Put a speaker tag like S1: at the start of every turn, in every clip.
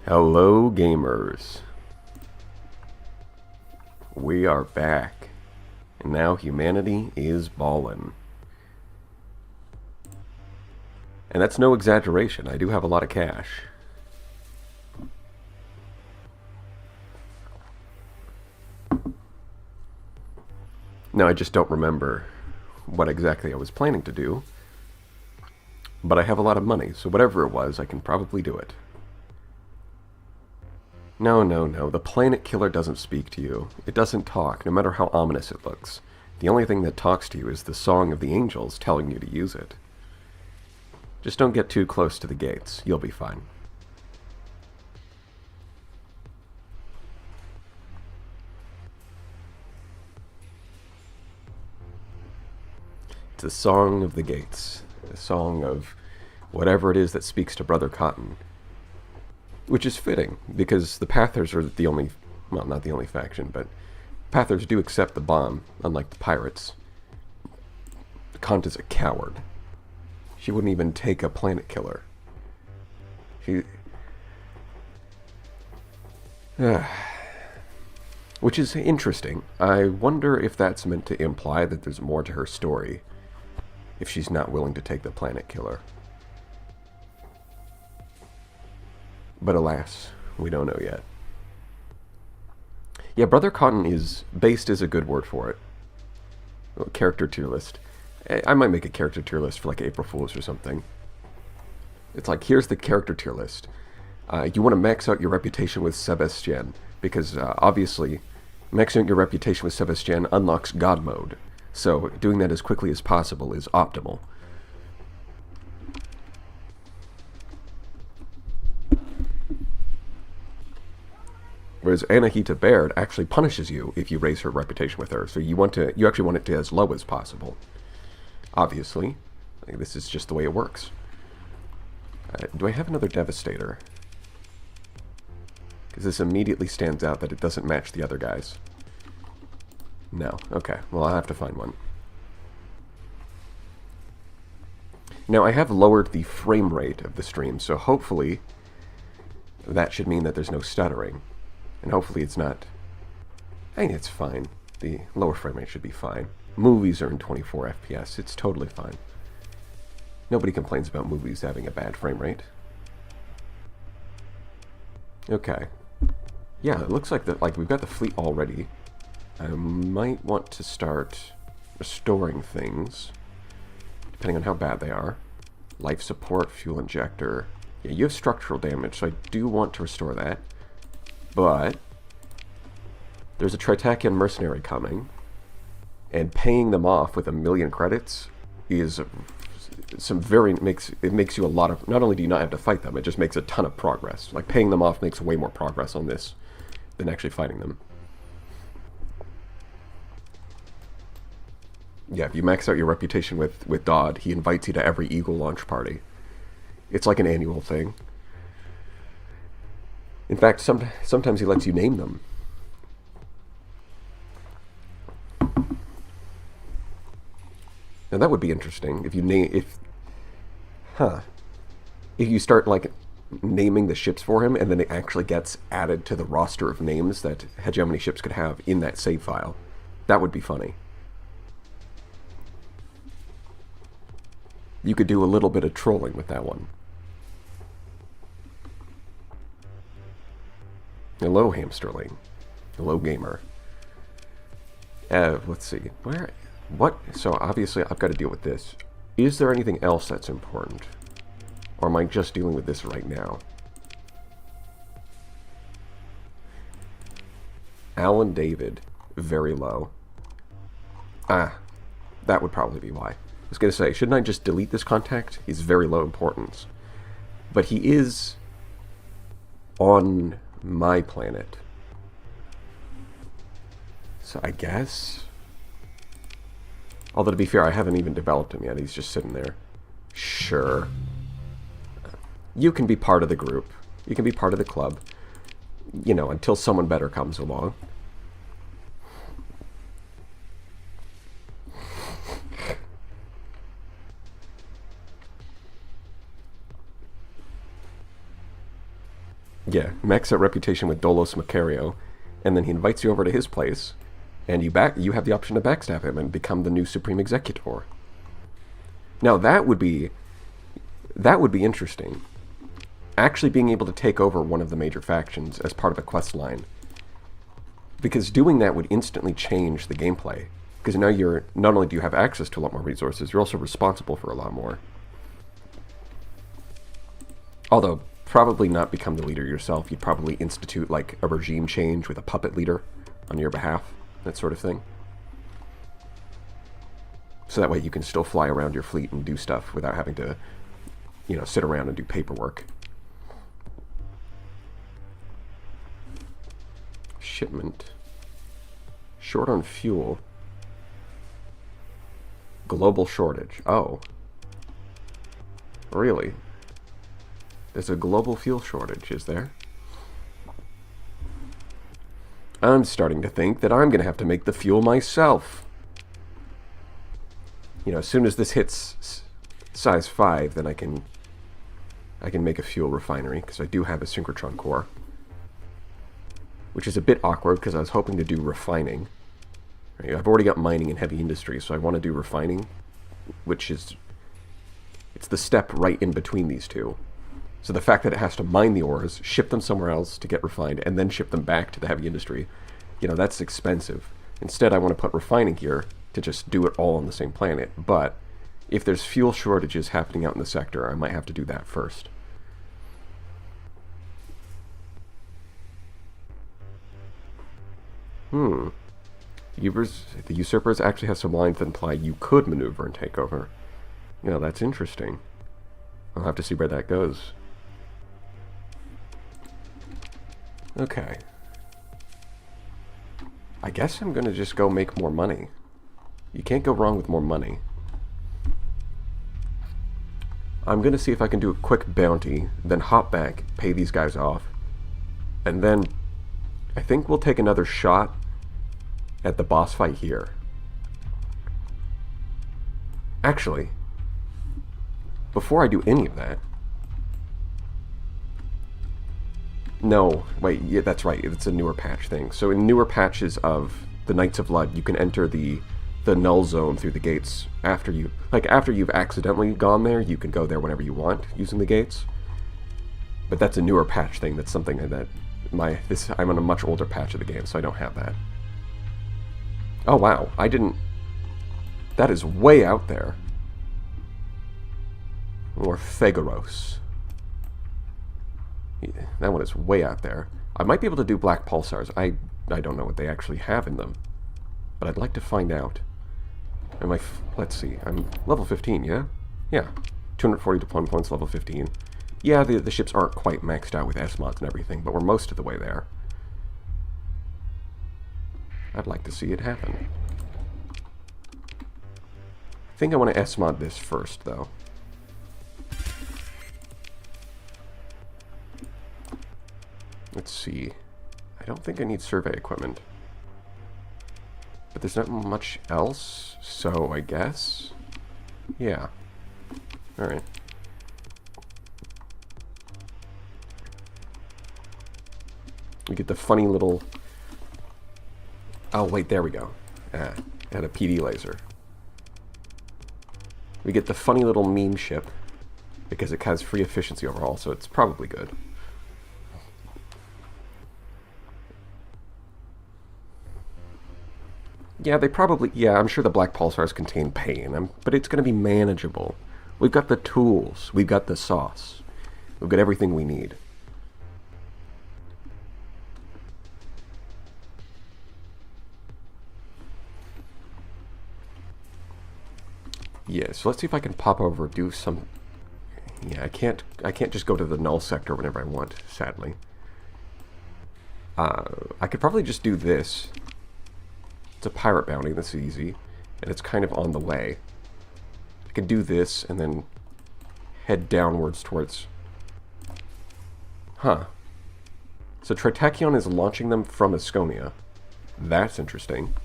S1: Hello, gamers. We are back, and now humanity is ballin'. And that's no exaggeration. I do have a lot of cash. Now, I just don't remember what exactly I was planning to do, but I have a lot of money, so whatever it was, I can probably do it. No, the planet killer doesn't speak to you. It doesn't talk, no matter how ominous it looks. The only thing that talks to you is the song of the angels telling you to use it. Just don't get too close to the gates. You'll be fine. It's the song of the gates. The song of whatever it is that speaks to Brother Cotton. Which is fitting, because the Pathers are the only, well, not the only faction, but Pathers do accept the bomb, unlike the pirates. Kant is a coward. She wouldn't even take a planet killer. Which is interesting. I wonder if that's meant to imply that there's more to her story, if she's not willing to take the planet killer. But alas, we don't know yet. Yeah, Brother Cotton is... based is a good word for it. Character tier list. I might make a character tier list for like April Fools or something. It's like, here's the character tier list. You want to max out your reputation with Sebastian, because obviously, maxing out your reputation with Sebastian unlocks God mode. So doing that as quickly as possible is optimal. Whereas Anahita Baird actually punishes you if you raise her reputation with her. So you actually want it to as low as possible. Obviously, this is just the way it works. Do I have another Devastator? Because this immediately stands out that it doesn't match the other guys. No. Okay. Well, I'll have to find one. Now, I have lowered the frame rate of the stream, so hopefully that should mean that there's no stuttering. And hopefully it's not... I think it's fine. The lower frame rate should be fine. Movies are in 24 FPS. It's totally fine. Nobody complains about movies having a bad frame rate. Okay. Yeah, it looks like we've got the fleet already. I might want to start restoring things, depending on how bad they are. Life support, fuel injector. Yeah, you have structural damage, so I do want to restore that. But there's a Tritakian mercenary coming, and paying them off with 1,000,000 credits is it makes you a lot of... Not only do you not have to fight them, it just makes a ton of progress. Like, paying them off makes way more progress on this than actually fighting them. Yeah, if you max out your reputation with Dodd, he invites you to every Eagle launch party. It's like an annual thing. In fact, sometimes he lets you name them. Now that would be interesting if you if you start like naming the ships for him, and then it actually gets added to the roster of names that Hegemony ships could have in that save file. That would be funny. You could do a little bit of trolling with that one. Hello, Hamsterling. Hello, gamer. Let's see. What? So, obviously, I've got to deal with this. Is there anything else that's important? Or am I just dealing with this right now? Alan David. Very low. Ah. That would probably be why. I was going to say, shouldn't I just delete this contact? He's very low importance. But he is on my planet. So I guess... Although to be fair, I haven't even developed him yet. He's just sitting there. Sure. You can be part of the group. You can be part of the club. You know, until someone better comes along. Yeah, max out reputation with Dolos Macario, and then he invites you over to his place, and you have the option to backstab him and become the new Supreme Executor. Now that would be interesting. Actually being able to take over one of the major factions as part of a quest line. Because doing that would instantly change the gameplay. Because now not only do you have access to a lot more resources, you're also responsible for a lot more. Although, probably not become the leader yourself. You'd probably institute like a regime change with a puppet leader on your behalf. That sort of thing. So that way you can still fly around your fleet and do stuff without having to, sit around and do paperwork. Shipment. Short on fuel. Global shortage. Oh. Really? There's a global fuel shortage, is there? I'm starting to think that I'm going to have to make the fuel myself. As soon as this hits size 5, then I can make a fuel refinery, because I do have a synchrotron core. Which is a bit awkward, because I was hoping to do refining. Right? I've already got mining and heavy industry, so I want to do refining, which is... it's the step right in between these two. So the fact that it has to mine the ores, ship them somewhere else to get refined, and then ship them back to the heavy industry, that's expensive. Instead, I want to put refining here to just do it all on the same planet. But if there's fuel shortages happening out in the sector, I might have to do that first. The usurpers actually have some lines that imply you could maneuver and take over. That's interesting. I'll have to see where that goes. Okay. I guess I'm gonna just go make more money. You can't go wrong with more money. I'm gonna see if I can do a quick bounty, then hop back, pay these guys off, and then I think we'll take another shot at the boss fight here. Actually, before I do any of that... No, wait, yeah, that's right, it's a newer patch thing. So in newer patches of the Knights of Lud, you can enter the null zone through the gates after you've accidentally gone there. You can go there whenever you want using the gates. But that's a newer patch thing. That's something that I'm on a much older patch of the game, so I don't have that. Oh wow, I didn't... That is way out there. Or Phagoros. Yeah, that one is way out there. I might be able to do black pulsars. I don't know what they actually have in them. But I'd like to find out. Let's see, I'm level 15, yeah? Yeah. 240 deployment points, level 15. Yeah, the ships aren't quite maxed out with S-mods and everything, but we're most of the way there. I'd like to see it happen. I think I want to S-mod this first, though. Let's see. I don't think I need survey equipment. But there's not much else, so I guess... Yeah. Alright. We get the funny little... Oh, wait, there we go. Ah, it had a PD laser. We get the funny little meme ship, because it has free efficiency overhaul, so it's probably good. Yeah, I'm sure the black pulsars contain pain, but it's going to be manageable. We've got the tools, we've got the sauce, we've got everything we need. Yeah, so let's see if I can pop over, do some... Yeah, I can't just go to the null sector whenever I want, sadly. I could probably just do this. It's a pirate bounty, that's easy. And it's kind of on the way. I can do this and then head downwards towards... Huh. So Tritachyon is launching them from Asconia. That's interesting.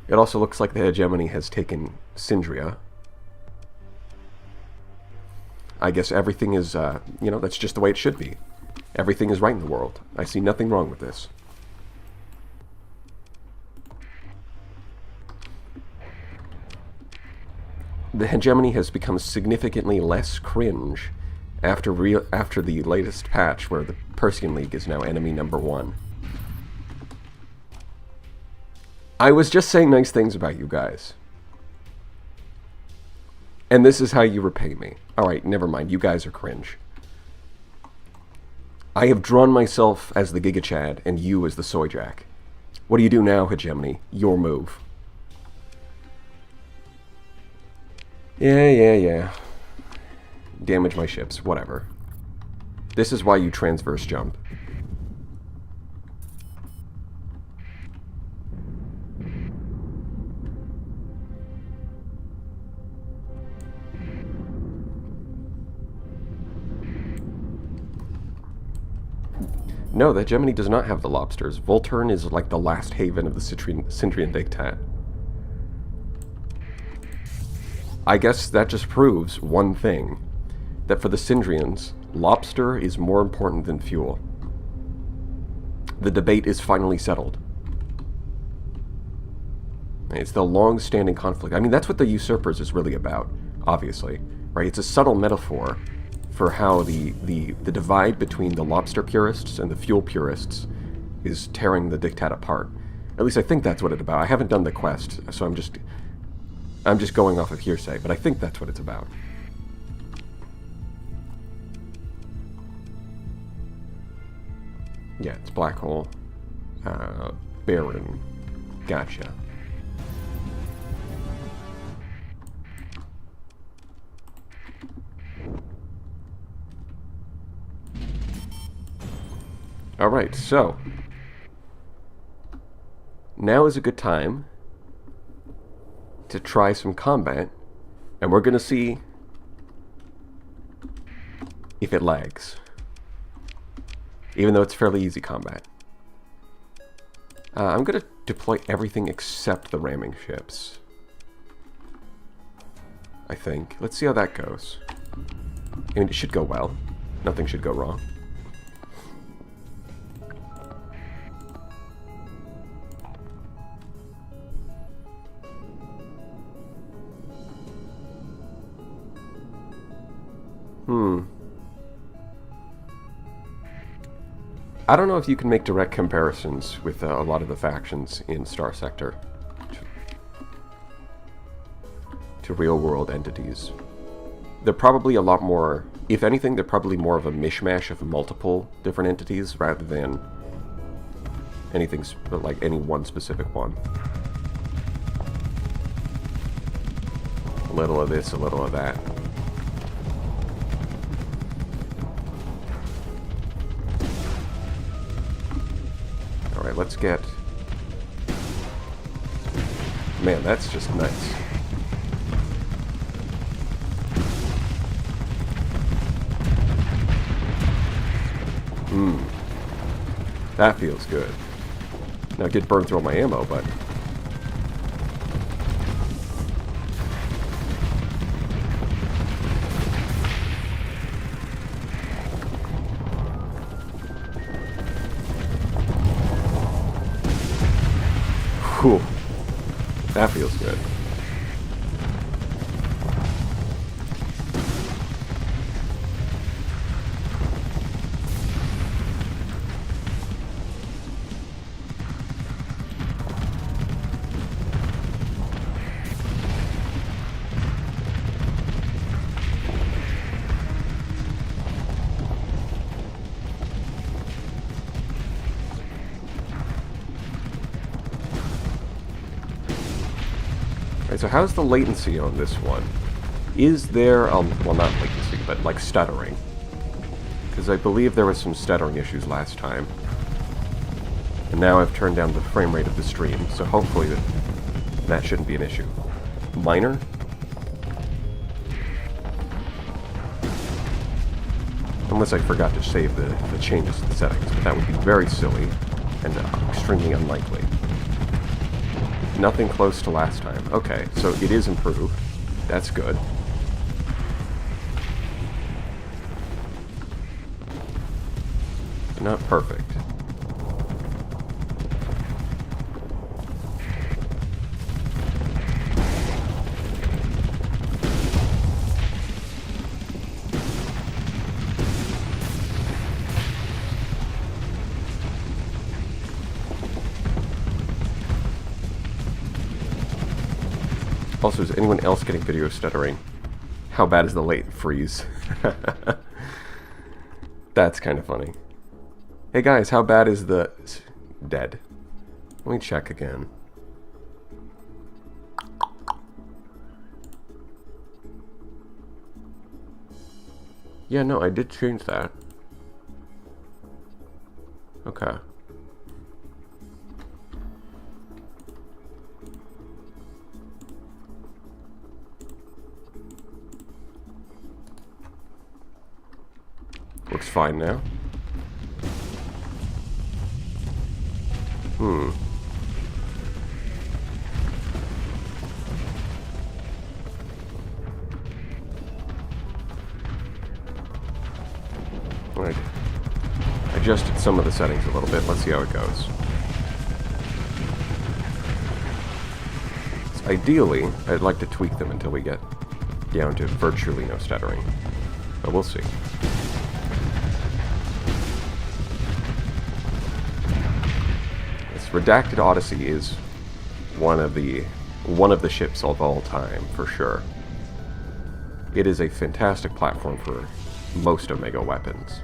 S1: It also looks like the hegemony has taken Sindria. I guess everything is, you know, that's just the way it should be. Everything is right in the world. I see nothing wrong with this. The hegemony has become significantly less cringe after the latest patch where the Persian League is now enemy number 1. I was just saying nice things about you guys. And this is how you repay me. Alright, never mind. You guys are cringe. I have drawn myself as the Giga Chad and you as the Soy Jack. What do you do now, hegemony? Your move. Yeah. Damage my ships. Whatever. This is why you transverse jump. No, the hegemony does not have the lobsters. Volturn is like the last haven of the Cintrian Dictat. I guess that just proves one thing. That for the Cindrians, lobster is more important than fuel. The debate is finally settled. It's the long-standing conflict. I mean, that's what the Usurpers is really about, obviously. Right? It's a subtle metaphor for how the divide between the lobster purists and the fuel purists is tearing the Dictat apart. At least I think that's what it's about. I haven't done the quest, so I'm just going off of hearsay, but I think that's what it's about. Yeah, it's Black Hole. Baron. Gotcha. Alright, so now is a good time to try some combat, and we're going to see if it lags. Even though it's fairly easy combat. I'm going to deploy everything except the ramming ships. I think. Let's see how that goes. I mean, it should go well. Nothing should go wrong. I don't know if you can make direct comparisons with a lot of the factions in Star Sector to real-world entities. They're probably a lot more, if anything, they're probably more of a mishmash of multiple different entities rather than anything like any one specific one. A little of this, a little of that. Alright, let's get... Man, that's just nice. That feels good. Now, I did burn through all my ammo, but... Whew. That feels good. So how's the latency on this one? Is there, well, not latency, but like stuttering? Because I believe there was some stuttering issues last time. And now I've turned down the frame rate of the stream, so hopefully that shouldn't be an issue. Minor? Unless I forgot to save the changes to the settings, but that would be very silly and extremely unlikely. Nothing close to last time. Okay, so it is improved. That's good. not perfect. Also, is anyone else getting video stuttering? How bad is the late freeze? That's kind of funny. Hey guys, how bad is the... Dead. Let me check again. Yeah, no, I did change that. Okay. Looks fine now. Right. Adjusted some of the settings a little bit. Let's see how it goes. So ideally, I'd like to tweak them until we get down to virtually no stuttering. But we'll see. Redacted Odyssey is one of the ships of all time, for sure. It is a fantastic platform for most Omega weapons.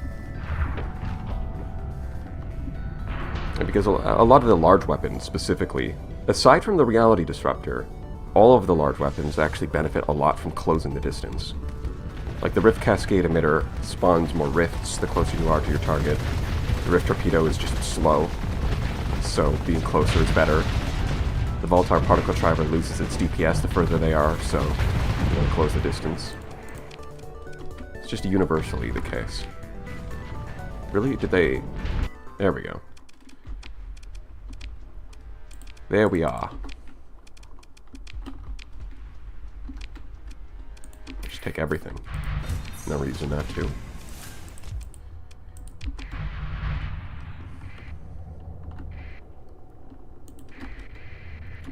S1: And because a lot of the large weapons, specifically, aside from the reality disruptor, all of the large weapons actually benefit a lot from closing the distance. Like the Rift Cascade emitter spawns more rifts the closer you are to your target. The Rift Torpedo is just slow, so being closer is better. The Volatile Particle Driver loses its DPS the further they are, so you want to close the distance. It's just universally the case. Really? Did they... There we go. There we are. Just take everything. No reason not to.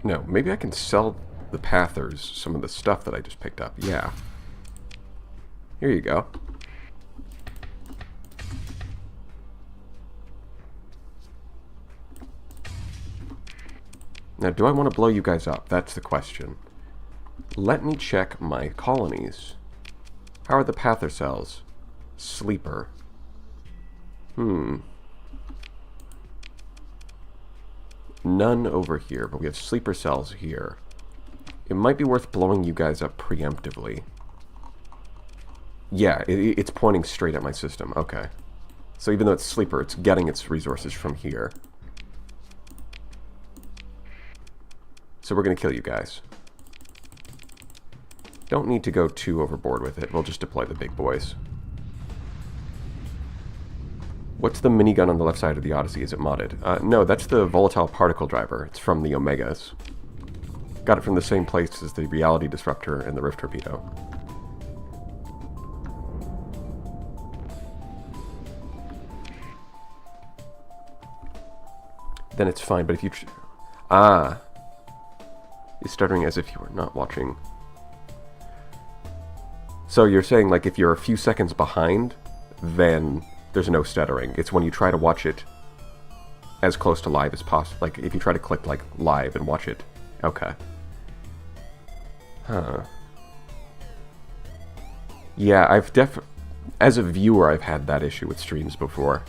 S1: No, maybe I can sell the Pathers some of the stuff that I just picked up. Yeah. Here you go. Now, do I want to blow you guys up? That's the question. Let me check my colonies. How are the Pather cells? Sleeper. None over here, but we have sleeper cells here. It might be worth blowing you guys up preemptively. Yeah, it's pointing straight at my system. Okay. So even though it's sleeper, it's getting its resources from here. So we're going to kill you guys. Don't need to go too overboard with it. We'll just deploy the big boys. What's the minigun on the left side of the Odyssey? Is it modded? No, that's the Volatile Particle Driver. It's from the Omegas. Got it from the same place as the Reality Disruptor and the Rift Torpedo. Then it's fine, but if you... You're stuttering as if you were not watching. So you're saying, like, if you're a few seconds behind, then there's no stuttering. It's when you try to watch it as close to live as possible. Like, if you try to click, like, live and watch it. Okay. Huh. Yeah, as a viewer, I've had that issue with streams before.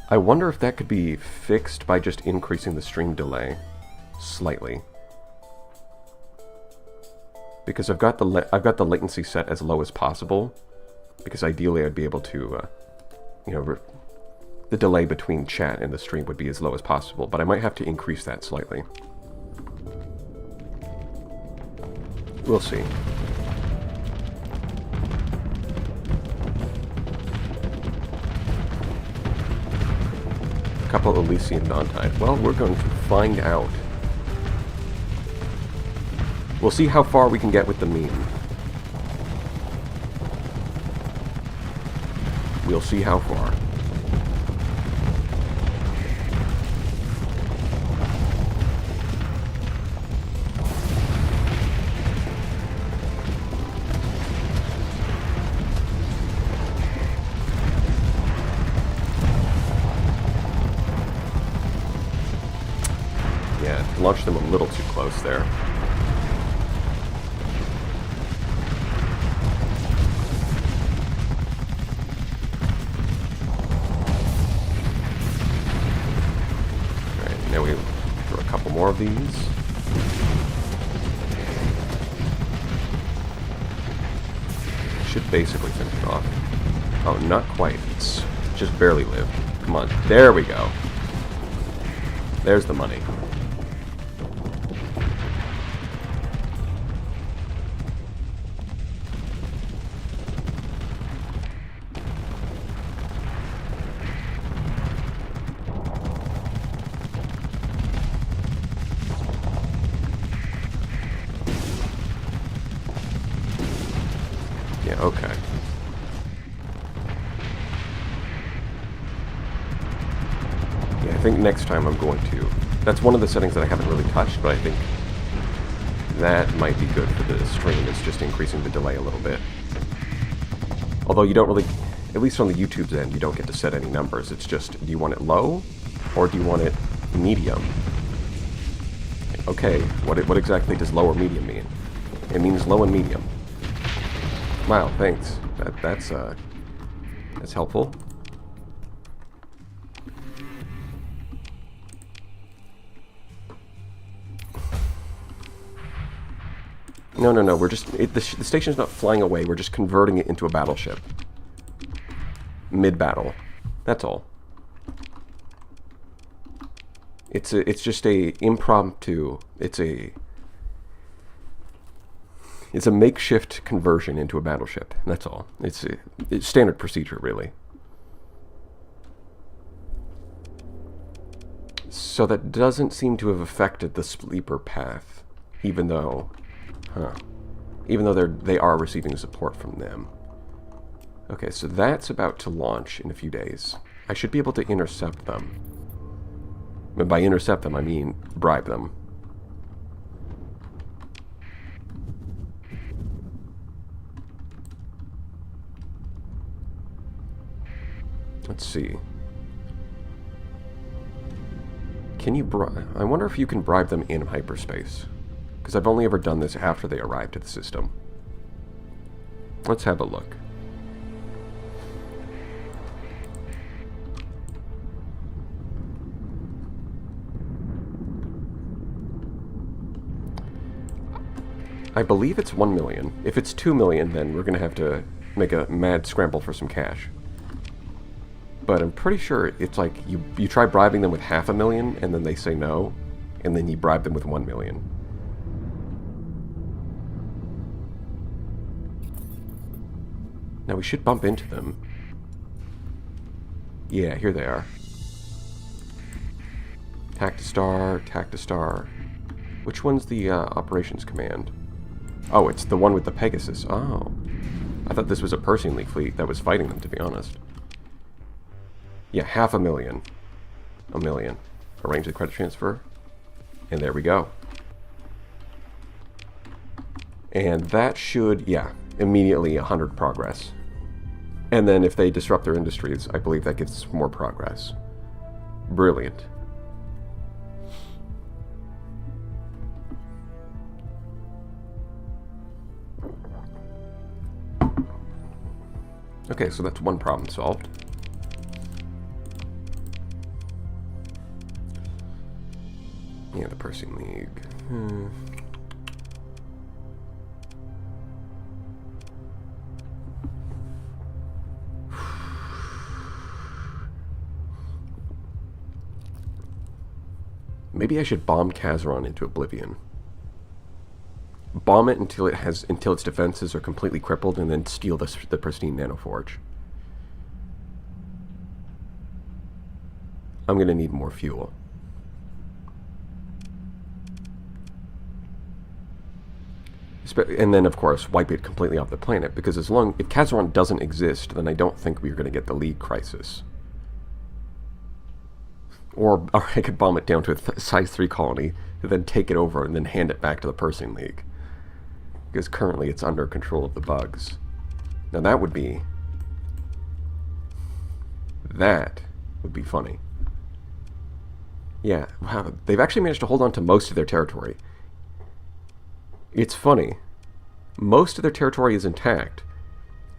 S1: I wonder if that could be fixed by just increasing the stream delay slightly. Because I've got the latency set as low as possible, because ideally I'd be able to, you know, the delay between chat and the stream would be as low as possible, but I might have to increase that slightly. We'll see. A couple Elysian non-tide. Well, we're going to find out. We'll see how far we can get with the meme. We'll see how far. Yeah, launched them a little too close there. Alright, now we throw a couple more of these. Should basically finish it off. Oh, not quite. It's just barely lived. Come on. There we go. There's the money. Yeah, okay. Yeah, I think next time I'm going to... That's one of the settings that I haven't really touched, but I think that might be good for the stream. It's just increasing the delay a little bit. Although you don't really... At least on the YouTube's end, you don't get to set any numbers. It's just, do you want it low, or do you want it medium? Okay, what exactly does low or medium mean? It means low and medium. Wow, thanks. That's helpful. No, we're just... the station's not flying away, we're just converting it into a battleship. Mid-battle. That's all. It's just a impromptu... It's a makeshift conversion into a battleship. That's all. It's standard procedure, really. So that doesn't seem to have affected the sleeper path, even though... Even though they are receiving support from them. Okay, so that's about to launch in a few days. I should be able to intercept them. And by intercept them, I mean bribe them. Let's see. Can you bribe... I wonder if you can bribe them in hyperspace. Because I've only ever done this after they arrived at the system. Let's have a look. I believe it's 1 million. If it's 2 million, then we're going to have to make a mad scramble for some cash. But I'm pretty sure it's like you try bribing them with 500,000 and then they say no, and then you bribe them with 1 million. Now we should bump into them. Yeah, here they are. Tac to star. Which one's the operations command? Oh, it's the one with the Pegasus. Oh. I thought this was a Pershing League fleet that was fighting them, to be honest. Yeah, 500,000. 1 million. Arrange the credit transfer. And there we go. And that should, yeah, immediately 100 progress. And then if they disrupt their industries, I believe that gives more progress. Brilliant. Okay, so that's one problem solved. Yeah, the Pershing League. Maybe I should bomb Kazaron into oblivion. Bomb it until its defenses are completely crippled, and then steal the pristine nanoforge. I'm gonna need more fuel. And then, of course, wipe it completely off the planet, because if Kazaron doesn't exist, then I don't think we're going to get the League crisis. Or I could bomb it down to a size 3 colony, and then take it over and then hand it back to the Persing League. Because currently it's under control of the bugs. Now that would be funny. Yeah, wow, they've actually managed to hold on to most of their territory. It's funny. Most of their territory is intact.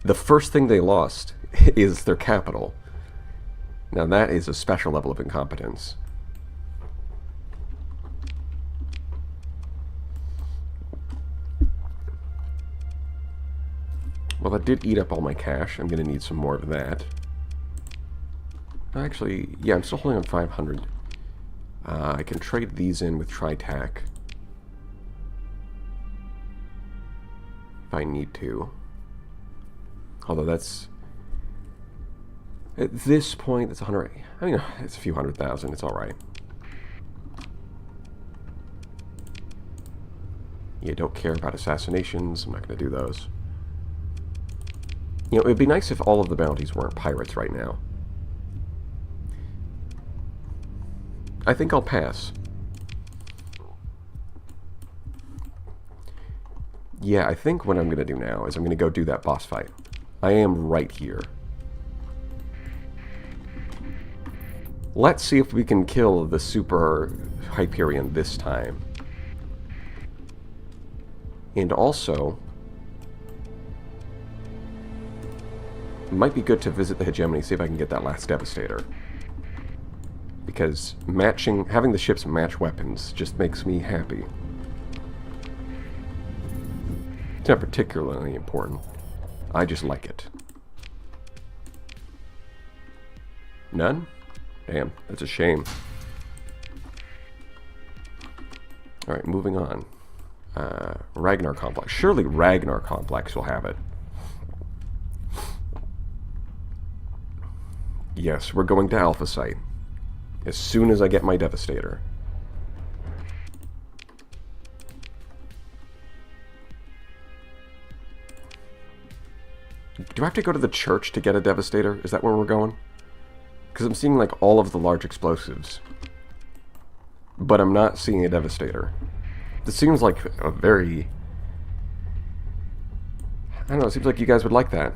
S1: The first thing they lost is their capital. Now that is a special level of incompetence. Well, that did eat up all my cash. I'm going to need some more of that. Actually, yeah, I'm still holding on 500. I can trade these in with Tritac. If I need to. Although that's... At this point, it's 100... I mean, it's a few 100,000. It's alright. You don't care about assassinations. I'm not going to do those. You know, it would be nice if all of the bounties weren't pirates right now. I think I'll pass. Yeah, I think what I'm going to do now is I'm going to go do that boss fight. I am right here. Let's see if we can kill the Super Hyperion this time. And also, it might be good to visit the hegemony, see if I can get that last Devastator. Because having the ships match weapons just makes me happy. It's not particularly important. I just like it. None? Damn, that's a shame. Alright, moving on. Ragnar Complex. Surely Ragnar Complex will have it. Yes, we're going to Alpha Site. As soon as I get my Devastator. Do I have to go to the church to get a Devastator? Is that where we're going? Because I'm seeing like all of the large explosives. But I'm not seeing a Devastator. This seems like a very... I don't know, it seems like you guys would like that.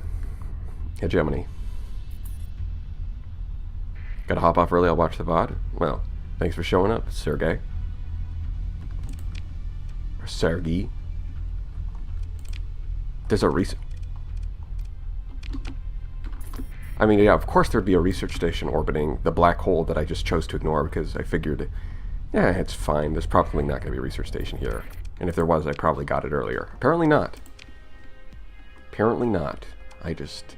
S1: Hegemony. Gotta hop off early, I'll watch the VOD. Well, thanks for showing up, Sergey. Or Sergey. There's a research... I mean, yeah, of course there'd be a research station orbiting the black hole that I just chose to ignore because I figured, yeah, it's fine. There's probably not going to be a research station here. And if there was, I probably got it earlier. Apparently not. Apparently not. I just...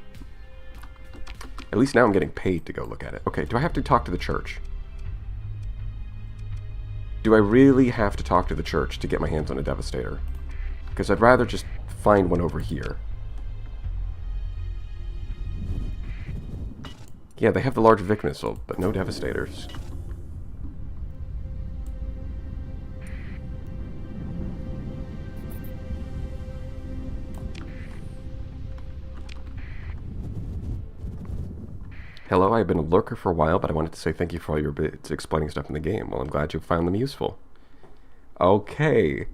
S1: At least now I'm getting paid to go look at it. Okay, do I have to talk to the church? Do I really have to talk to the church to get my hands on a Devastator? Because I'd rather just find one over here. Yeah, they have the large Vic missile, but no Devastators. Hello, I've been a lurker for a while, but I wanted to say thank you for all your bits explaining stuff in the game. Well, I'm glad you found them useful. Okay.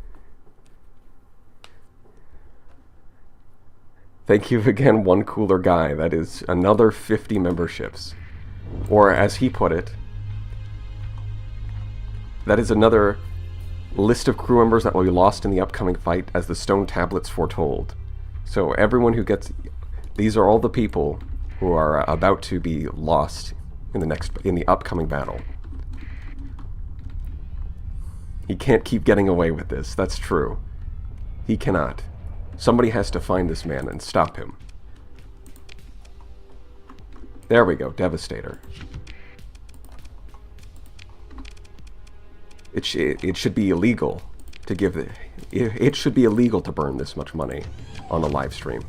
S1: Thank you again, one cooler guy. That is another 50 memberships. Or, as he put it, that is another list of crew members that will be lost in the upcoming fight as the stone tablets foretold. So everyone who gets... These are all the people who are about to be lost in the upcoming battle. He can't keep getting away with this. That's true. He cannot. Somebody has to find this man and stop him. There we go, Devastator. It should be illegal to give it should be illegal to burn this much money on a live stream.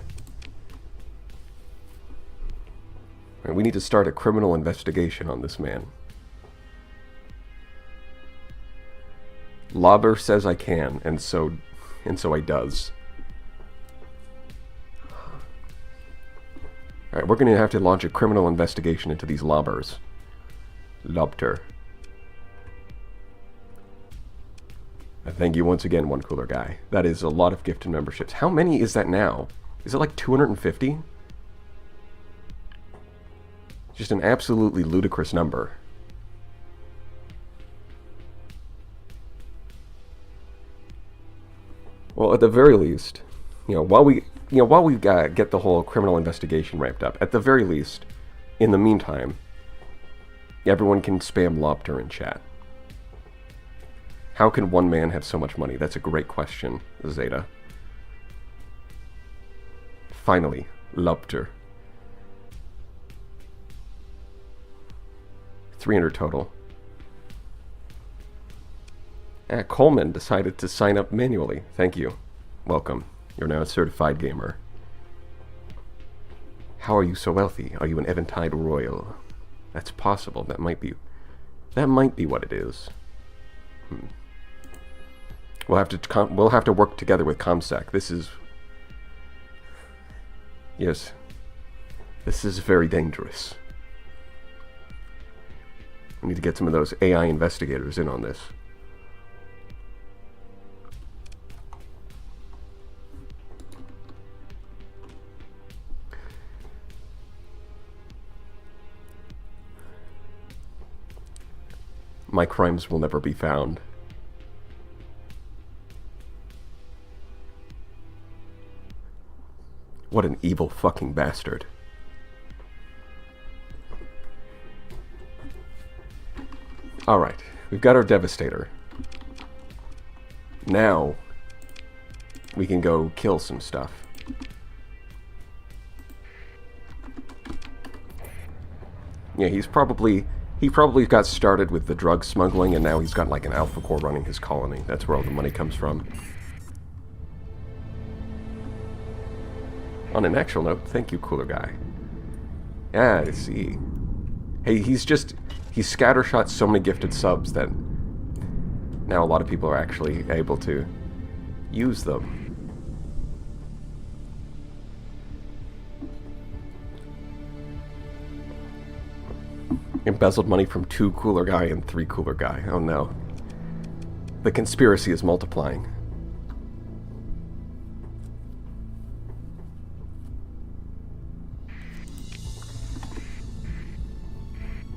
S1: And we need to start a criminal investigation on this man. Lauber says I can, and so I does. Alright, we're going to have to launch a criminal investigation into these lobbers. Lobter. Thank you once again, One Cooler Guy. That is a lot of gifted memberships. How many is that now? Is it like 250? Just an absolutely ludicrous number. Well, at the very least, while we get the whole criminal investigation ramped up, at the very least, in the meantime, everyone can spam Lobter in chat. How can one man have so much money? That's a great question, Zeta. Finally, Lobter. 300 total. Coleman decided to sign up manually. Thank you. Welcome. You're now a certified gamer. How are you so wealthy? Are you an Eventide Royal? That's possible. That might be what it is. We'll have to work together with ComSec. Yes. This is very dangerous. We need to get some of those AI investigators in on this. My crimes will never be found. What an evil fucking bastard. Alright, we've got our Devastator. Now, we can go kill some stuff. Yeah, he probably got started with the drug smuggling, and now he's got like an alpha core running his colony. That's where all the money comes from. On an actual note, thank you, Cooler Guy. Yeah, I see. Hey, he's scattershot so many gifted subs that now a lot of people are actually able to use them. Embezzled money from 2 Cooler Guy and 3 Cooler Guy. Oh no. The conspiracy is multiplying.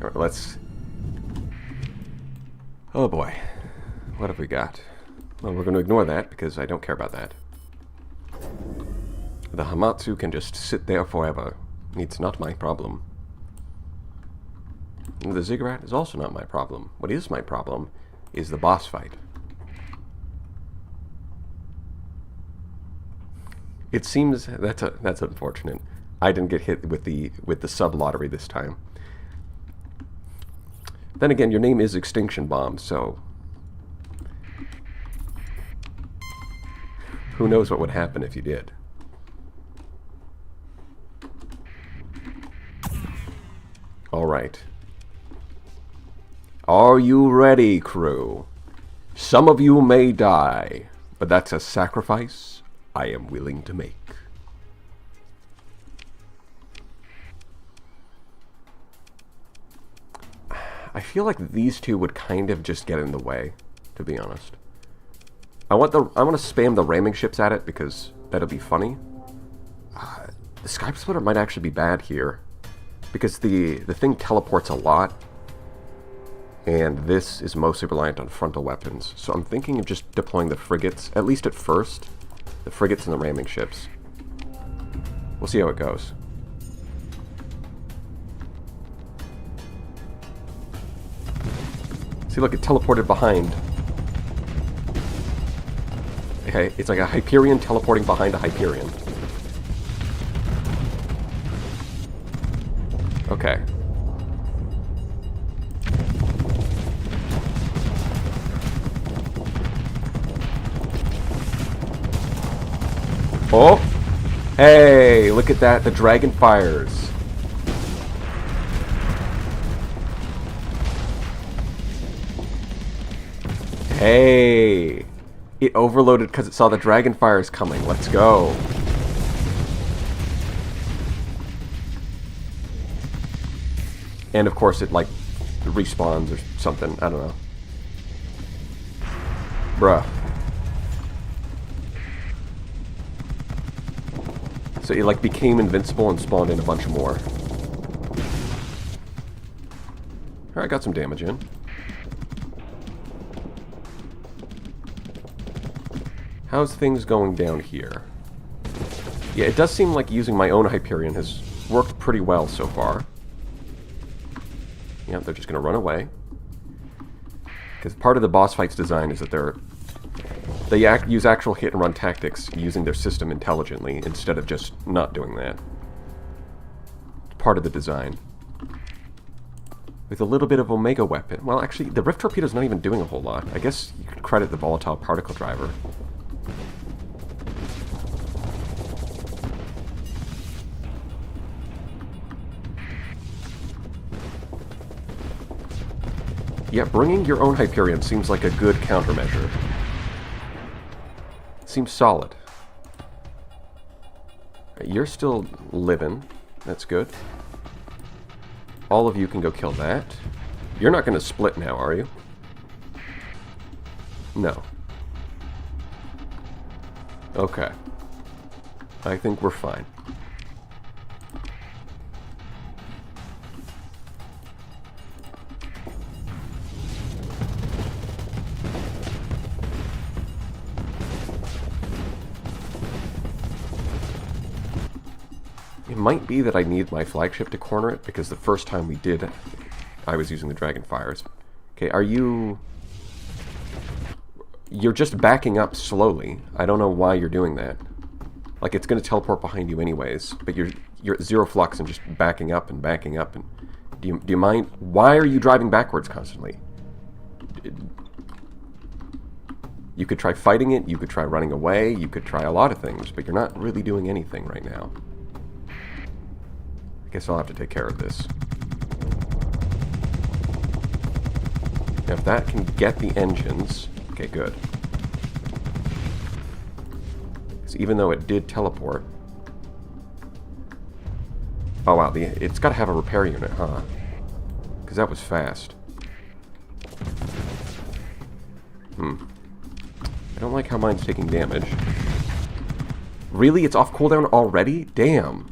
S1: Alright, let's... Oh boy. What have we got? Well, we're going to ignore that because I don't care about that. The Hamatsu can just sit there forever. It's not my problem. The Ziggurat is also not my problem. What is my problem is the boss fight. It seems that's unfortunate. I didn't get hit with the sub lottery this time. Then again, your name is Extinction Bomb, so who knows what would happen if you did. All right. Are you ready, crew? Some of you may die, but that's a sacrifice I am willing to make. I feel like these two would kind of just get in the way, to be honest. I want to spam the ramming ships at it because that'll be funny. The Skype Splitter might actually be bad here because the thing teleports a lot, and this is mostly reliant on frontal weapons. So I'm thinking of just deploying the frigates, at least at first. The frigates and the ramming ships. We'll see how it goes. See, look, it teleported behind. Okay, it's like a Hyperion teleporting behind a Hyperion. Okay. Oh! Hey, look at that, the dragon fires. Hey! It overloaded because it saw the dragon fires coming. Let's go. And of course it, like, respawns or something. I don't know. Bruh. So it, like, became invincible and spawned in a bunch more. Alright, got some damage in. How's things going down here? Yeah, it does seem like using my own Hyperion has worked pretty well so far. Yeah, they're just going to run away. Because part of the boss fight's design is that they use actual hit-and-run tactics using their system intelligently instead of just not doing that. It's part of the design. With a little bit of Omega weapon. Well, actually, the Rift Torpedo's not even doing a whole lot. I guess you could credit the Volatile Particle Driver. Yeah, bringing your own Hyperion seems like a good countermeasure. Seems solid. You're still living. That's good. All of you can go kill that. You're not going to split now, are you? No. Okay. I think we're fine. It might be that I need my flagship to corner it, because the first time we did, I was using the Dragonfires. Okay, are you... You're just backing up slowly. I don't know why you're doing that. Like, it's going to teleport behind you anyways, but you're at zero flux and just backing up and backing up. And do you mind? Why are you driving backwards constantly? You could try fighting it, you could try running away, you could try a lot of things, but you're not really doing anything right now. I guess I'll have to take care of this. Now, if that can get the engines... Okay, good. Because even though it did teleport... Oh, wow, it's got to have a repair unit, huh? Because that was fast. I don't like how mine's taking damage. Really? It's off cooldown already? Damn.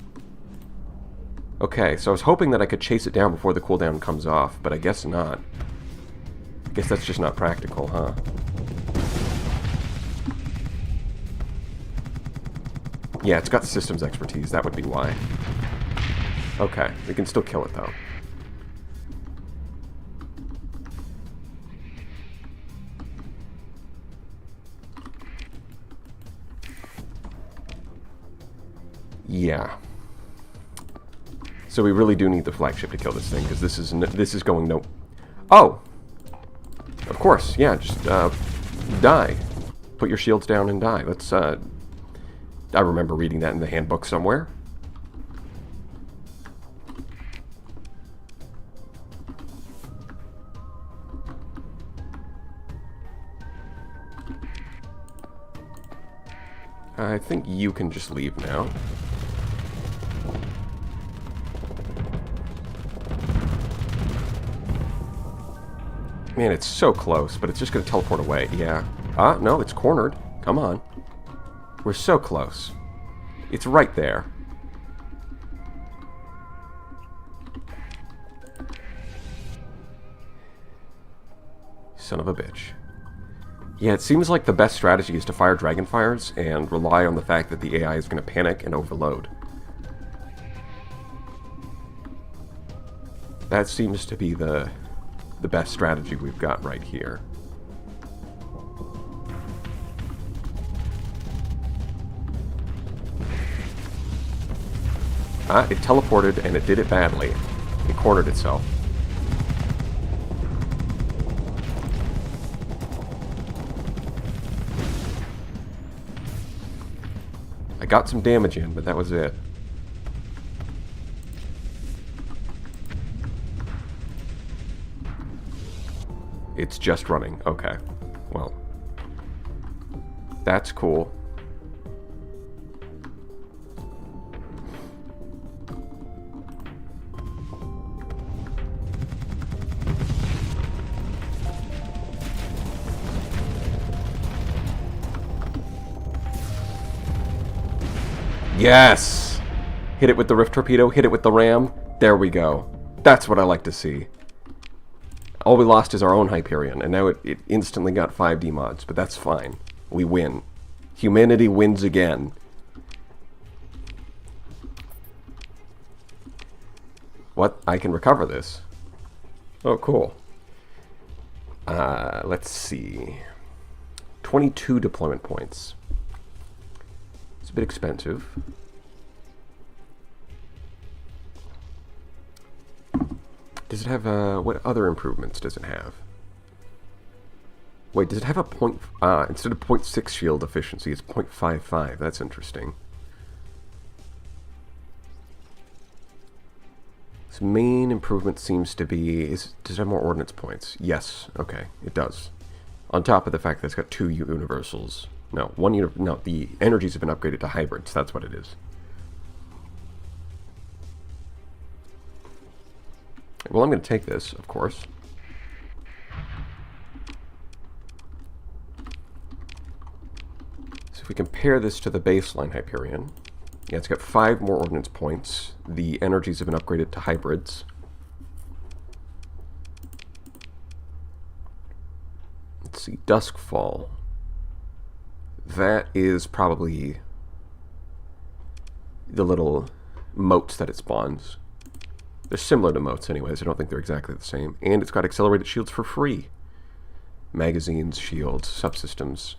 S1: Okay, so I was hoping that I could chase it down before the cooldown comes off, but I guess not. I guess that's just not practical, huh? Yeah, it's got systems expertise, that would be why. Okay, we can still kill it, though. Yeah. So we really do need the flagship to kill this thing, because this is going no... Oh! Of course, yeah, just, die. Put your shields down and die. Let's, I remember reading that in the handbook somewhere. I think you can just leave now. Man, it's so close, but it's just going to teleport away. Yeah. Ah, no, it's cornered. Come on. We're so close. It's right there. Son of a bitch. Yeah, it seems like the best strategy is to fire Dragonfires and rely on the fact that the AI is going to panic and overload. That seems to be the best strategy we've got right here. Ah, it teleported and it did it badly. It cornered itself. I got some damage in, but that was it. It's just running. Okay. Well. That's cool. Yes! Hit it with the Rift Torpedo, hit it with the Ram. There we go. That's what I like to see. All we lost is our own Hyperion, and now it instantly got 5D mods, but that's fine. We win. Humanity wins again. What? I can recover this. Oh, cool. Let's see. 22 deployment points. It's a bit expensive. Does it have, what other improvements does it have? Wait, does it have a point, instead of 0.6 shield efficiency, it's 0.55. That's interesting. Its main improvement seems to be, does it have more ordnance points? Yes, okay, it does. On top of the fact that it's got 2 universals. No, no, the energies have been upgraded to hybrids, that's what it is. Well, I'm going to take this, of course. So if we compare this to the baseline Hyperion, yeah, it's got 5 more ordnance points. The energies have been upgraded to hybrids. Let's see, Duskfall. That is probably the little moats that it spawns. They're similar to moats anyways, I don't think they're exactly the same. And it's got accelerated shields for free. Magazines, shields, subsystems.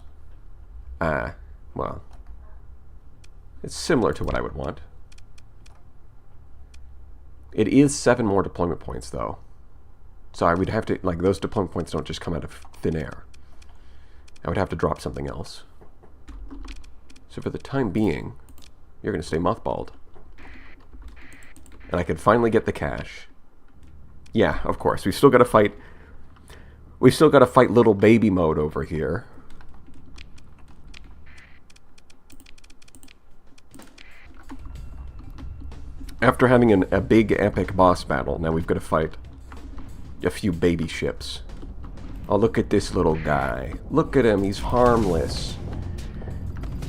S1: Well, it's similar to what I would want. It is 7 more deployment points though. So I would have to, like, those deployment points don't just come out of thin air. I would have to drop something else. So for the time being, you're going to stay mothballed. And I can finally get the cash. Yeah, of course. We've still got to fight little baby mode over here. After having a big epic boss battle, now we've got to fight a few baby ships. Oh, look at this little guy. Look at him, he's harmless.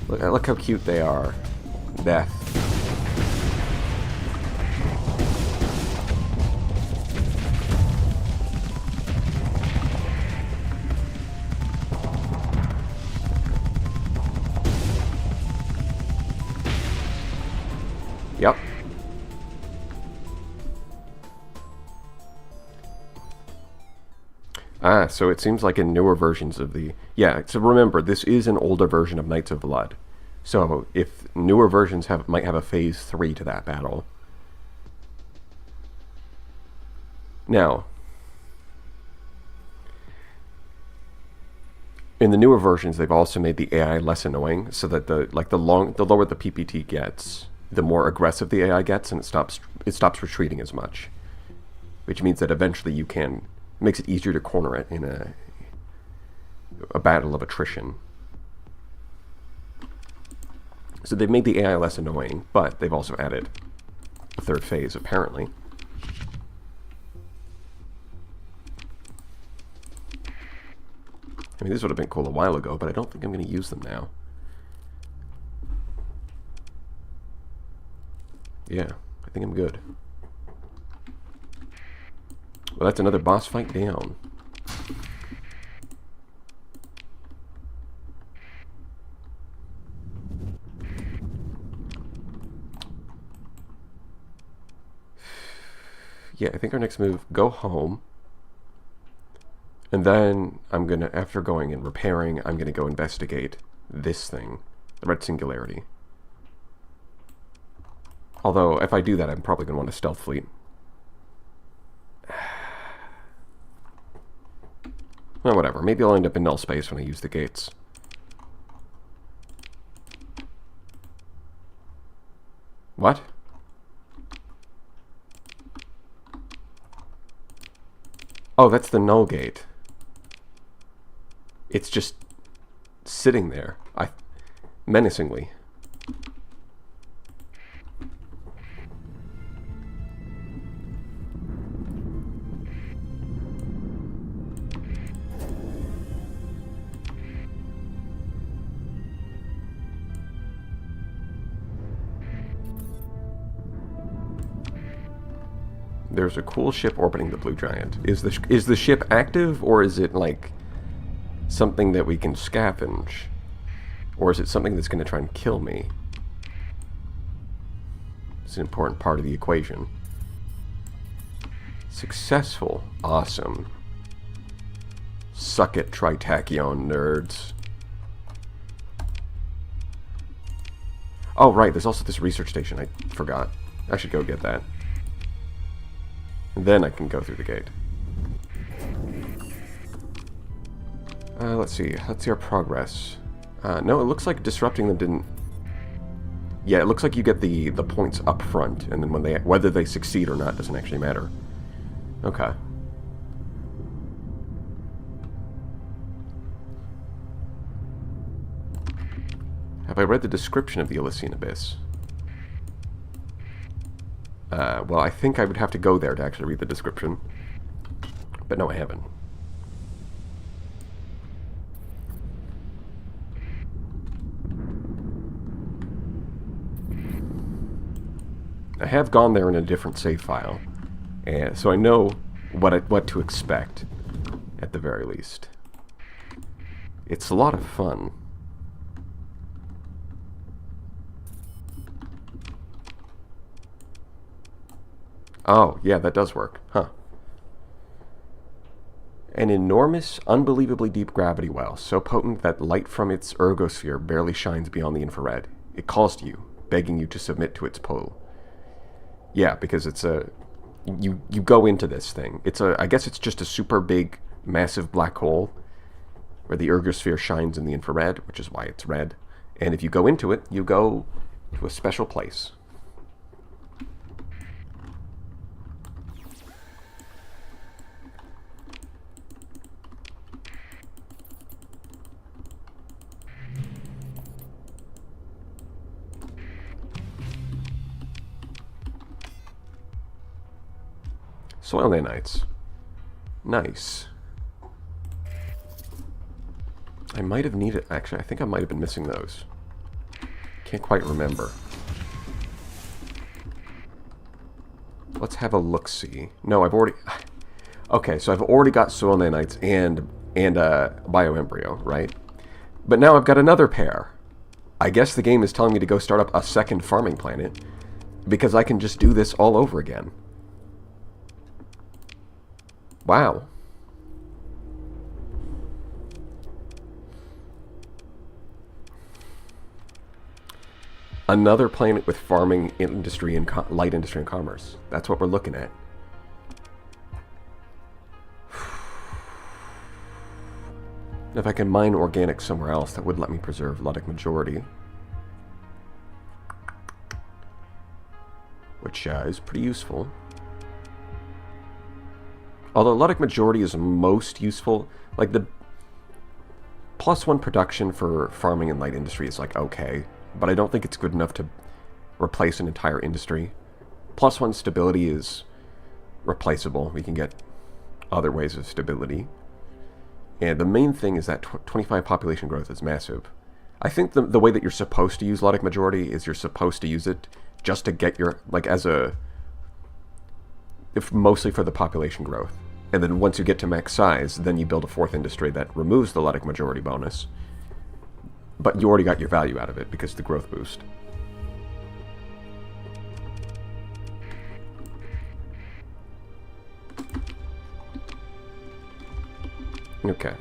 S1: Look how cute they are. Death. Yep. So it seems like in newer versions of the... Yeah, so remember, this is an older version of Knights of Blood. So if newer versions might have a Phase 3 to that battle. Now, in the newer versions, they've also made the AI less annoying, so that the lower the PPT gets, the more aggressive the AI gets, and it stops retreating as much. Which means that eventually you can... makes it easier to corner it in a battle of attrition. So they've made the AI less annoying, but they've also added a 3rd phase, apparently. I mean, this would have been cool a while ago, but I don't think I'm going to use them now. Yeah, I think I'm good. Well, that's another boss fight down. Yeah, I think our next move, go home. And then I'm gonna, after going and repairing, I'm gonna go investigate this thing, the Red Singularity. Although, if I do that, I'm probably gonna want a stealth fleet. Well, whatever. Maybe I'll end up in null space when I use the gates. What? Oh, that's the null gate. It's just sitting there, menacingly. there's a cool ship orbiting the blue giant. Is the ship active, or is it like something that we can scavenge? Or is it something that's going to try and kill me? It's an important part of the equation. Successful. Awesome. Suck it, Tritachyon nerds. Oh, right, there's also this research station. I forgot. I should go get that. And then I can go through the gate. Let's see. Let's see our progress. No, it looks like disrupting them didn't... Yeah, it looks like you get the points up front, and then when whether they succeed or not doesn't actually matter. Okay. Have I read the description of the Elysian Abyss? Well, I think I would have to go there to actually read the description. But no, I haven't. I have gone there in a different save file, and so I know what to expect, at the very least. It's a lot of fun. Oh, yeah, that does work. Huh. An enormous, unbelievably deep gravity well, so potent that light from its ergosphere barely shines beyond the infrared. It calls to you, begging you to submit to its pull. Yeah, because it's a... You go into this thing. It's a... I guess it's just a super big, massive black hole where the ergosphere shines in the infrared, which is why it's red. And if you go into it, you go to a special place. Soil nanites. Nice. I might have needed... Actually, I think I might have been missing those. Can't quite remember. Let's have a look-see. No, I've already... Okay, so I've already got soil nanites and bioembryo, right? But now I've got another pair. I guess the game is telling me to go start up a second farming planet, because I can just do this all over again. Wow. Another planet with farming industry and light industry and commerce. That's what we're looking at. If I can mine organic somewhere else, that would let me preserve Ludic Majority. Which is pretty useful. Although Ludic Majority is most useful, like the +1 production for farming and light industry is like okay, but I don't think it's good enough to replace an entire industry. +1 stability is replaceable. We can get other ways of stability. And the main thing is that 25 population growth is massive. I think the way that you're supposed to use Ludic Majority is you're supposed to use it just to get your, like as a, if mostly for the population growth. And then once you get to max size, then you build a fourth industry that removes the Ludic Majority bonus. But you already got your value out of it because of the growth boost. Okay.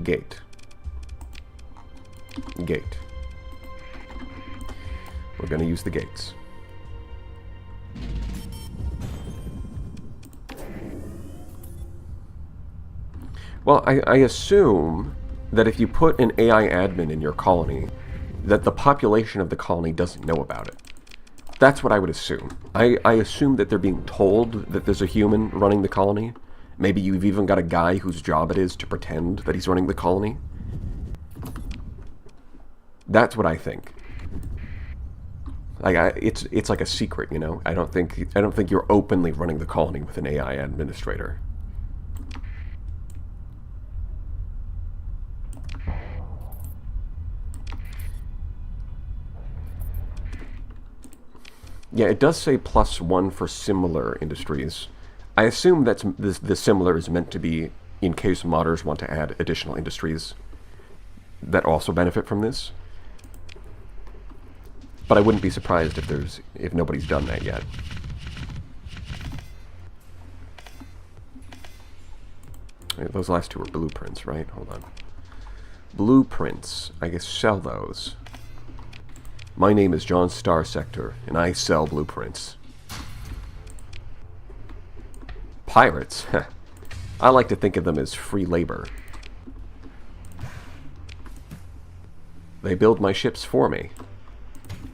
S1: Gate. Gate. We're going to use the gates. Well, I assume that if you put an AI admin in your colony, that the population of the colony doesn't know about it. That's what I would assume. I assume that they're being told that there's a human running the colony. Maybe you've even got a guy whose job it is to pretend that he's running the colony. That's what I think. Like it's like a secret, you know. I don't think you're openly running the colony with an AI administrator. Yeah, it does say +1 for similar industries. I assume that's the similar is meant to be in case modders want to add additional industries that also benefit from this. But I wouldn't be surprised if nobody's done that yet. Those last two are blueprints, right? Hold on. Blueprints. I guess sell those. My name is John Star Sector, and I sell blueprints. Pirates? I like to think of them as free labor. They build my ships for me.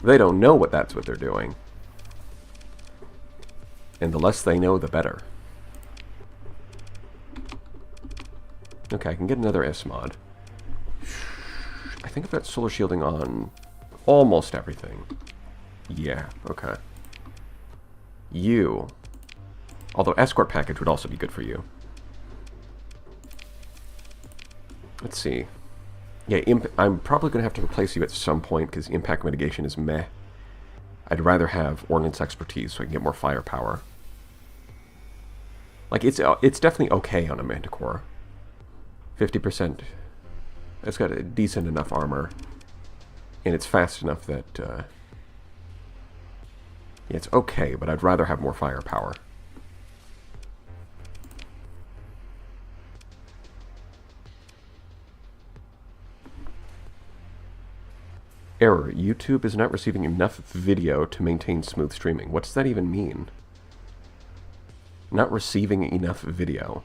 S1: They don't know that's what they're doing. And the less they know, the better. Okay, I can get another S-mod. I think I've got solar shielding on almost everything. Yeah, okay. You. Although escort package would also be good for you. Let's see. Yeah, I'm probably going to have to replace you at some point because impact mitigation is meh. I'd rather have ordnance expertise so I can get more firepower. Like, it's definitely okay on a Manticore. 50%. It's got a decent enough armor. And it's fast enough that... yeah, it's okay, but I'd rather have more firepower. Error. YouTube is not receiving enough video to maintain smooth streaming. What does that even mean? Not receiving enough video.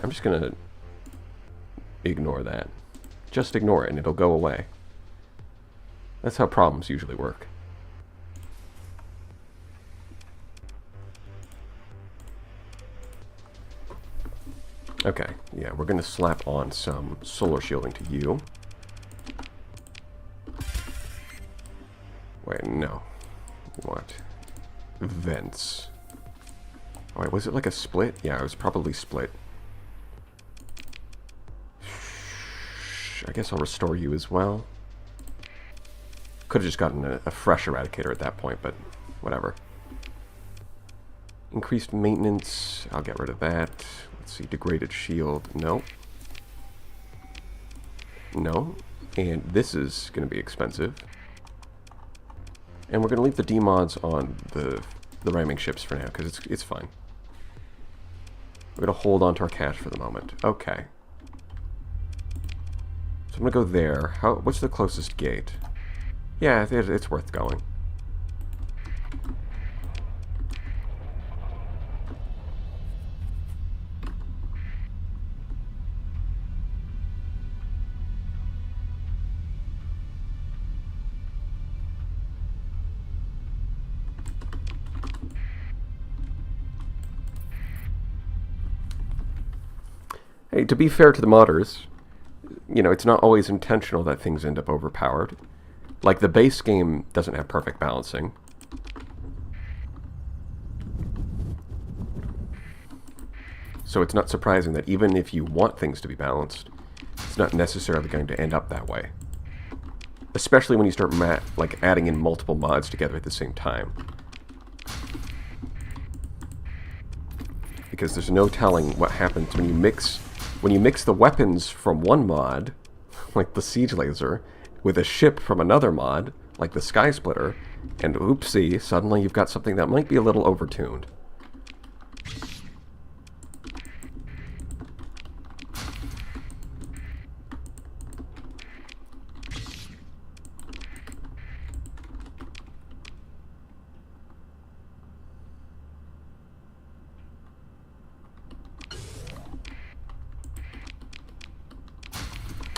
S1: I'm just gonna ignore that. Just ignore it and it'll go away. That's how problems usually work. Okay, yeah, we're gonna slap on some solar shielding to you. Wait, no. What? Vents. Oh, wait, was it like a split? Yeah, it was probably split. I guess I'll restore you as well. Could have just gotten a fresh eradicator at that point, but whatever. Increased maintenance, I'll get rid of that. Let's see, degraded shield, no. No. And this is going to be expensive. And we're going to leave the D-mods on the ramming ships for now, because it's fine. We're going to hold on to our cash for the moment. Okay. So I'm going to go there. What's the closest gate? Yeah, it's worth going. Hey, to be fair to the modders, you know, it's not always intentional that things end up overpowered. Like, the base game doesn't have perfect balancing. So it's not surprising that even if you want things to be balanced, it's not necessarily going to end up that way. Especially when you start adding in multiple mods together at the same time. Because there's no telling what happens when you mix the weapons from one mod, like the siege laser, with a ship from another mod, like the sky splitter, and oopsie, suddenly you've got something that might be a little overtuned.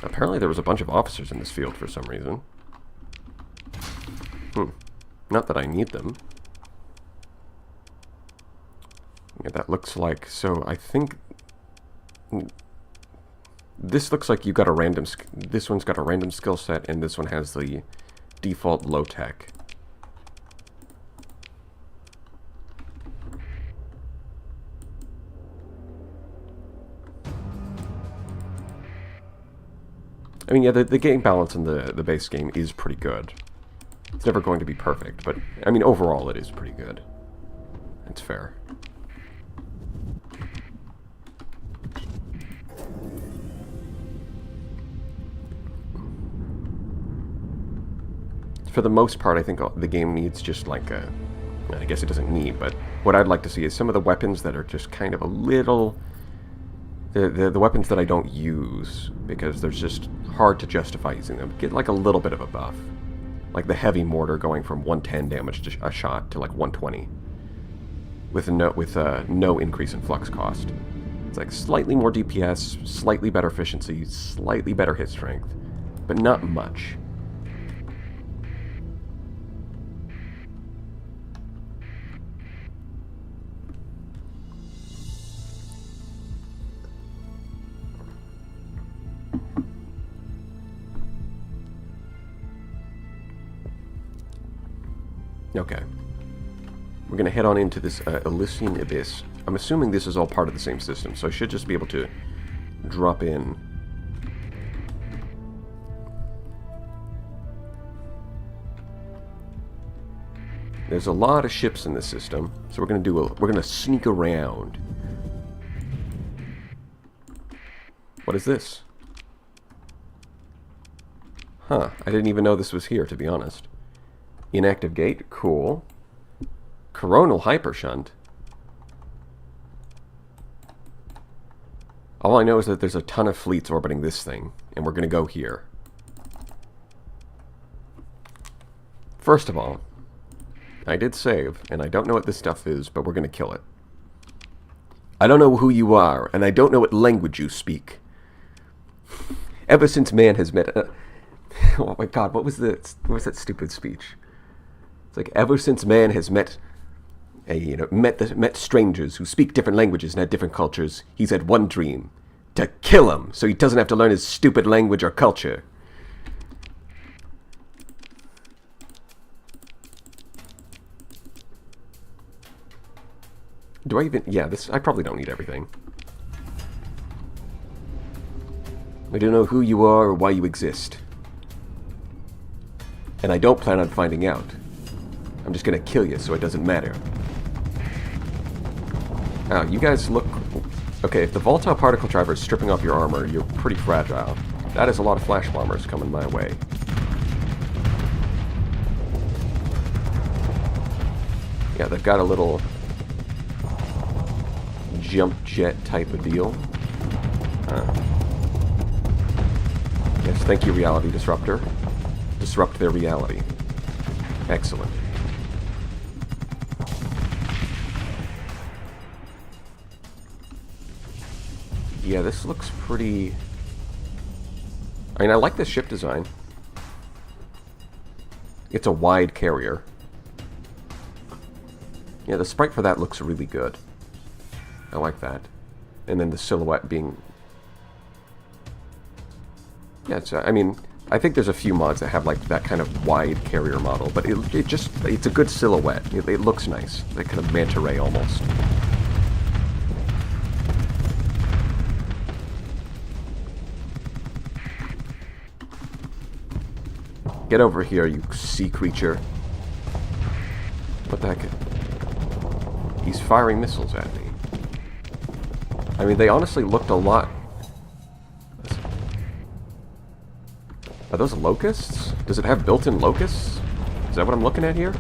S1: Apparently there was a bunch of officers in this field for some reason. Not that I need them. Yeah, that looks like... So I think... This looks like you got a random... This one's got a random skill set, and this one has the default low-tech. I mean, yeah, the game balance in the base game is pretty good. It's never going to be perfect, but, I mean, overall it is pretty good. It's fair. For the most part, I think the game needs just like a... I guess it doesn't need, but what I'd like to see is some of the weapons that are just kind of a little... The weapons that I don't use, because they're just hard to justify using them, get like a little bit of a buff. Like the heavy mortar going from 110 damage to a shot to like 120. With no increase in flux cost. It's like slightly more DPS, slightly better efficiency, slightly better hit strength, but not much. Okay. We're going to head on into this Elysian Abyss. I'm assuming this is all part of the same system, so I should just be able to drop in. There's a lot of ships in this system, so we're going to sneak around. What is this? Huh, I didn't even know this was here, to be honest. Inactive gate, cool. Coronal hypershunt. All I know is that there's a ton of fleets orbiting this thing, and we're going to go here. First of all, I did save, and I don't know what this stuff is, but we're going to kill it. I don't know who you are, and I don't know what language you speak. Ever since man has met... oh my god, what was that stupid speech? It's like, ever since man has met strangers who speak different languages and had different cultures, he's had one dream: to kill him, so he doesn't have to learn his stupid language or culture. Do I even... yeah, I probably don't need everything. I don't know who you are or why you exist. And I don't plan on finding out. I'm just gonna kill you, so it doesn't matter. Oh, you guys look... okay, if the volatile particle driver is stripping off your armor, you're pretty fragile. That is a lot of flash bombers coming my way. Yeah, they've got a little jump jet type of deal. Yes, thank you, Reality Disruptor. Disrupt their reality. Excellent. Yeah, this looks pretty... I mean, I like this ship design. It's a wide carrier. Yeah, the sprite for that looks really good. I like that. And then the silhouette being... yeah, it's, I mean, I think there's a few mods that have like that kind of wide carrier model, but it's a good silhouette. It looks nice. Like kind of manta ray almost. Get over here, you sea creature. What the heck? He's firing missiles at me. I mean, they honestly looked a lot... are those locusts? Does it have built-in locusts? Is that what I'm looking at here?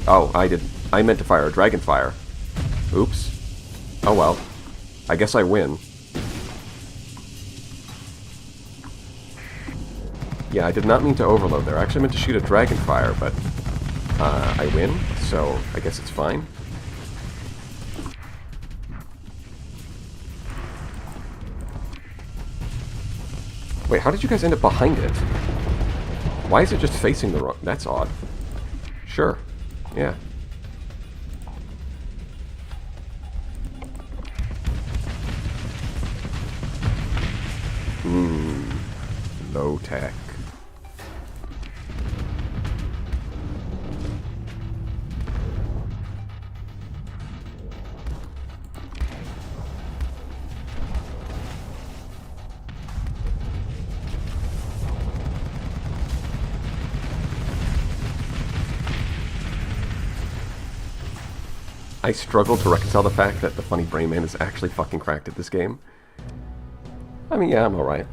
S1: Oh, I meant to fire a dragon fire. Oops. Oh well. I guess I win. Yeah, I did not mean to overload there. I actually meant to shoot a dragon fire, but I win, so I guess it's fine. Wait, how did you guys end up behind it? Why is it just facing the wrong... that's odd. Sure. Yeah. Low tech. I struggle to reconcile the fact that the funny brain man is actually fucking cracked at this game. I mean, yeah, I'm alright.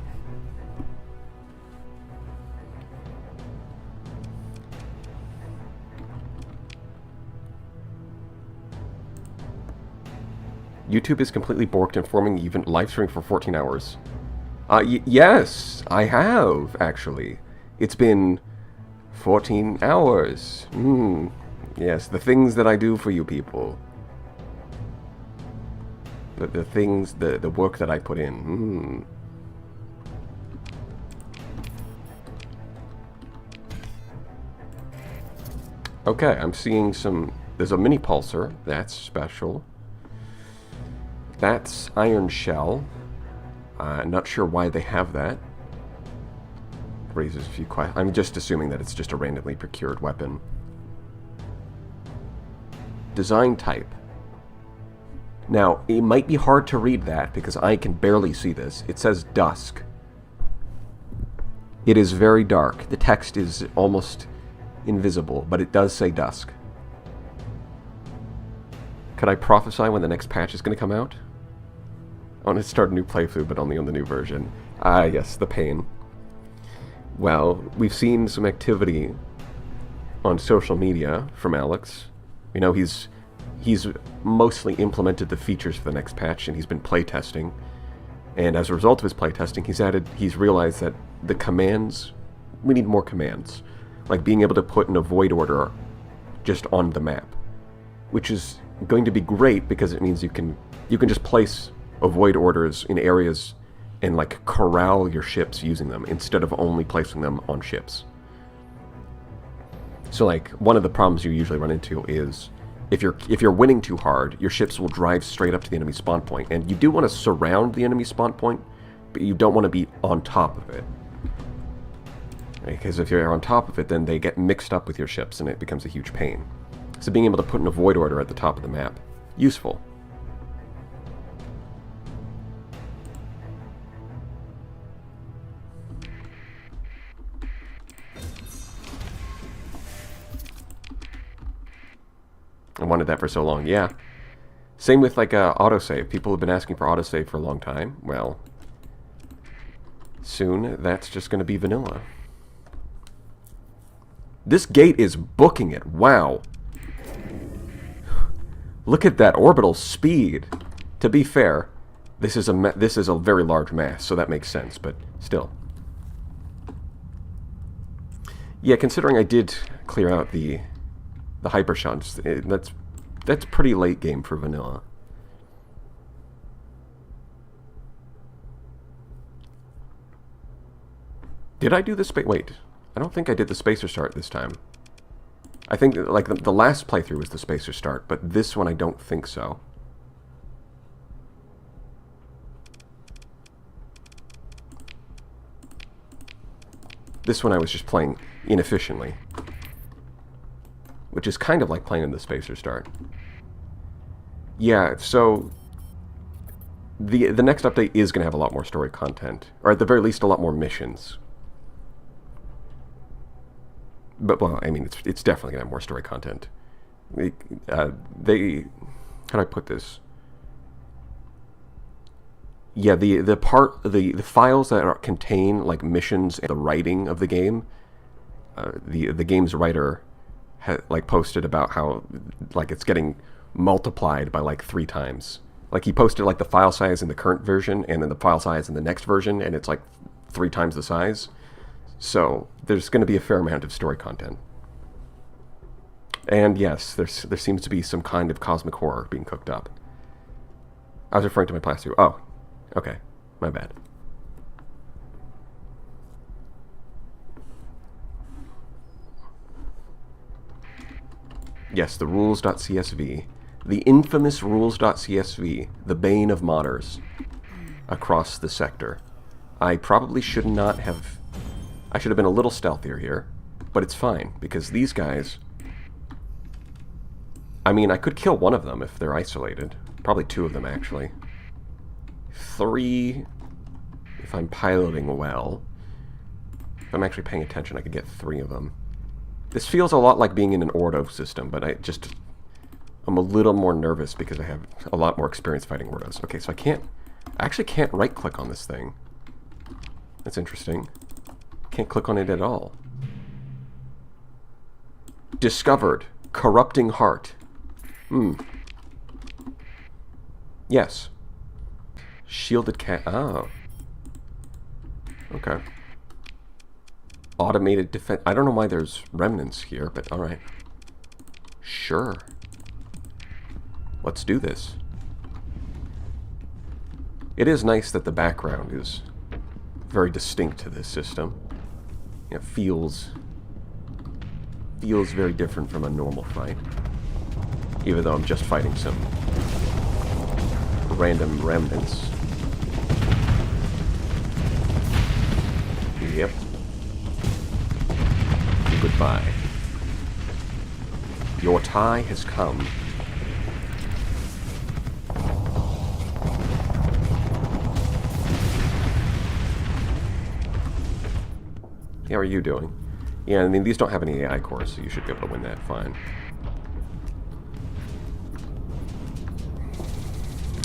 S1: YouTube is completely borked, informing even live streaming for 14 hours. Yes, I have, actually. It's been 14 hours. Yes, the things that I do for you people. The things, the work that I put in. Okay, I'm seeing some... There's a mini pulsar. That's special. That's iron shell. Not sure why they have that. Raises a few questions. I'm just assuming that it's just a randomly procured weapon. Design type. Now, it might be hard to read that because I can barely see this. It says dusk. It is very dark. The text is almost invisible, but it does say dusk. Could I prophesy when the next patch is going to come out? I want to start a new playthrough, but only on the new version. Ah, yes, the pain. Well, we've seen some activity on social media from Alex. You know, he's mostly implemented the features for the next patch, and he's been playtesting. And as a result of his playtesting, he's realized that the commands, we need more commands. Like being able to put an avoid order just on the map. Which is going to be great because it means you can just place avoid orders in areas and like corral your ships using them instead of only placing them on ships. So like one of the problems you usually run into is if you're winning too hard, your ships will drive straight up to the enemy spawn point, and you do want to surround the enemy spawn point, but you don't want to be on top of it. Because if you're on top of it, then they get mixed up with your ships and it becomes a huge pain. So being able to put an avoid order at the top of the map, useful. I wanted that for so long, yeah. Same with like autosave. People have been asking for autosave for a long time. Well, soon that's just going to be vanilla. This gate is booking it. Wow. Look at that orbital speed. To be fair, this is a very large mass, so that makes sense, but still. Yeah, considering I did clear out the hyper shunts, that's pretty late game for vanilla. Did I do the wait, I don't think I did the spacer start this time. I think like the last playthrough was the spacer start, but this one I don't think so. This one I was just playing inefficiently. Which is kind of like playing in the spacer start. Yeah, so the next update is going to have a lot more story content, or at the very least a lot more missions. But well, I mean, it's definitely going to have more story content. How do I put this? Yeah, the files that contain like missions and the writing of the game, the game's writer like posted about how like it's getting multiplied by like 3 times. Like he posted like the file size in the current version and then the file size in the next version, and it's like 3 times the size. So there's going to be a fair amount of story content. And yes, there seems to be some kind of cosmic horror being cooked up. I was referring to my playthrough. Oh, okay, my bad. Yes, the rules.csv. The infamous rules.csv, the bane of modders across the sector. I probably should not have... I should have been a little stealthier here, but it's fine, because these guys... I mean, I could kill one of them if they're isolated. Probably 2 of them, actually. 3, if I'm piloting well. If I'm actually paying attention, I could get 3 of them. This feels a lot like being in an Ordo system, but I'm a little more nervous because I have a lot more experience fighting Wordos. Okay, so I actually can't right-click on this thing. That's interesting. Can't click on it at all. Discovered. Corrupting heart. Yes. Shielded cat. Oh. Okay. Automated defense. I don't know why there's remnants here, but alright. Sure. Let's do this. It is nice that the background is very distinct to this system. It feels very different from a normal fight. Even though I'm just fighting some random remnants. Yep. Goodbye. Your tie has come. How are you doing? Yeah, I mean, these don't have any AI cores, so you should be able to win that fine.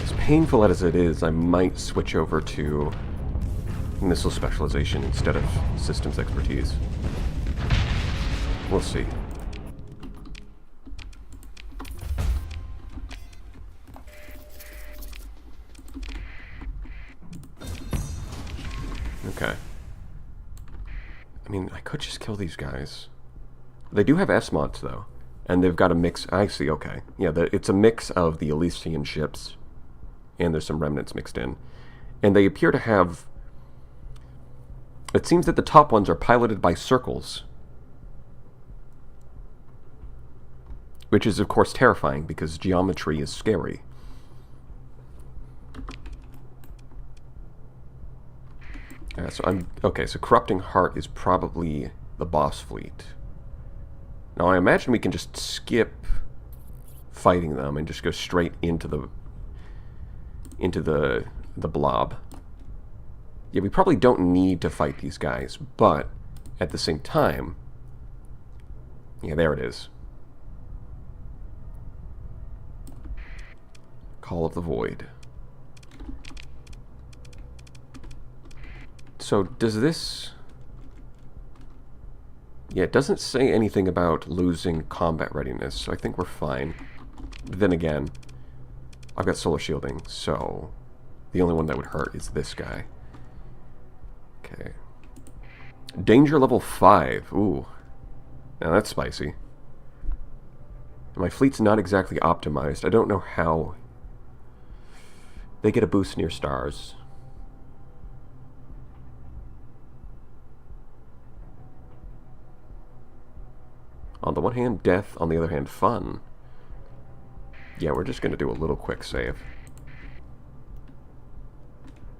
S1: As painful as it is, I might switch over to missile specialization instead of systems expertise. We'll see. Okay. I mean, I could just kill these guys. They do have S-mods, though. And they've got a mix... I see, okay. Yeah, it's a mix of the Elysian ships. And there's some remnants mixed in. And they appear to have... It seems that the top ones are piloted by circles. Which is, of course, terrifying, because geometry is scary. Okay, so Corrupting Heart is probably the boss fleet. Now, I imagine we can just skip fighting them and just go straight into the blob. Yeah, we probably don't need to fight these guys, but at the same time... Yeah, there it is. Call of the Void. So, does this... Yeah, it doesn't say anything about losing combat readiness, so I think we're fine. But then again, I've got solar shielding, so the only one that would hurt is this guy. Okay. Danger level 5. Ooh. Now that's spicy. My fleet's not exactly optimized. I don't know how they get a boost near stars. On the one hand, death. On the other hand, fun. Yeah, we're just going to do a little quick save.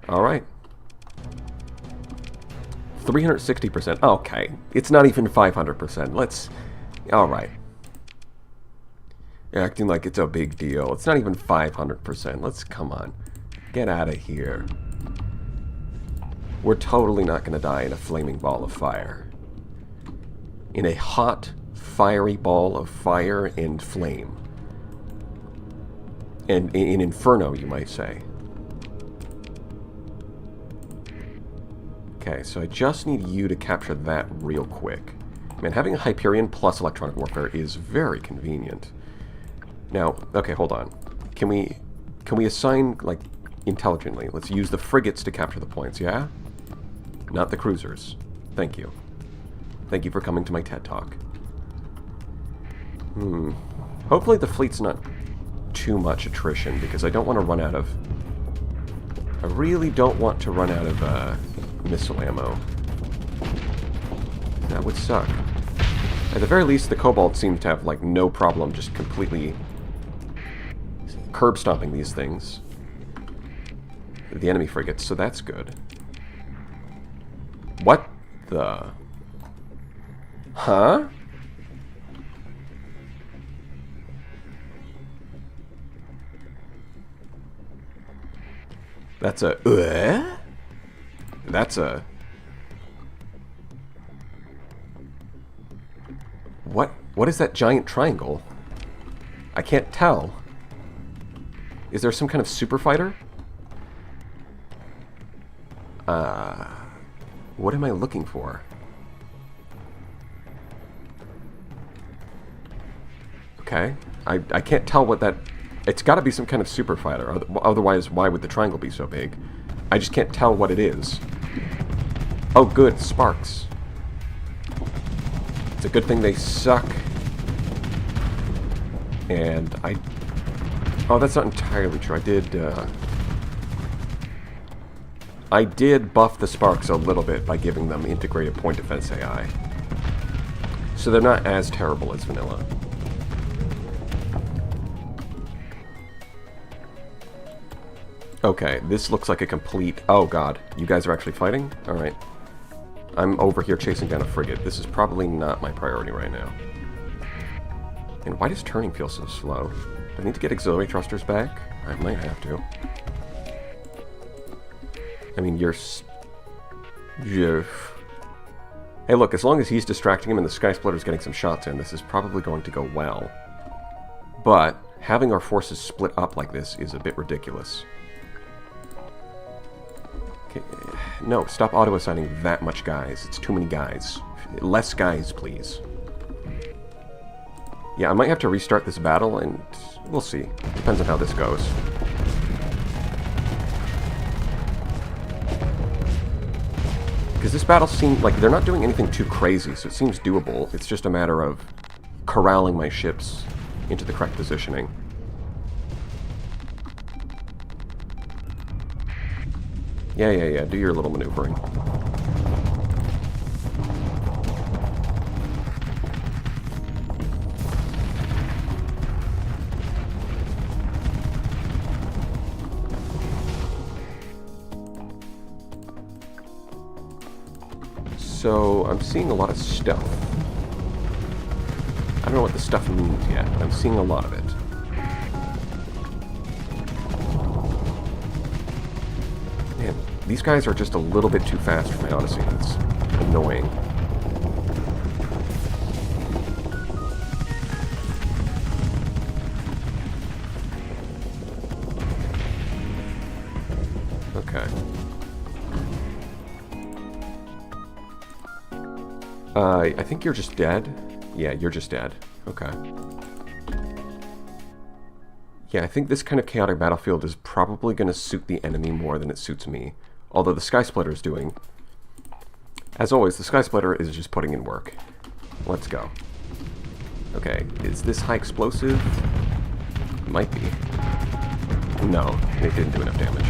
S1: Alright. 360%. Okay. It's not even 500%. Let's... Alright. You're acting like it's a big deal. It's not even 500%. Let's... Come on. Get out of here. We're totally not going to die in a flaming ball of fire. In a hot, fiery ball of fire and flame. And in Inferno, you might say. Okay, so I just need you to capture that real quick. Man, having a Hyperion plus electronic warfare is very convenient. Now, okay, hold on. Can we assign, like, intelligently? Let's use the frigates to capture the points, yeah? Not the cruisers. Thank you. Thank you for coming to my TED Talk. Hopefully the fleet's not too much attrition, because I don't want to run out of... I really don't want to run out of missile ammo. That would suck. At the very least, the Cobalt seems to have, like, no problem just completely curb-stomping these things. The enemy frigates, so that's good. What the... Huh? That's a... That's a... What is that giant triangle? I can't tell. Is there some kind of super fighter? What am I looking for? Okay. I can't tell what that... It's got to be some kind of super fighter. Otherwise, why would the triangle be so big? I just can't tell what it is. Oh, good. Sparks. It's a good thing they suck. And I... Oh, that's not entirely true. I did buff the sparks a little bit by giving them integrated point defense AI. So they're not as terrible as vanilla. Okay, this looks like a complete... Oh god, you guys are actually fighting? Alright. I'm over here chasing down a frigate. This is probably not my priority right now. And why does turning feel so slow? Do I need to get auxiliary thrusters back? I might have to. I mean, Hey, look, as long as he's distracting him and the Sky Splitter's getting some shots in, this is probably going to go well. But having our forces split up like this is a bit ridiculous. Okay, no, stop auto-assigning that much guys. It's too many guys. Less guys, please. Yeah, I might have to restart this battle, and we'll see. Depends on how this goes. Because this battle seems like they're not doing anything too crazy, so it seems doable. It's just a matter of corralling my ships into the correct positioning. Yeah, do your little maneuvering. So, I'm seeing a lot of stuff. I don't know what the stuff means yet, but I'm seeing a lot of it. Man, these guys are just a little bit too fast for my Odyssey. It's annoying. Okay. I think you're just dead. Yeah, you're just dead. Okay. Yeah, I think this kind of chaotic battlefield is probably going to suit the enemy more than it suits me. Although the Sky Splitter is doing... As always, the Sky Splitter is just putting in work. Let's go. Okay, is this high explosive? Might be. No, it didn't do enough damage.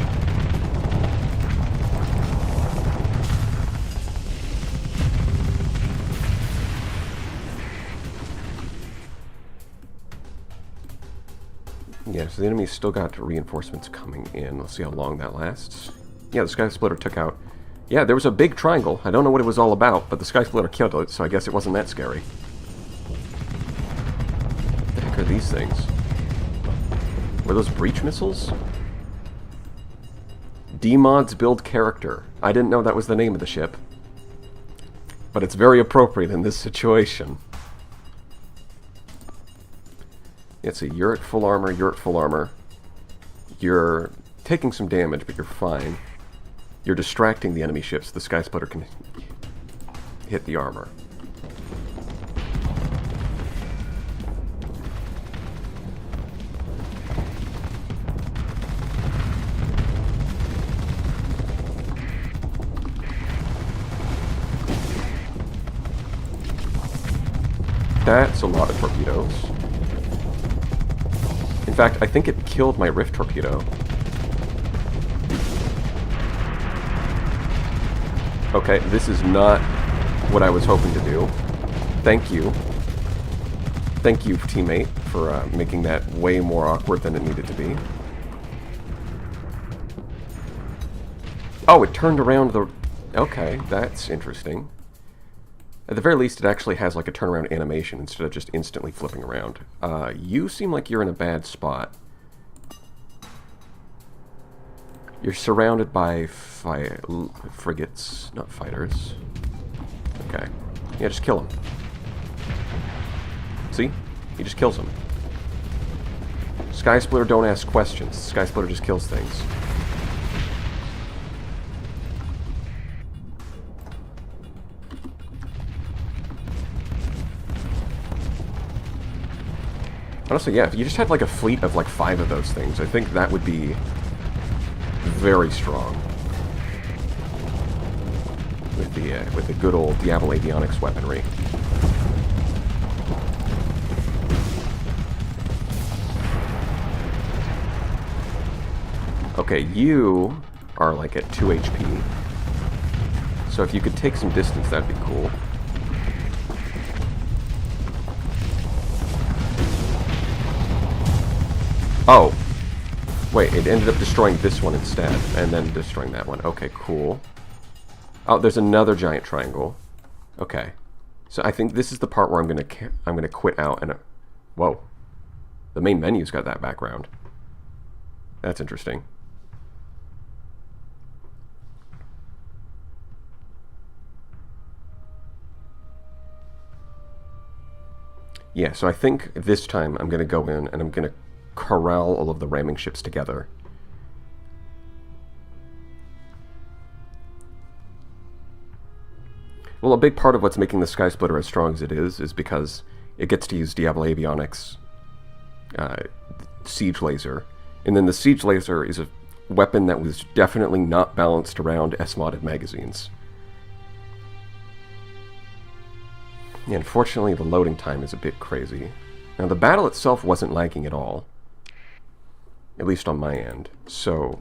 S1: Yeah, so the enemy's still got reinforcements coming in. Let's see how long that lasts. Yeah, the Sky Splitter took out... Yeah, there was a big triangle. I don't know what it was all about, but the Sky Splitter killed it, so I guess it wasn't that scary. What the heck are these things? Were those breach missiles? D-Mods build character. I didn't know that was the name of the ship. But it's very appropriate in this situation. Let's see, you're at full armor, you're at full armor. You're taking some damage, but you're fine. You're distracting the enemy ships. The Sky Splitter can hit the armor. That's a lot of torpedoes. In fact, I think it killed my Rift torpedo. Okay, this is not what I was hoping to do. Thank you. Thank you, teammate, for making that way more awkward than it needed to be. Oh, it turned around the... Okay, that's interesting. At the very least, it actually has like a turnaround animation instead of just instantly flipping around. You seem like you're in a bad spot. You're surrounded by frigates, not fighters. Okay. Yeah, just kill him. See? He just kills him. Sky Splitter don't ask questions. Sky Splitter just kills things. Honestly, yeah, if you just had like a fleet of like 5 of those things, I think that would be very strong. With the good old Diablo Avionics weaponry. Okay, you are like at 2 HP. So if you could take some distance, that'd be cool. Oh! Wait, it ended up destroying this one instead, and then destroying that one. Okay, cool. Oh, there's another giant triangle. Okay. So I think this is the part where I'm gonna quit out and... whoa. The main menu's got that background. That's interesting. Yeah, so I think this time I'm gonna go in and I'm gonna corral all of the ramming ships together. Well, a big part of what's making the Sky Splitter as strong as it is because it gets to use Diablo Avionics Siege Laser. And then the Siege Laser is a weapon that was definitely not balanced around S-modded magazines. Yeah, unfortunately, the loading time is a bit crazy. Now, the battle itself wasn't lagging at all. At least on my end. So,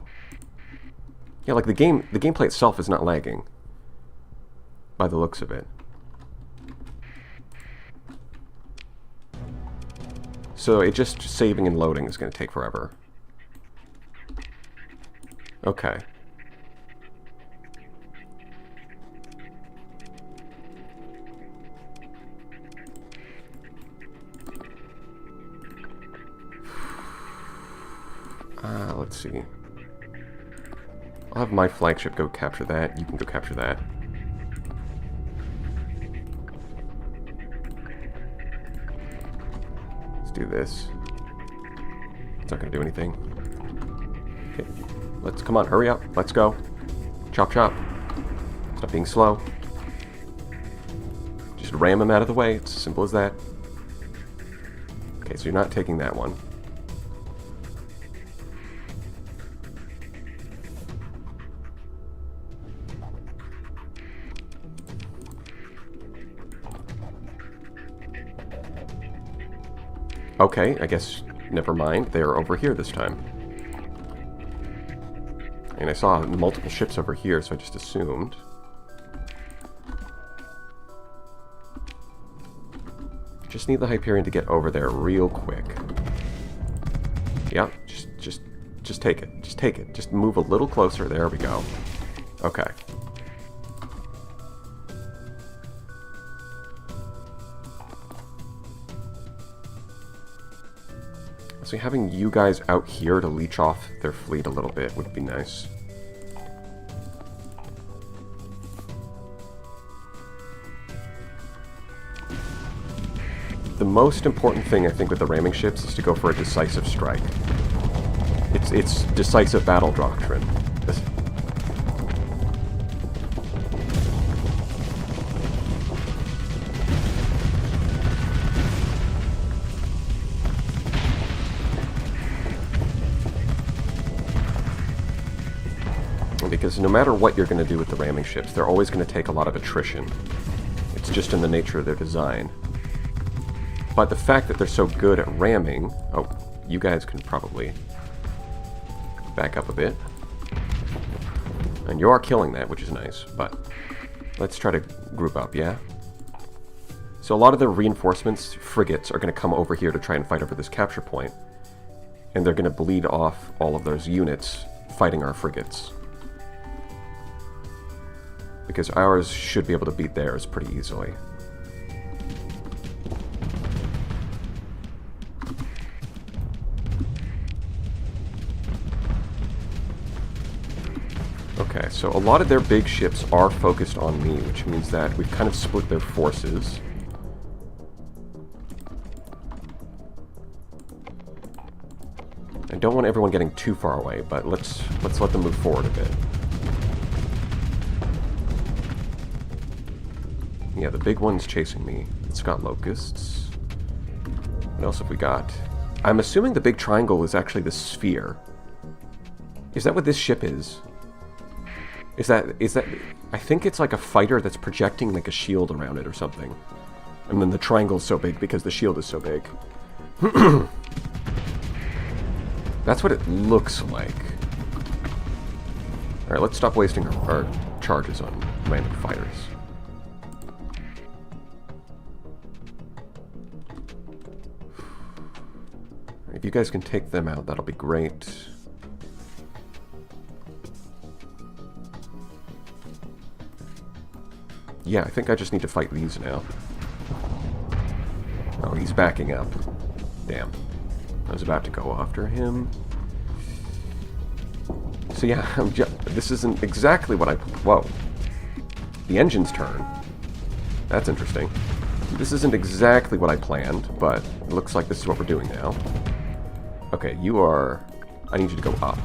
S1: yeah, like the gameplay itself is not lagging. By the looks of it. So, it just saving and loading is going to take forever. Okay. Let's see. I'll have my flagship go capture that. You can go capture that. Let's do this. It's not going to do anything. Okay. Let's, come on, hurry up. Let's go. Chop, chop. Stop being slow. Just ram him out of the way. It's as simple as that. Okay, so you're not taking that one. Okay, I guess, never mind. They are over here this time. And I saw multiple ships over here, so I just assumed. Just need the Hyperion to get over there real quick. Yep, just take it. Just take it. Just move a little closer. There we go. Okay. So having you guys out here to leech off their fleet a little bit would be nice. The most important thing, I think, with the ramming ships is to go for a decisive strike. It's decisive battle doctrine. Because no matter what you're going to do with the ramming ships, they're always going to take a lot of attrition. It's just in the nature of their design. But the fact that they're so good at ramming... Oh, you guys can probably back up a bit. And you are killing that, which is nice, but let's try to group up, yeah? So a lot of the reinforcements, frigates, are going to come over here to try and fight over this capture point. And they're going to bleed off all of those units fighting our frigates. Because ours should be able to beat theirs pretty easily. Okay, so a lot of their big ships are focused on me, which means that we've kind of split their forces. don't want everyone getting too far away, but let's let them move forward a bit. Yeah, the big one's chasing me. It's got locusts. What else have we got? I'm assuming the big triangle is actually the sphere. Is that what this ship is? Is that... I think it's like a fighter that's projecting like a shield around it or something. And then the triangle's so big because the shield is so big. That's what it looks like. Alright, let's stop wasting our charges on random fighters. If you guys can take them out, that'll be great. Yeah, I think I just need to fight these now. Oh, he's backing up. Damn. I was about to go after him. So yeah, this isn't exactly what I... Whoa. The engine's turn. That's interesting. This isn't exactly what I planned, but it looks like this is what we're doing now. Okay, you are... I need you to go up.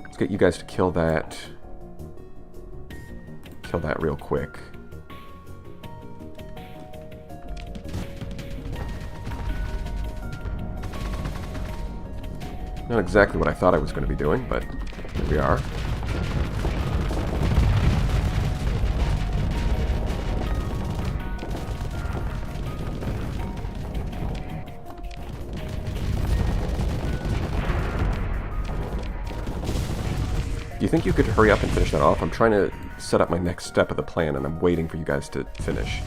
S1: Let's get you guys to kill that. Kill that real quick. Not exactly what I thought I was going to be doing, but here we are. Do you think you could hurry up and finish that off? I'm trying to set up my next step of the plan, and I'm waiting for you guys to finish.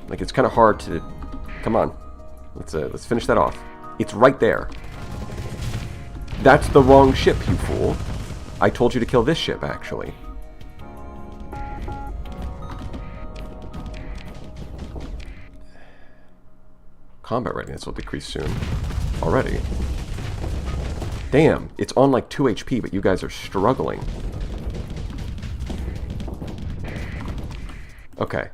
S1: Like, it's kind of hard to... Come on. Let's finish that off. It's right there. That's the wrong ship, you fool. I told you to kill this ship, actually. Combat readiness will decrease soon. Already. Damn, it's on like 2 HP, but you guys are struggling. Okay.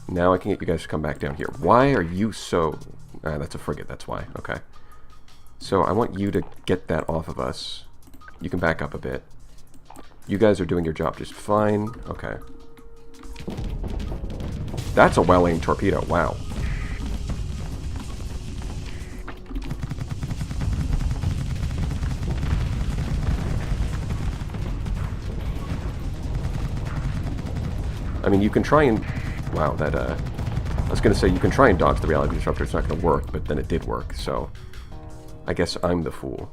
S1: Now I can get you guys to come back down here. Why are you so... that's a frigate, that's why. Okay. So I want you to get that off of us. You can back up a bit. You guys are doing your job just fine. Okay. That's a well-aimed torpedo. Wow. I mean, you can try and... Wow, that, I was going to say, you can try and dodge the reality disruptor. It's not going to work, but then it did work, so... I guess I'm the fool.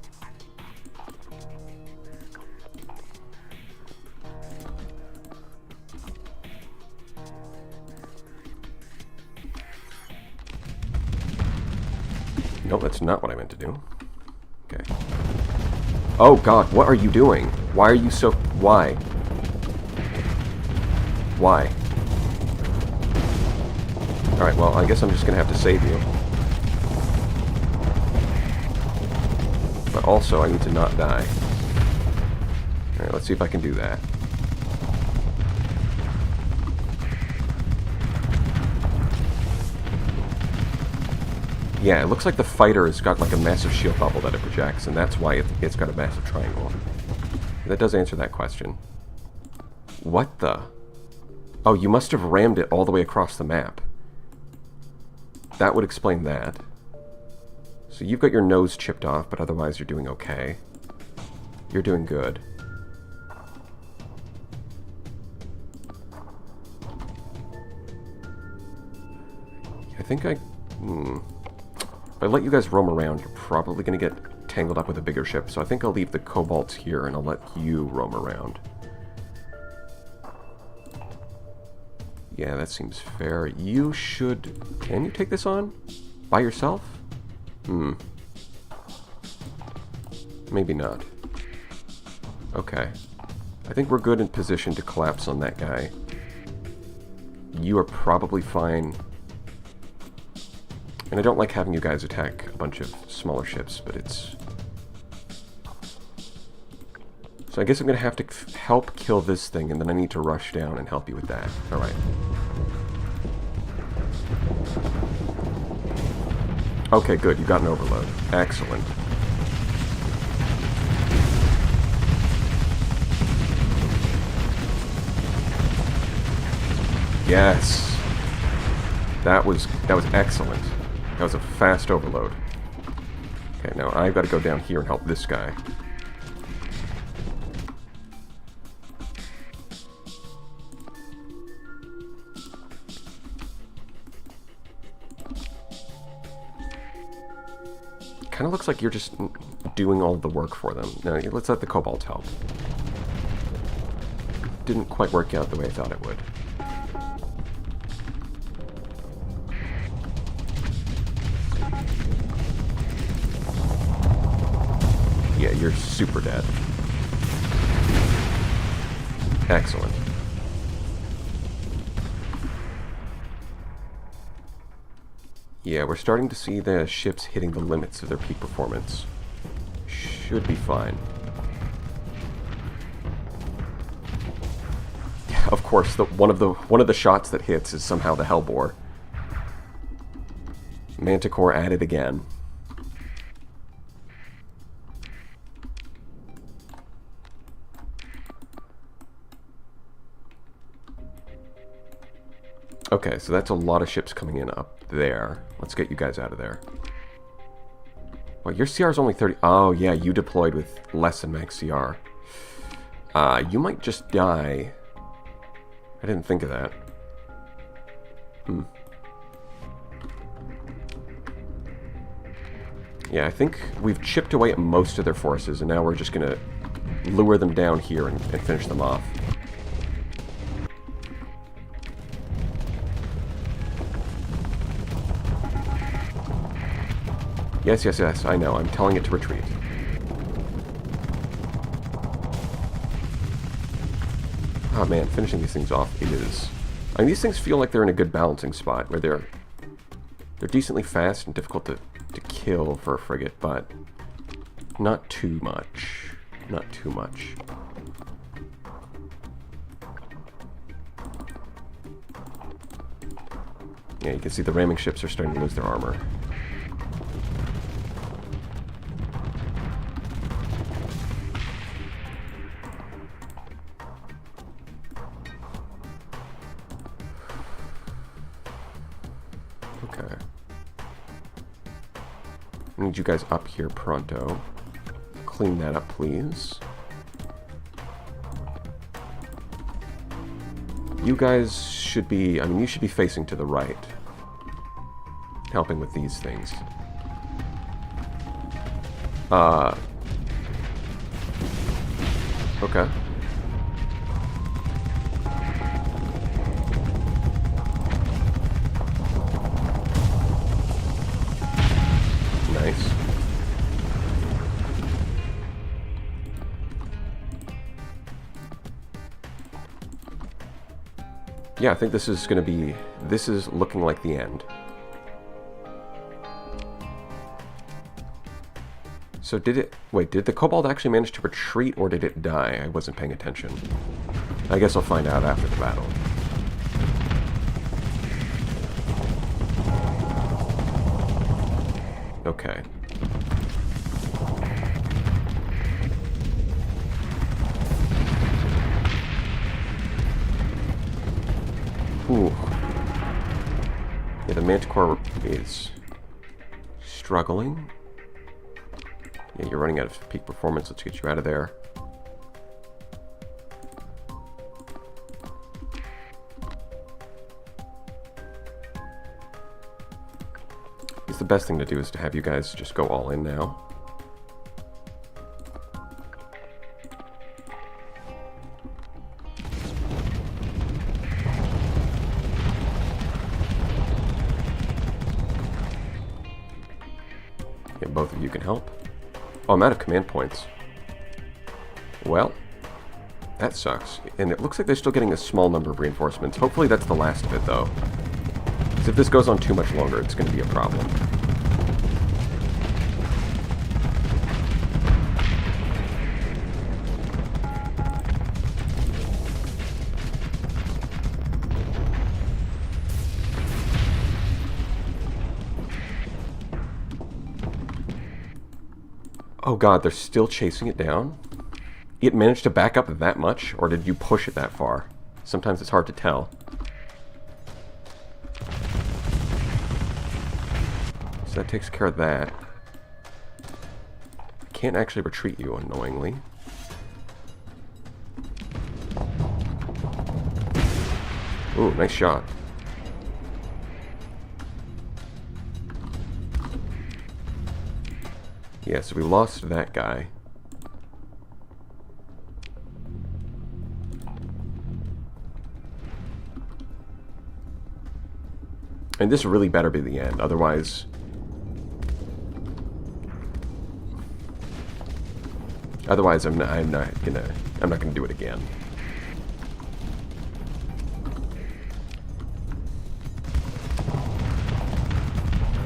S1: Nope, that's not what I meant to do. Okay. Oh, God, what are you doing? Why are you so... Why? Why? Alright, well, I guess I'm just gonna have to save you. But also, I need to not die. Alright, let's see if I can do that. Yeah, it looks like the fighter has got like a massive shield bubble that it projects, and that's why it's got a massive triangle. That does answer that question. What the... Oh, you must have rammed it all the way across the map. That would explain that. So you've got your nose chipped off, but otherwise you're doing okay. You're doing good. I think I... If I let you guys roam around, you're probably going to get tangled up with a bigger ship, so I think I'll leave the Cobalts here and I'll let you roam around. Yeah, that seems fair. You should... Can you take this on? By yourself? Maybe not. Okay. I think we're good in position to collapse on that guy. You are probably fine. And I don't like having you guys attack a bunch of smaller ships, but it's... So I guess I'm going to have to help kill this thing, and then I need to rush down and help you with that. Alright. Okay, good. You got an overload. Excellent. Yes. That was excellent. That was a fast overload. Okay, now I've got to go down here and help this guy. Kind of looks like you're just doing all the work for them. Now, let's let the kobolds help. Didn't quite work out the way I thought it would. Yeah, you're super dead. Excellent. Yeah, we're starting to see the ships hitting the limits of their peak performance. Should be fine. Of course, one of the shots that hits is somehow the Hellbore. Manticore at it again. Okay, so that's a lot of ships coming in up there. Let's get you guys out of there. Well, your CR is only 30. Oh, yeah, you deployed with less than max CR. You might just die. I didn't think of that. Yeah, I think we've chipped away at most of their forces, and now we're just going to lure them down here and finish them off. Yes, yes, yes, I know. I'm telling it to retreat. Oh man, finishing these things off is... I mean, these things feel like they're in a good balancing spot, where they're decently fast and difficult to kill for a frigate, but not too much. Not too much. Yeah, you can see the ramming ships are starting to lose their armor. Okay. I need you guys up here pronto. Clean that up, please. You guys should be... I mean, you should be facing to the right. Helping with these things. Okay. Nice. Yeah, I think this is going to be... This is looking like the end. So did it... Wait, did the kobold actually manage to retreat, or did it die? I wasn't paying attention. I guess I'll find out after the battle. Okay. Ooh. Yeah, the Manticore is struggling. Yeah, you're running out of peak performance. Let's get you out of there. I guess the best thing to do is to have you guys just go all in now. Yeah, both of you can help. Oh, I'm out of command points. Well, that sucks. And it looks like they're still getting a small number of reinforcements. Hopefully that's the last of it, though. Because if this goes on too much longer, it's going to be a problem. Oh god, they're still chasing it down? It managed to back up that much, or did you push it that far? Sometimes it's hard to tell. So that takes care of that. I can't actually retreat you, annoyingly. Ooh, nice shot. Yeah, so we lost that guy. And this really better be the end, otherwise... Otherwise, I'm not gonna do it again.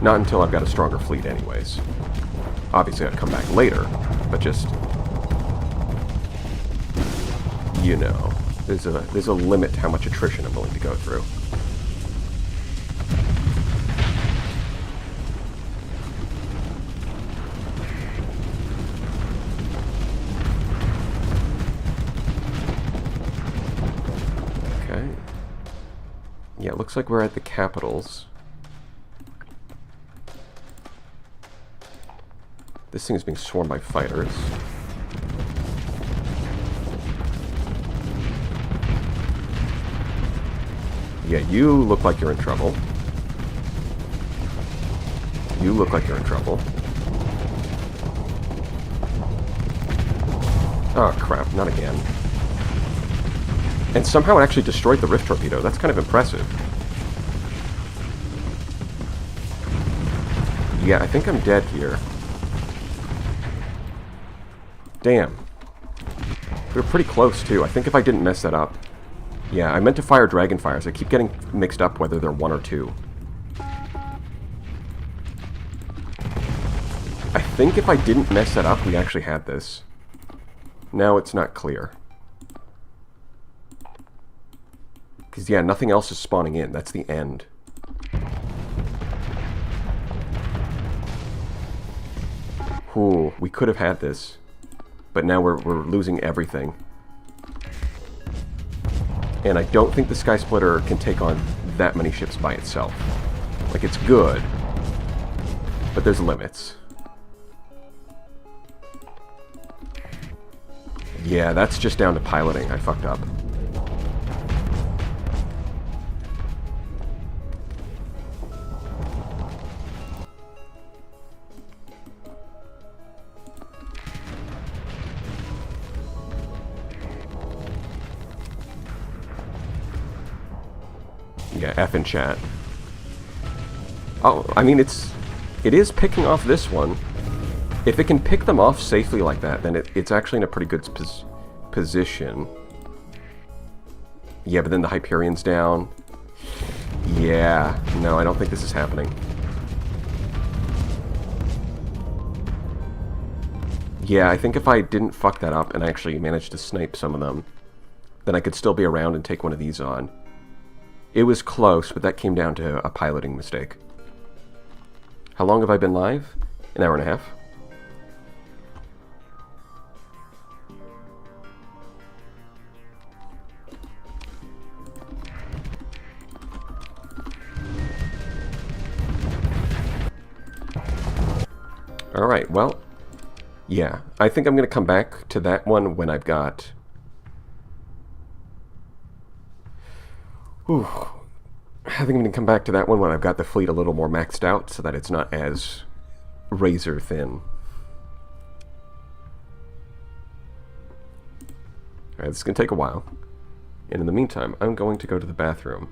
S1: Not until I've got a stronger fleet, anyways. Obviously, I'd come back later, but just, you know, there's a limit to how much attrition I'm willing to go through. Okay. Yeah, it looks like we're at the capitals. This thing is being swarmed by fighters. Yeah, you look like you're in trouble. You look like you're in trouble. Oh, crap. Not again. And somehow it actually destroyed the rift torpedo. That's kind of impressive. Yeah, I think I'm dead here. Damn. We were pretty close, too. I think if I didn't mess that up... Yeah, I meant to fire Dragonfires. I keep getting mixed up whether they're 1 or 2. I think if I didn't mess that up, we actually had this. Now it's not clear. Because, yeah, nothing else is spawning in. That's the end. Ooh, we could have had this. But now we're losing everything. And I don't think the Sky Splitter can take on that many ships by itself. Like, it's good, but there's limits. Yeah, that's just down to piloting. I fucked up. Yeah, F in chat. Oh, I mean, it is picking off this one. If it can pick them off safely like that, then it's actually in a pretty good position. Yeah, but then the Hyperion's down. Yeah, no, I don't think this is happening. Yeah, I think if I didn't fuck that up and actually managed to snipe some of them, then I could still be around and take one of these on. It was close, but that came down to a piloting mistake. How long have I been live? An hour and a half. Alright, well, yeah. I think I'm going to come back to that one when I've got... Whew. I think I'm going to come back to that one when I've got the fleet a little more maxed out so that it's not as razor thin. Alright, this is going to take a while. And in the meantime, I'm going to go to the bathroom.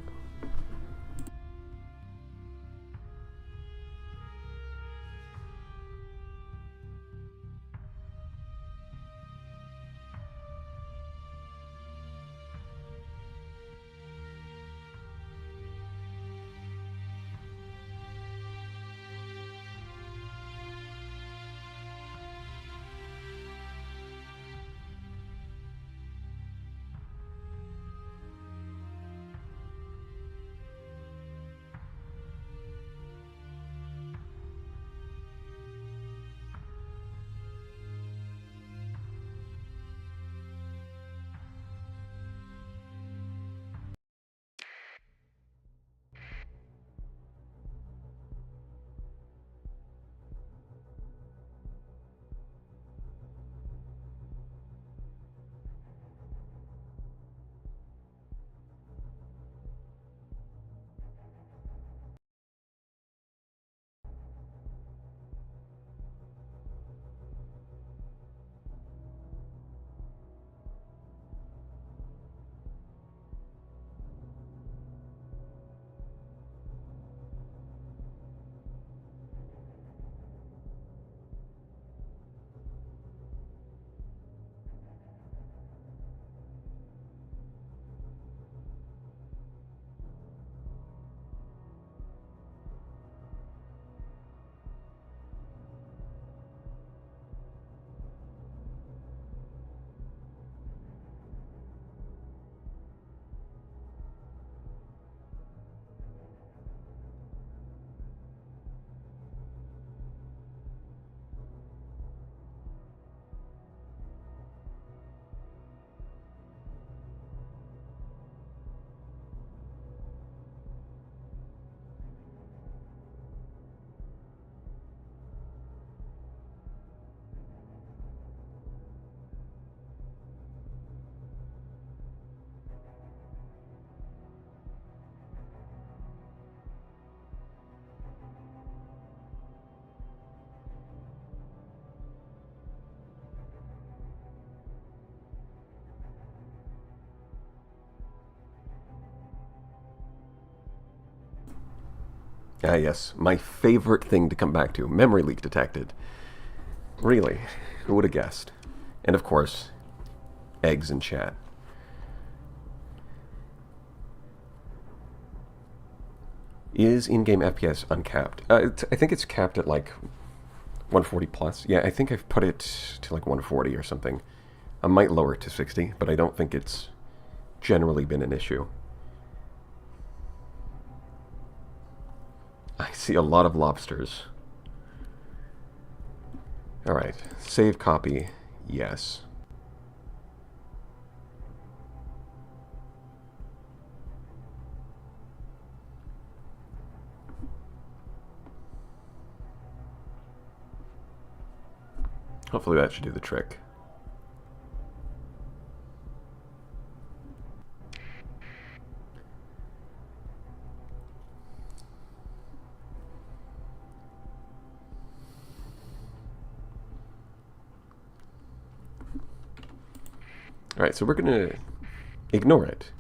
S1: Ah, yes. My favorite thing to come back to. Memory leak detected. Really? Who would have guessed? And of course, eggs in chat. Is in-game FPS uncapped? I think it's capped at like 140 plus. Yeah, I think I've put it to like 140 or something. I might lower it to 60, but I don't think it's generally been an issue. I see a lot of lobsters. Alright, save copy, yes. Hopefully that should do the trick. Alright, so we're going to ignore it.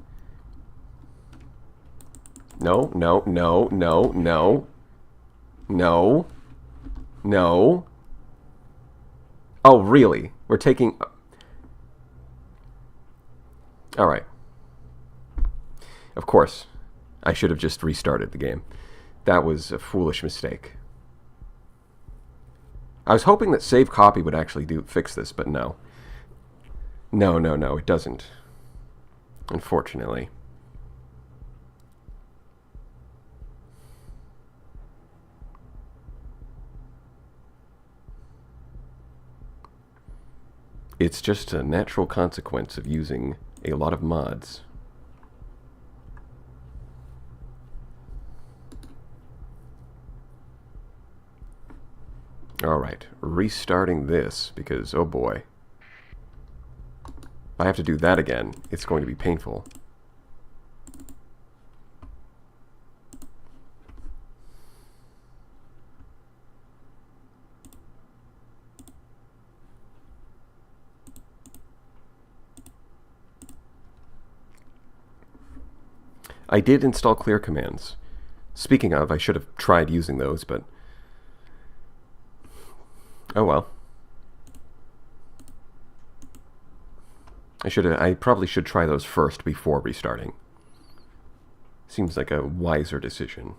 S1: No, no, no, no, no. No. No. Oh, really? We're taking... Alright. Of course. I should have just restarted the game. That was a foolish mistake. I was hoping that save copy would actually fix this, but no. No, no, no, it doesn't. Unfortunately. It's just a natural consequence of using a lot of mods. Alright, restarting this, because, oh boy. If I have to do that again, it's going to be painful. I did install clear commands. Speaking of, I should have tried using those, but... oh well. I probably should try those first before restarting. Seems like a wiser decision.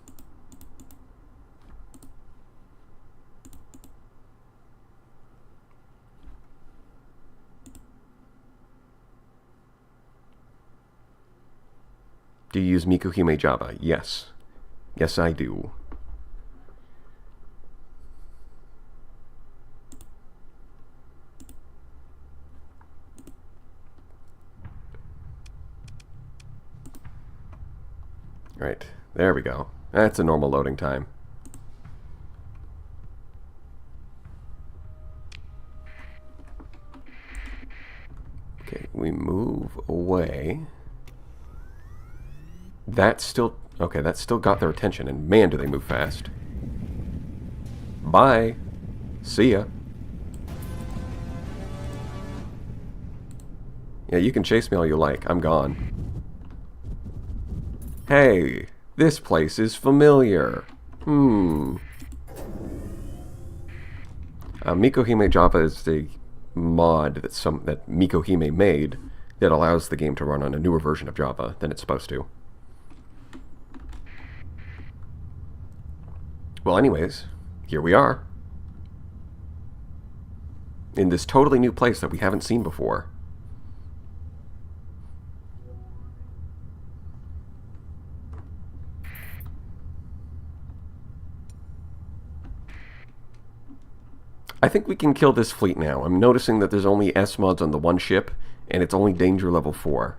S1: Do you use Mikohime Java? Yes. Yes, I do. Right, there we go. That's a normal loading time. Okay, we move away. That's still... okay, that still got their attention, and man, do they move fast. Bye. See ya. Yeah, you can chase me all you like. I'm gone. Hey, this place is familiar. Mikohime Java is the mod that Mikohime made that allows the game to run on a newer version of Java than it's supposed to. Well, anyways, here we are. In this totally new place that we haven't seen before. I think we can kill this fleet now. I'm noticing that there's only S mods on the one ship, and it's only danger level 4.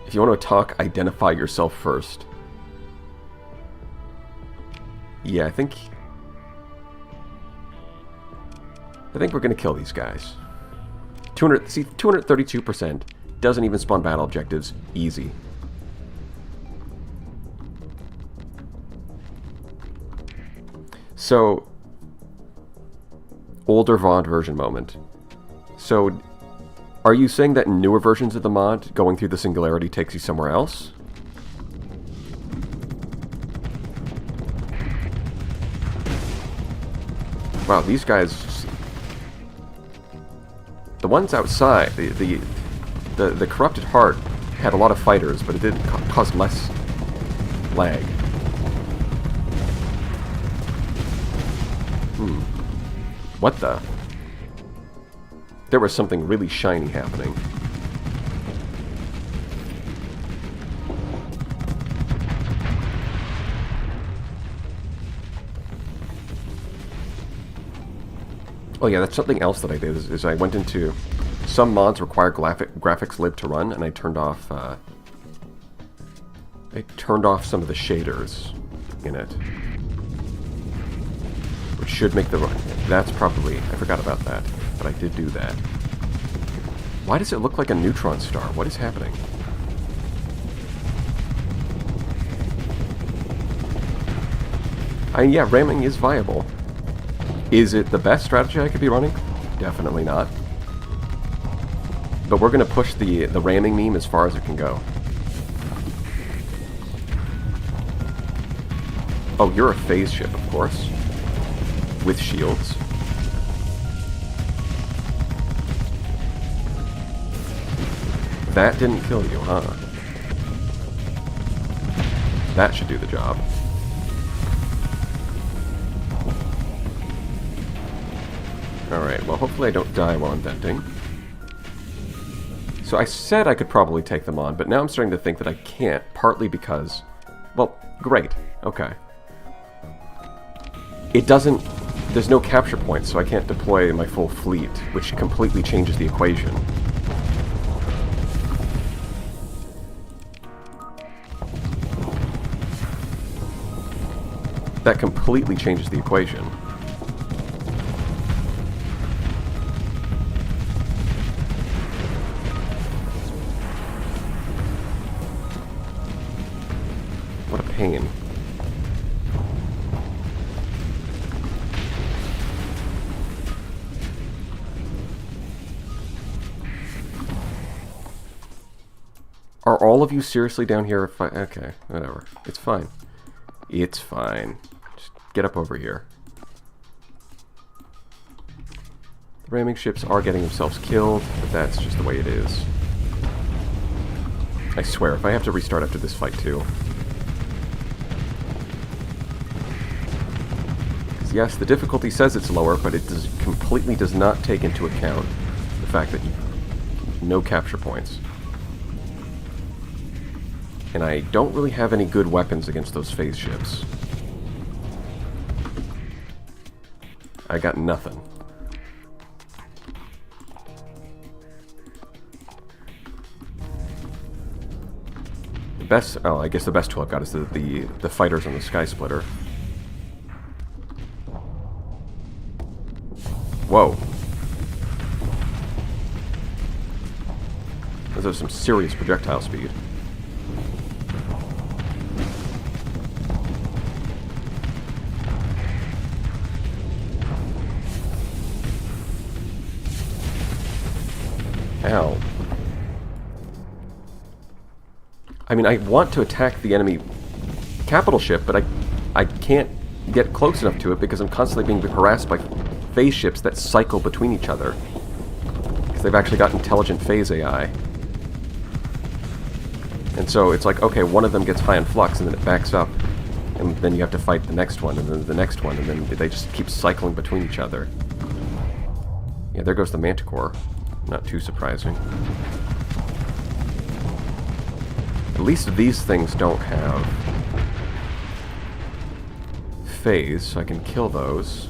S1: If you want to talk, identify yourself first. Yeah, I think we're going to kill these guys. 232%. Doesn't even spawn battle objectives. Easy. So, older VOD version moment. So, Are you saying that in newer versions of the mod, going through the singularity takes you somewhere else? Wow, these guys... The ones outside, the Corrupted Heart had a lot of fighters, but it did cause less lag. What the? There was something really shiny happening. Oh yeah, that's something else that I did, is I went into... Some mods require graphics lib to run, and I turned off some of the shaders in it. Which should make the run. That's probably... I forgot about that, but I did do that. Why does it look like a neutron star? What is happening? Yeah, ramming is viable. Is it the best strategy I could be running? Definitely not. But we're going to push the ramming meme as far as it can go. Oh, you're a phase ship, of course. With shields. That didn't kill you, huh? That should do the job. Alright, well hopefully I don't die while I'm venting. So I said I could probably take them on, but now I'm starting to think that I can't, partly because... Well, great. Okay. It doesn't... There's no capture points, so I can't deploy my full fleet, which completely changes the equation. That completely changes the equation. What a pain. Are all of you seriously down here? Okay, whatever. It's fine. It's fine. Just get up over here. The ramming ships are getting themselves killed, but that's just the way it is. I swear, if I have to restart after this fight too. Yes, the difficulty says it's lower, but it completely does not take into account the fact that no capture points. And I don't really have any good weapons against those phase ships. I got nothing. The best... Oh, I guess the best tool I've got is the fighters on the Sky Splitter. Whoa. Those are some serious projectile speed. Ow. I mean, I want to attack the enemy capital ship, but I can't get close enough to it because I'm constantly being harassed by phase ships that cycle between each other. Because they've actually got intelligent phase AI. And so it's like, okay, one of them gets high in flux, and then it backs up, and then you have to fight the next one, and then the next one, and then they just keep cycling between each other. Yeah, there goes the Manticore. Not too surprising. At least these things don't have phase, so I can kill those.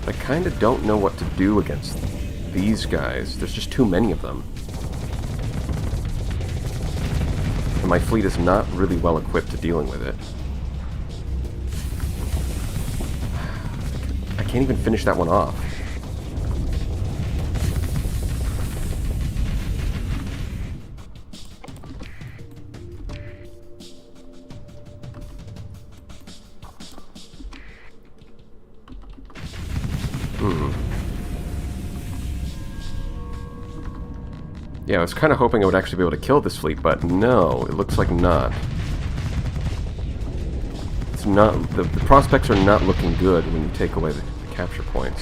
S1: I kind of don't know what to do against these guys. There's just too many of them. And my fleet is not really well equipped to dealing with it. I can't even finish that one off. Yeah, I was kind of hoping I would actually be able to kill this fleet, but no, it looks like not. It's not... The prospects are not looking good when you take away the capture points.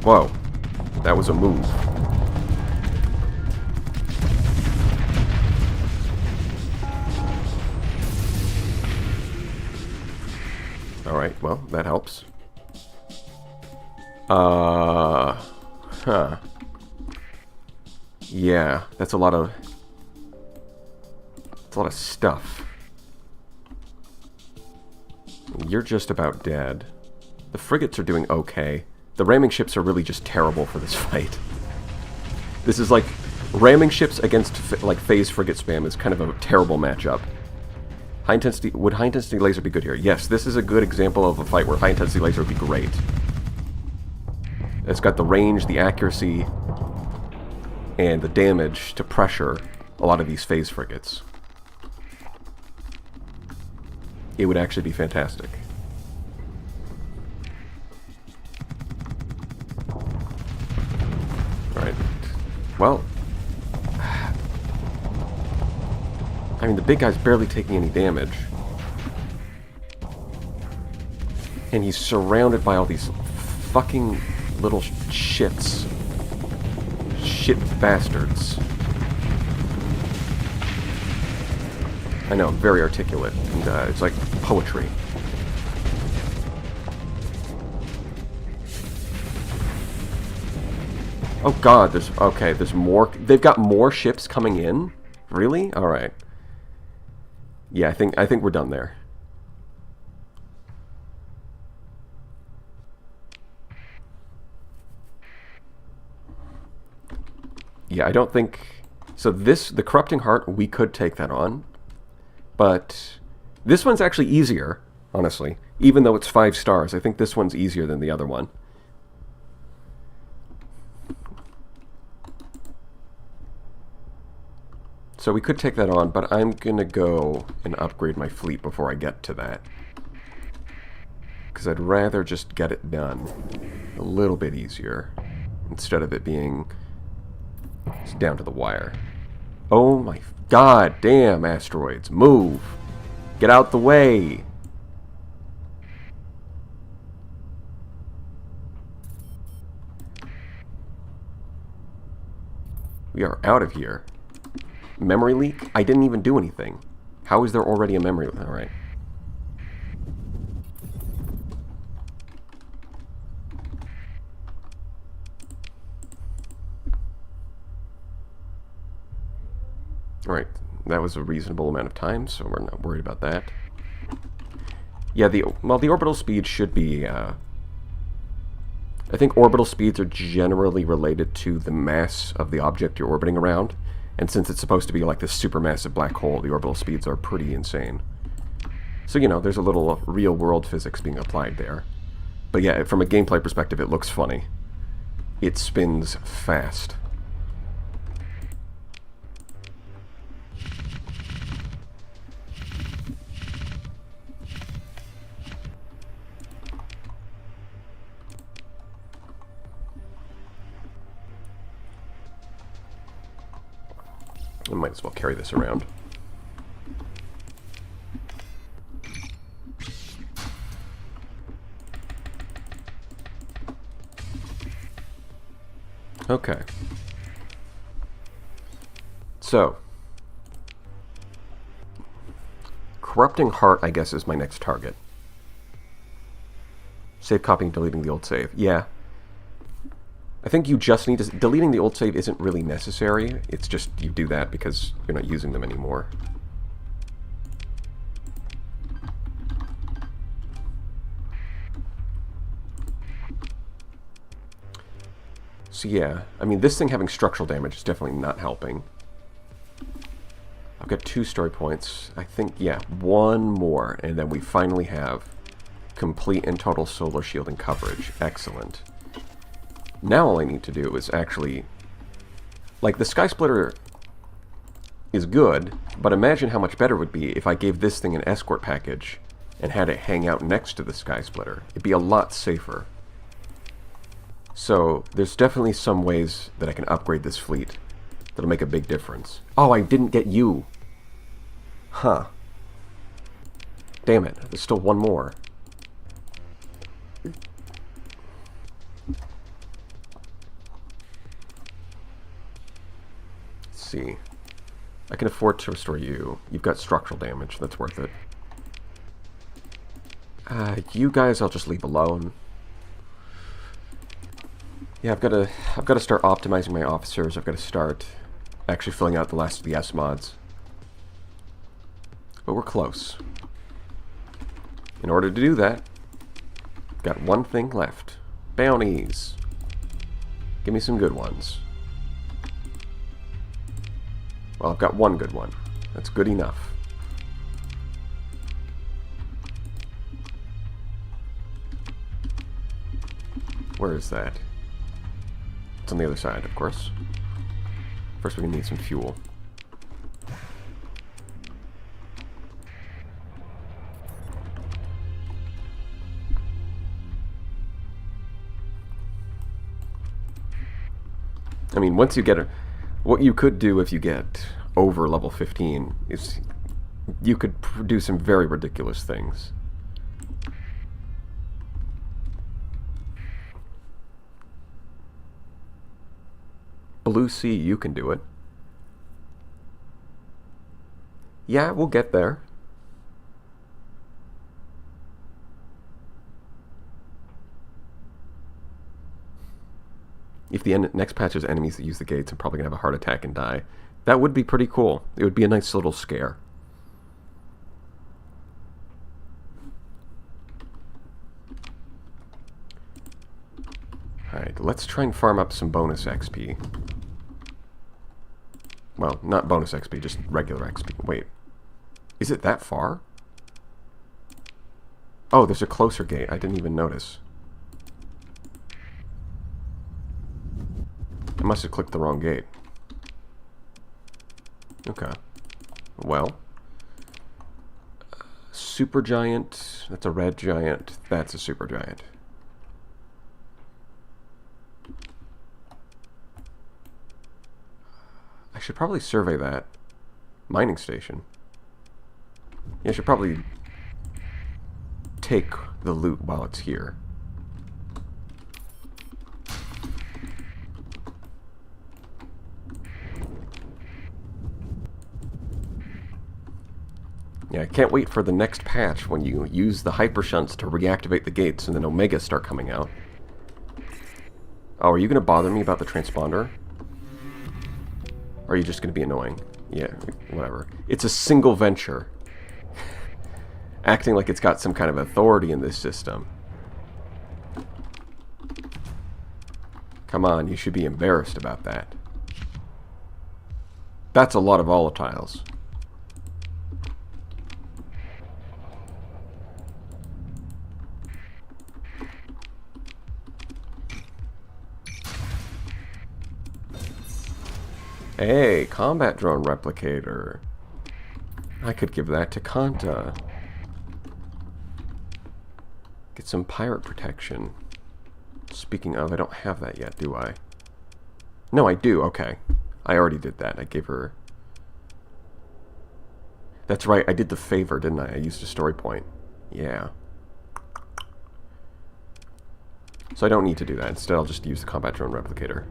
S1: Whoa. That was a move. Alright, well, that helps. Huh. Yeah, that's a lot of... That's a lot of stuff. You're just about dead. The frigates are doing okay. The ramming ships are really just terrible for this fight. This is like... Ramming ships against, like, phase frigate spam is kind of a terrible matchup. High intensity... Would high intensity laser be good here? Yes, this is a good example of a fight where high intensity laser would be great. It's got the range, the accuracy, and the damage to pressure a lot of these phase frigates. It would actually be fantastic. Alright. Well... I mean, the big guy's barely taking any damage. And he's surrounded by all these fucking little shits. Shit bastards. I know, very articulate. And it's like poetry. Oh god, there's... Okay, there's more... They've got more ships coming in? Really? Alright. Yeah, I think we're done there. Yeah, I don't think... So this, the Corrupting Heart, we could take that on. But this one's actually easier, honestly. Even though it's 5 stars, I think this one's easier than the other one. So we could take that on, but I'm going to go and upgrade my fleet before I get to that. Because I'd rather just get it done a little bit easier, instead of it being down to the wire. Oh my god damn, asteroids. Move! Get out the way! We are out of here. Memory leak? I didn't even do anything. How is there already a memory leak? Alright. Alright, that was a reasonable amount of time, so we're not worried about that. Yeah, the orbital speed should be, I think orbital speeds are generally related to the mass of the object you're orbiting around. And since it's supposed to be like this supermassive black hole, the orbital speeds are pretty insane. So, you know, there's a little real-world physics being applied there. But yeah, from a gameplay perspective, it looks funny. It spins fast. I might as well carry this around. Okay. So, Corrupting Heart, I guess, is my next target. Save copying, deleting the old save. Yeah. I think you just need to... Deleting the old save isn't really necessary. It's just you do that because you're not using them anymore. So yeah, I mean, this thing having structural damage is definitely not helping. I've got 2 story points. I think, yeah, 1 more, and then we finally have complete and total solar shielding coverage. Excellent. Now all I need to do is actually... Like, the Sky Splitter is good, But imagine how much better it would be if I gave this thing an escort package and had it hang out next to the Sky Splitter. It'd be a lot safer. So, there's definitely some ways that I can upgrade this fleet that'll make a big difference. Oh, I didn't get you! Huh. Damn it, there's still one more. Let's see. I can afford to restore you. You've got structural damage, that's worth it. You guys I'll just leave alone. Yeah, I've got to start optimizing my officers. I've got to start actually filling out the last of the S mods. But we're close. In order to do that, got one thing left. Bounties. Give me some good ones. Well, I've got one good one. That's good enough. Where is that? It's on the other side, of course. First, we're going to need some fuel. I mean, once you get a... What you could do if you get over level 15 is you could do some very ridiculous things. Blue Sea, you can do it. Yeah, we'll get there. If the next patch has enemies that use the gates, I'm probably going to have a heart attack and die. That would be pretty cool. It would be a nice little scare. Alright, let's try and farm up some bonus XP. Well, not bonus XP, just regular XP. Wait. Is it that far? Oh, there's a closer gate. I didn't even notice. I must have clicked the wrong gate. Okay. Well. Super giant. That's a red giant. That's a super giant. I should probably survey that mining station. Yeah, I should probably take the loot while it's here. Yeah, I can't wait for the next patch when you use the hyper shunts to reactivate the gates and then Omegas start coming out. Oh, are you going to bother me about the transponder? Or are you just going to be annoying? Yeah, whatever. It's a single venture. Acting like it's got some kind of authority in this system. Come on, you should be embarrassed about that. That's a lot of volatiles. Hey, combat drone replicator. I could give that to Kanta. Get some pirate protection. Speaking of, I don't have that yet, do I? No, I do. Okay. I already did that. I gave her... That's right. I did the favor, didn't I? I used a story point. Yeah. So I don't need to do that. Instead, I'll just use the combat drone replicator.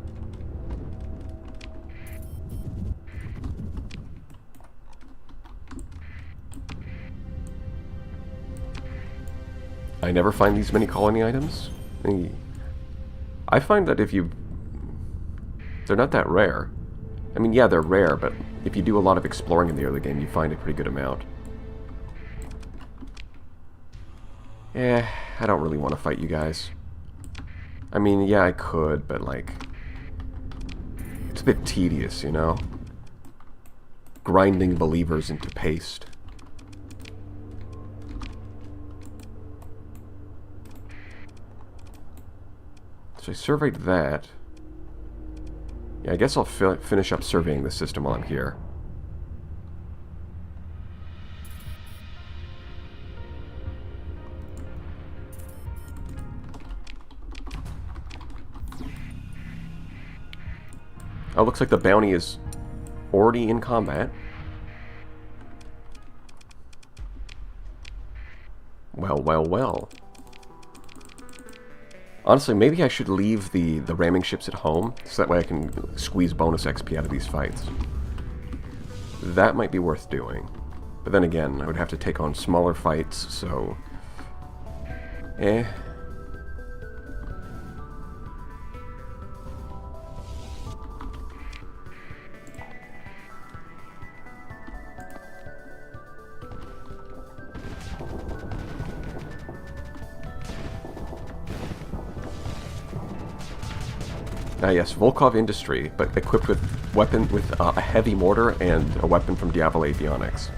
S1: I never find these many colony items. I find that if you... They're not that rare. I mean, yeah, they're rare, but if you do a lot of exploring in the early game, you find a pretty good amount. Eh, I don't really want to fight you guys. I mean, yeah, I could, but, like... It's a bit tedious, you know? Grinding believers into paste. So I surveyed that. Yeah, I guess I'll finish up surveying the system while I'm here. Oh, looks like the bounty is already in combat. Well, well, well. Honestly, maybe I should leave the ramming ships at home, so that way I can squeeze bonus XP out of these fights. That might be worth doing. But then again, I would have to take on smaller fights, so... eh. Ah yes, Volkov Industry, but equipped with a heavy mortar and a weapon from Diavel Avionics.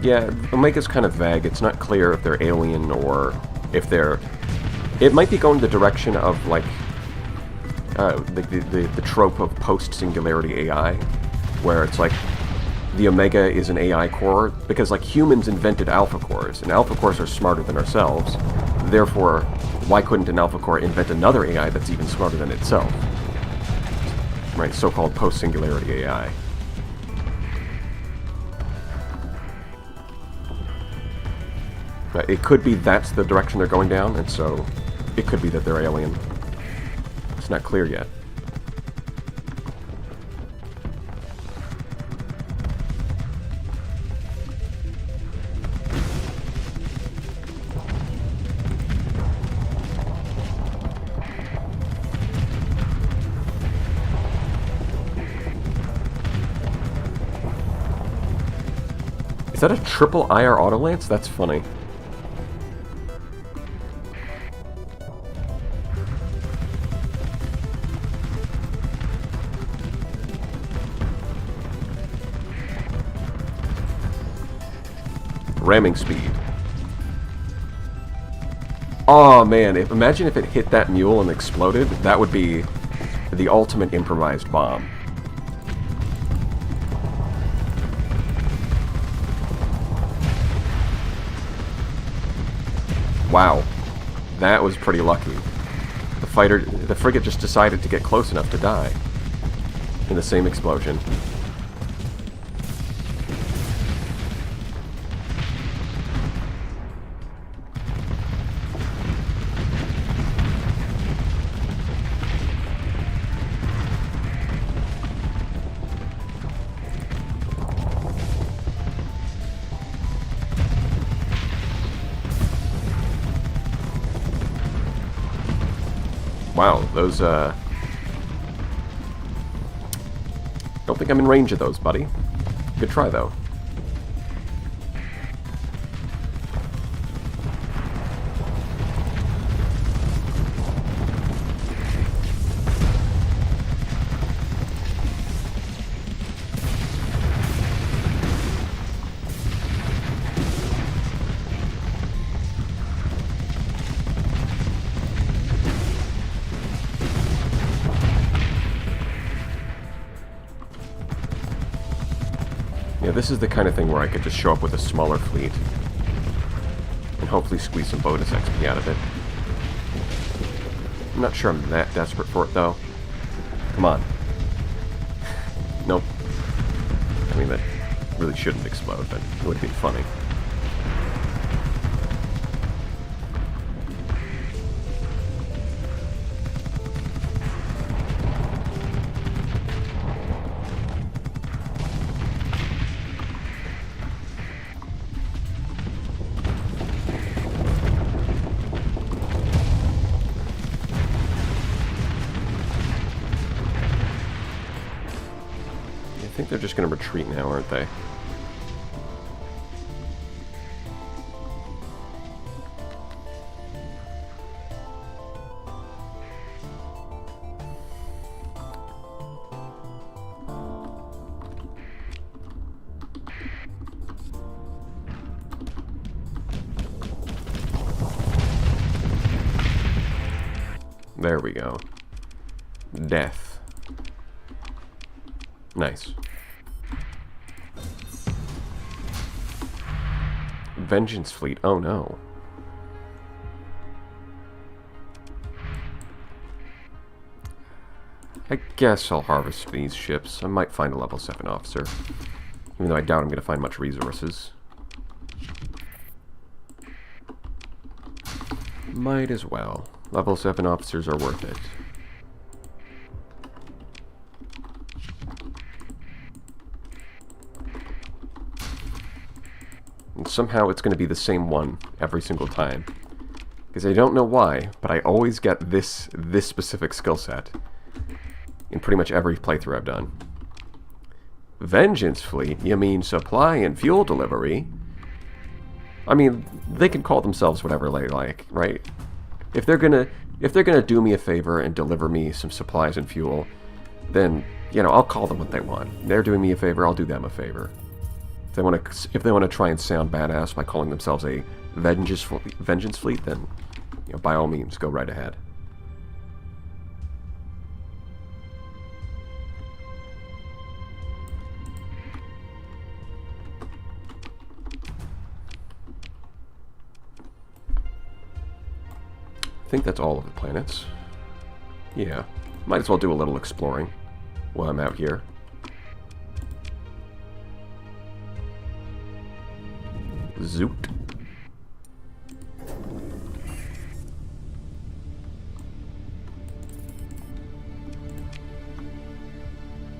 S1: Yeah, Omega's kind of vague. It's not clear if they're alien or if they're... It might be going the direction of, like, the trope of post-singularity AI, where it's like the Omega is an AI core, because, like, humans invented alpha cores, and alpha cores are smarter than ourselves. Therefore, why couldn't an alpha core invent another AI that's even smarter than itself? Right, so-called post-singularity AI. It could be that's the direction they're going down, and so it could be that they're alien. It's not clear yet. Is that a triple IR auto lance? That's funny. Ramming speed. Oh man, imagine if it hit that mule and exploded. That would be the ultimate improvised bomb. Wow, that was pretty lucky. The frigate just decided to get close enough to die in the same explosion. Wow, those, don't think I'm in range of those, buddy. Good try, though. Yeah, this is the kind of thing where I could just show up with a smaller fleet and hopefully squeeze some bonus XP out of it. I'm not sure I'm that desperate for it, though. Come on. Nope. I mean, that really shouldn't explode, but it would be funny. I think they're just going to retreat now, aren't they? There we go. Death. Nice. Vengeance fleet. Oh no. I guess I'll harvest these ships. I might find a level 7 officer. Even though I doubt I'm going to find much resources. Might as well. Level 7 officers are worth it. And somehow it's going to be the same one every single time. Because I don't know why, but I always get this specific skill set in pretty much every playthrough I've done. Vengeance fleet? You mean supply and fuel delivery? I mean, they can call themselves whatever they like, right? If they're gonna do me a favor and deliver me some supplies and fuel, then, you know, I'll call them what they want. They're doing me a favor, I'll do them a favor. If they want to try and sound badass by calling themselves a vengeance fleet, then, you know, by all means, go right ahead. I think that's all of the planets. Yeah, might as well do a little exploring while I'm out here. Zoot.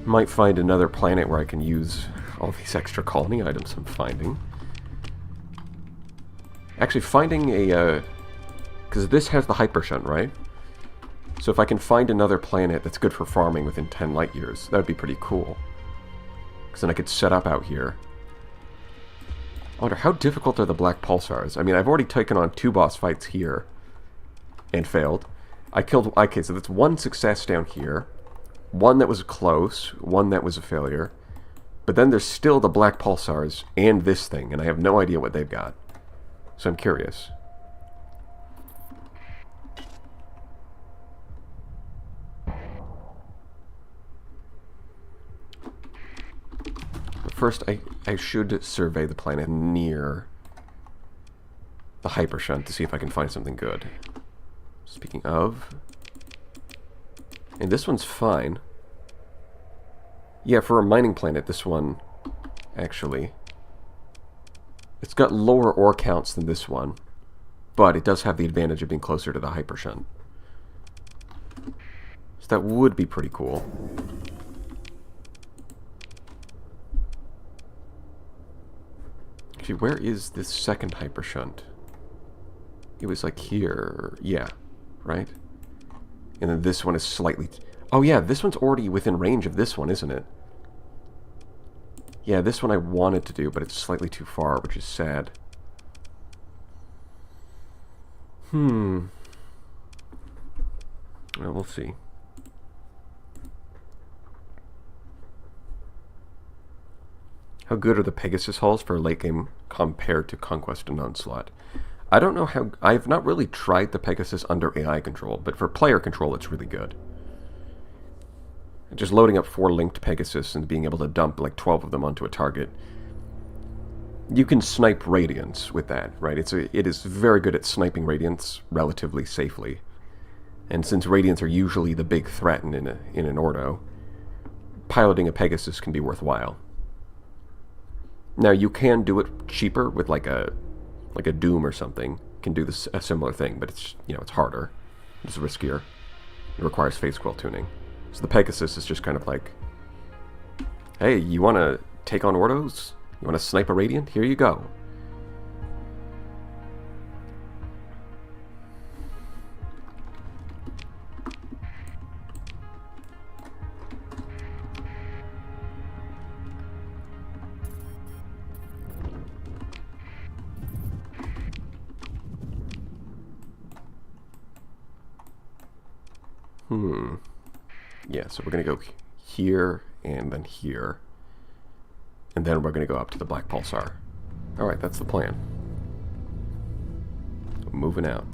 S1: Might find another planet where I can use all these extra colony items I'm finding. Actually, finding a... because this has the hyper shunt, right? So if I can find another planet that's good for farming within 10 light years, that would be pretty cool. Because then I could set up out here. I wonder, how difficult are the black pulsars? I mean, I've already taken on 2 boss fights here and failed. Okay, so that's 1 success down here, 1 that was close, 1 that was a failure. But then there's still the black pulsars and this thing, and I have no idea what they've got. So I'm curious. First, I should survey the planet near the hyper shunt to see if I can find something good. Speaking of... and this one's fine. Yeah, for a mining planet, this one, actually... it's got lower ore counts than this one, but it does have the advantage of being closer to the hyper shunt. So that would be pretty cool. Actually, where is this second hyper shunt? It was like here. Yeah, right? And then this one is slightly... oh yeah, this one's already within range of this one, isn't it? Yeah, this one I wanted to do, but it's slightly too far, which is sad. Well, we'll see. How good are the Pegasus hulls for late game compared to Conquest and Onslaught? I don't know how... I've not really tried the Pegasus under AI control, but for player control it's really good. Just loading up 4 linked Pegasus and being able to dump like 12 of them onto a target. You can snipe Radiants with that, right? It is very good at sniping Radiants relatively safely. And since Radiants are usually the big threat in an Ordo, piloting a Pegasus can be worthwhile. Now, you can do it cheaper with like a Doom or something. Can do a similar thing, but it's, you know, it's harder. It's riskier. It requires Phase Quill tuning. So the Pegasus is just kind of like, hey, you want to take on Ordos? You want to snipe a Radiant? Here you go. Yeah, so we're going to go here and then here. And then we're going to go up to the Black Pulsar. Alright, that's the plan. Moving out.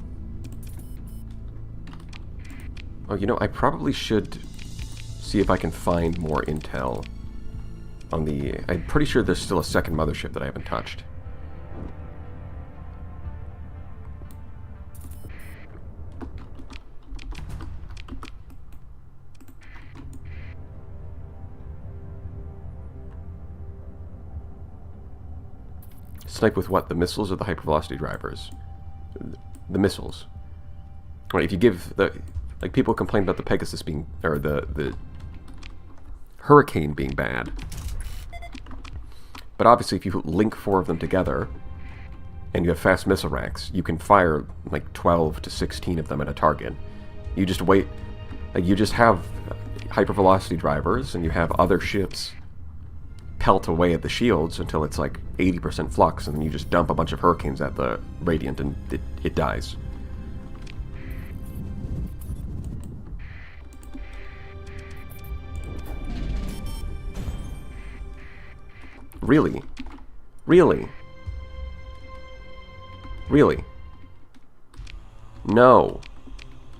S1: Oh, you know, I probably should see if I can find more intel on the... I'm pretty sure there's still a second mothership that I haven't touched. Snipe with what? The missiles or the hypervelocity drivers? The missiles. Right, if you give the... Like, people complain about the Pegasus being... Or the Hurricane being bad. But obviously, if you link 4 of them together, and you have fast missile racks, you can fire, like, 12 to 16 of them at a target. You just wait... Like, you just have hypervelocity drivers, and you have other ships pelt away at the shields until it's like 80% flux, and then you just dump a bunch of Hurricanes at the Radiant, and it dies. Really? Really? Really? No.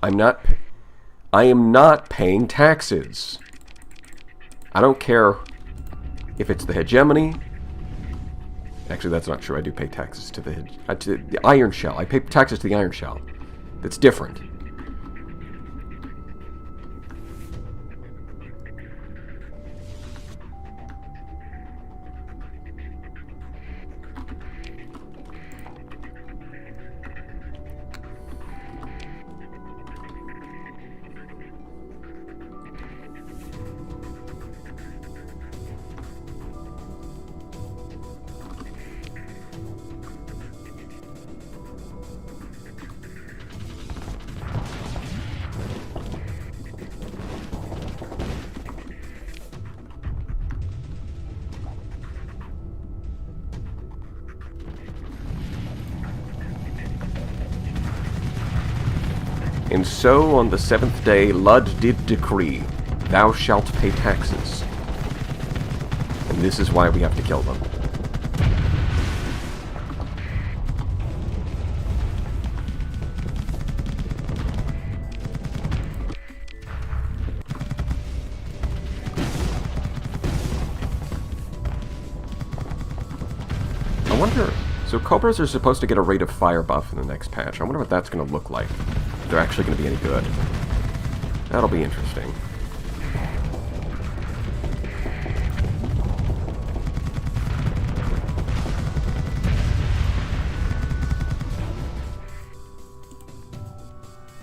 S1: I am not paying taxes. I don't care if it's the hegemony. Actually, that's not true. I do pay taxes to the Iron Shell. I pay taxes to the Iron Shell. That's different. And so on the 7th day Lud did decree, thou shalt pay taxes. And this is why we have to kill them. I wonder... So Cobras are supposed to get a rate of fire buff in the next patch. I wonder what that's going to look like. They're actually going to be any good. That'll be interesting.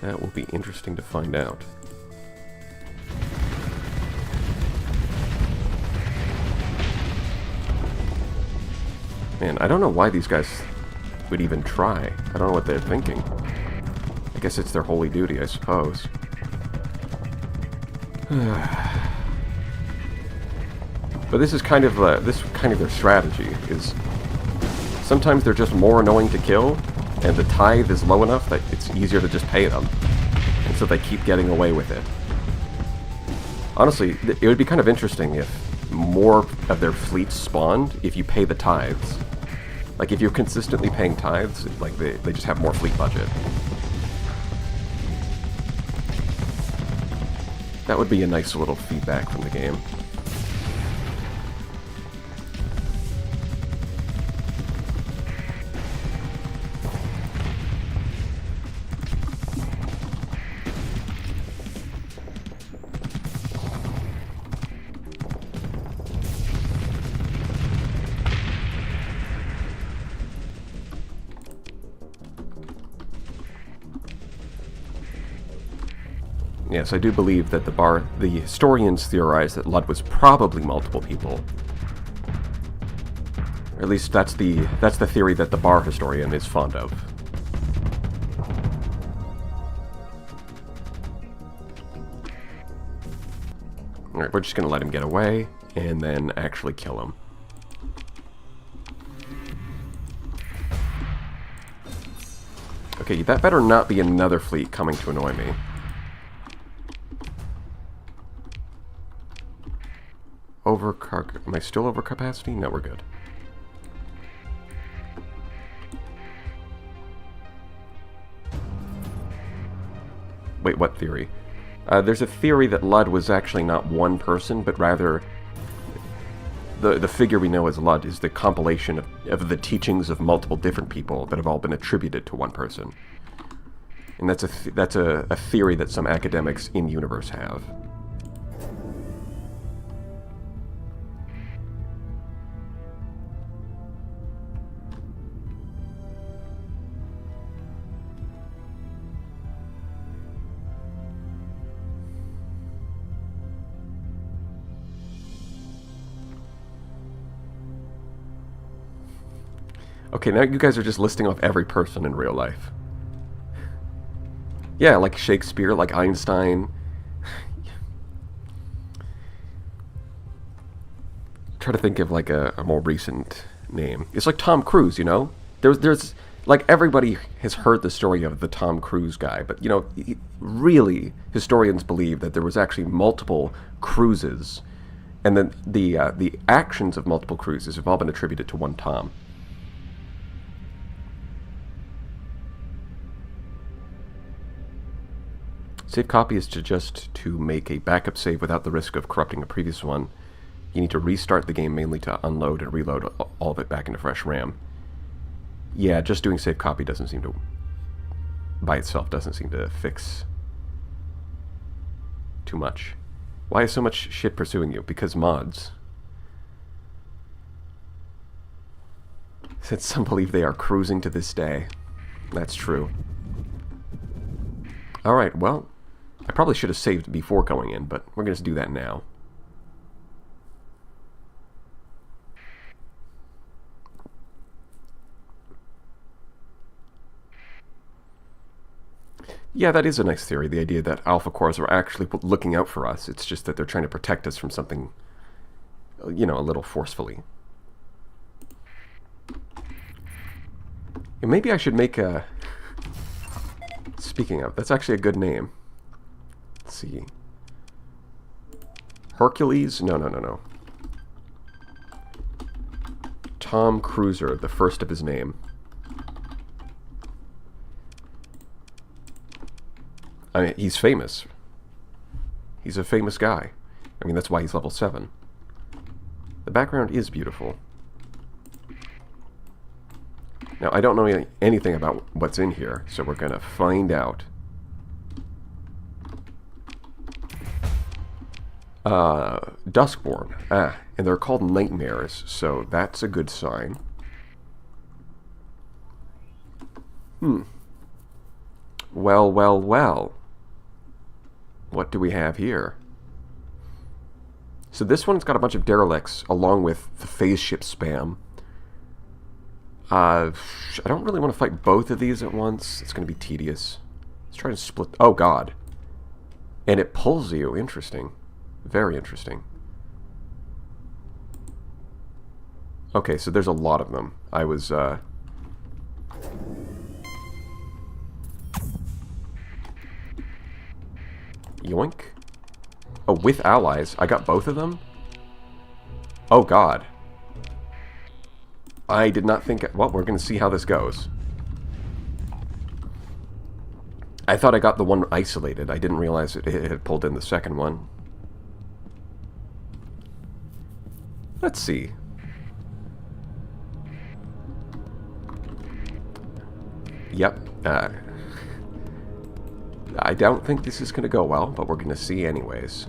S1: That will be interesting to find out. Man, I don't know why these guys would even try. I don't know what they're thinking. I guess it's their holy duty, I suppose. But this is kind of their strategy. Is sometimes they're just more annoying to kill, and the tithe is low enough that it's easier to just pay them, and so they keep getting away with it. Honestly, it would be kind of interesting if more of their fleets spawned if you pay the tithes. Like if you're consistently paying tithes, like they just have more fleet budget. That would be a nice little feedback from the game. Yes, I do believe that the historians theorize that Lud was probably multiple people. Or at least that's the theory that the bar historian is fond of. Alright, we're just gonna let him get away, and then actually kill him. Okay, that better not be another fleet coming to annoy me. Am I still over capacity? No, we're good. Wait, what theory? There's a theory that Lud was actually not one person, but rather the figure we know as Lud is the compilation of the teachings of multiple different people that have all been attributed to one person. And that's a theory that some academics in universe have. Okay, now you guys are just listing off every person in real life. Yeah, like Shakespeare, like Einstein. Try to think of like a more recent name. It's like Tom Cruise, you know? There's like everybody has heard the story of the Tom Cruise guy, but you know, really historians believe that there was actually multiple cruises, and then the actions of multiple cruises have all been attributed to one Tom. Save copy is just to make a backup save without the risk of corrupting a previous one. You need to restart the game mainly to unload and reload all of it back into fresh RAM. Yeah, just doing save copy doesn't seem to, by itself, doesn't seem to fix too much. Why is so much shit pursuing you? Because mods. Since some believe they are cruising to this day. That's true. Alright, well, I probably should have saved before going in, but we're going to do that now. Yeah, that is a nice theory, the idea that alpha cores are actually looking out for us. It's just that they're trying to protect us from something, you know, a little forcefully. And maybe I should make a... Speaking of, that's actually a good name. Let's see. Hercules? No. Tom Cruiser, the first of his name. I mean, he's famous. He's a famous guy. I mean, that's why he's level 7. The background is beautiful. Now, I don't know anything about what's in here, so we're going to find out. Duskborn. And they're called nightmares, so that's a good sign. Well. What do we have here? So this one's got a bunch of derelicts, along with the phase ship spam. I don't really want to fight both of these at once. It's going to be tedious. Let's try to split... Oh, God. And it pulls you. Interesting. Very interesting. Okay, so there's a lot of them. I was, Yoink. Oh, with allies. I got both of them? Oh, God. I did not think... Well, we're going to see how this goes. I thought I got the one isolated. I didn't realize it had pulled in the second one. Let's see. Yep. I don't think this is going to go well, but we're going to see anyways.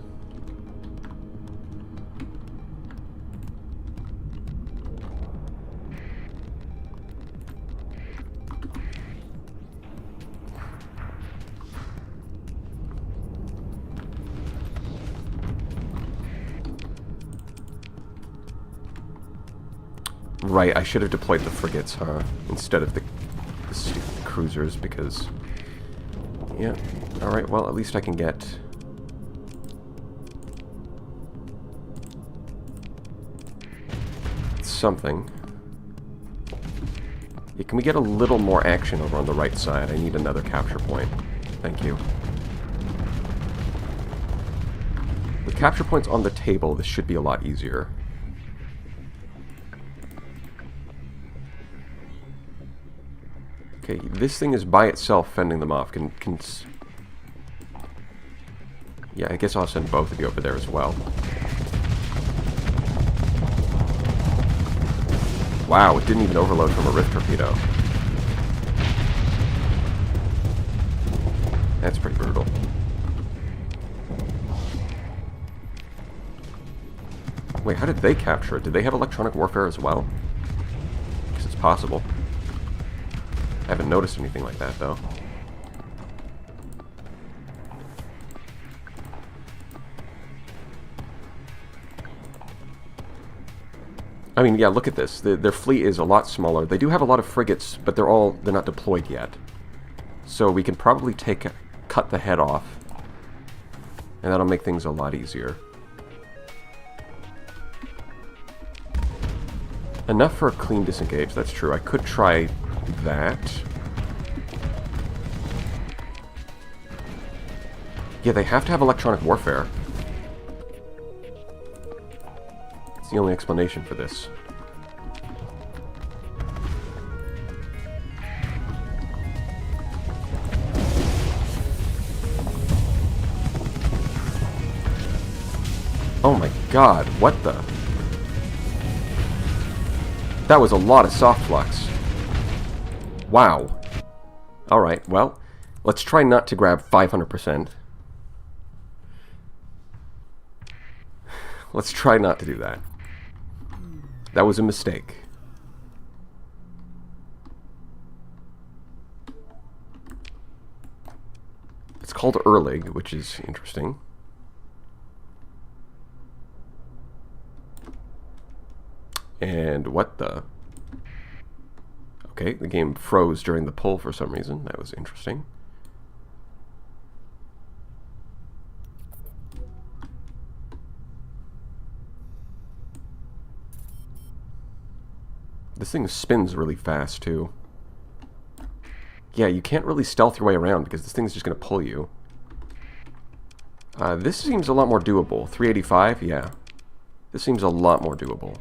S1: Right, I should have deployed the frigates, huh? Instead of the stupid cruisers, because... Yeah, alright, well, at least I can get... something. Yeah, can we get a little more action over on the right side? I need another capture point. Thank you. With capture points on the table, this should be a lot easier. Okay, this thing is by itself fending them off. Yeah, I guess I'll send both of you over there as well. Wow, it didn't even overload from a rift torpedo. That's pretty brutal. Wait, how did they capture it? Did they have electronic warfare as well? Because it's possible. I haven't noticed anything like that, though. I mean, yeah, look at this. Their fleet is a lot smaller. They do have a lot of frigates, but they're not deployed yet. So we can probably cut the head off, and that'll make things a lot easier. Enough for a clean disengage, that's true. I could try that. Yeah, they have to have electronic warfare. It's the only explanation for this. Oh my god, what the? That was a lot of soft flux. Wow. Alright, well, let's try not to grab 500%. Let's try not to do that. That was a mistake. It's called Erlig, which is interesting. And what the? Okay, the game froze during the pull for some reason. That was interesting. This thing spins really fast, too. Yeah, you can't really stealth your way around because this thing's just going to pull you. This seems a lot more doable. 385? Yeah. This seems a lot more doable.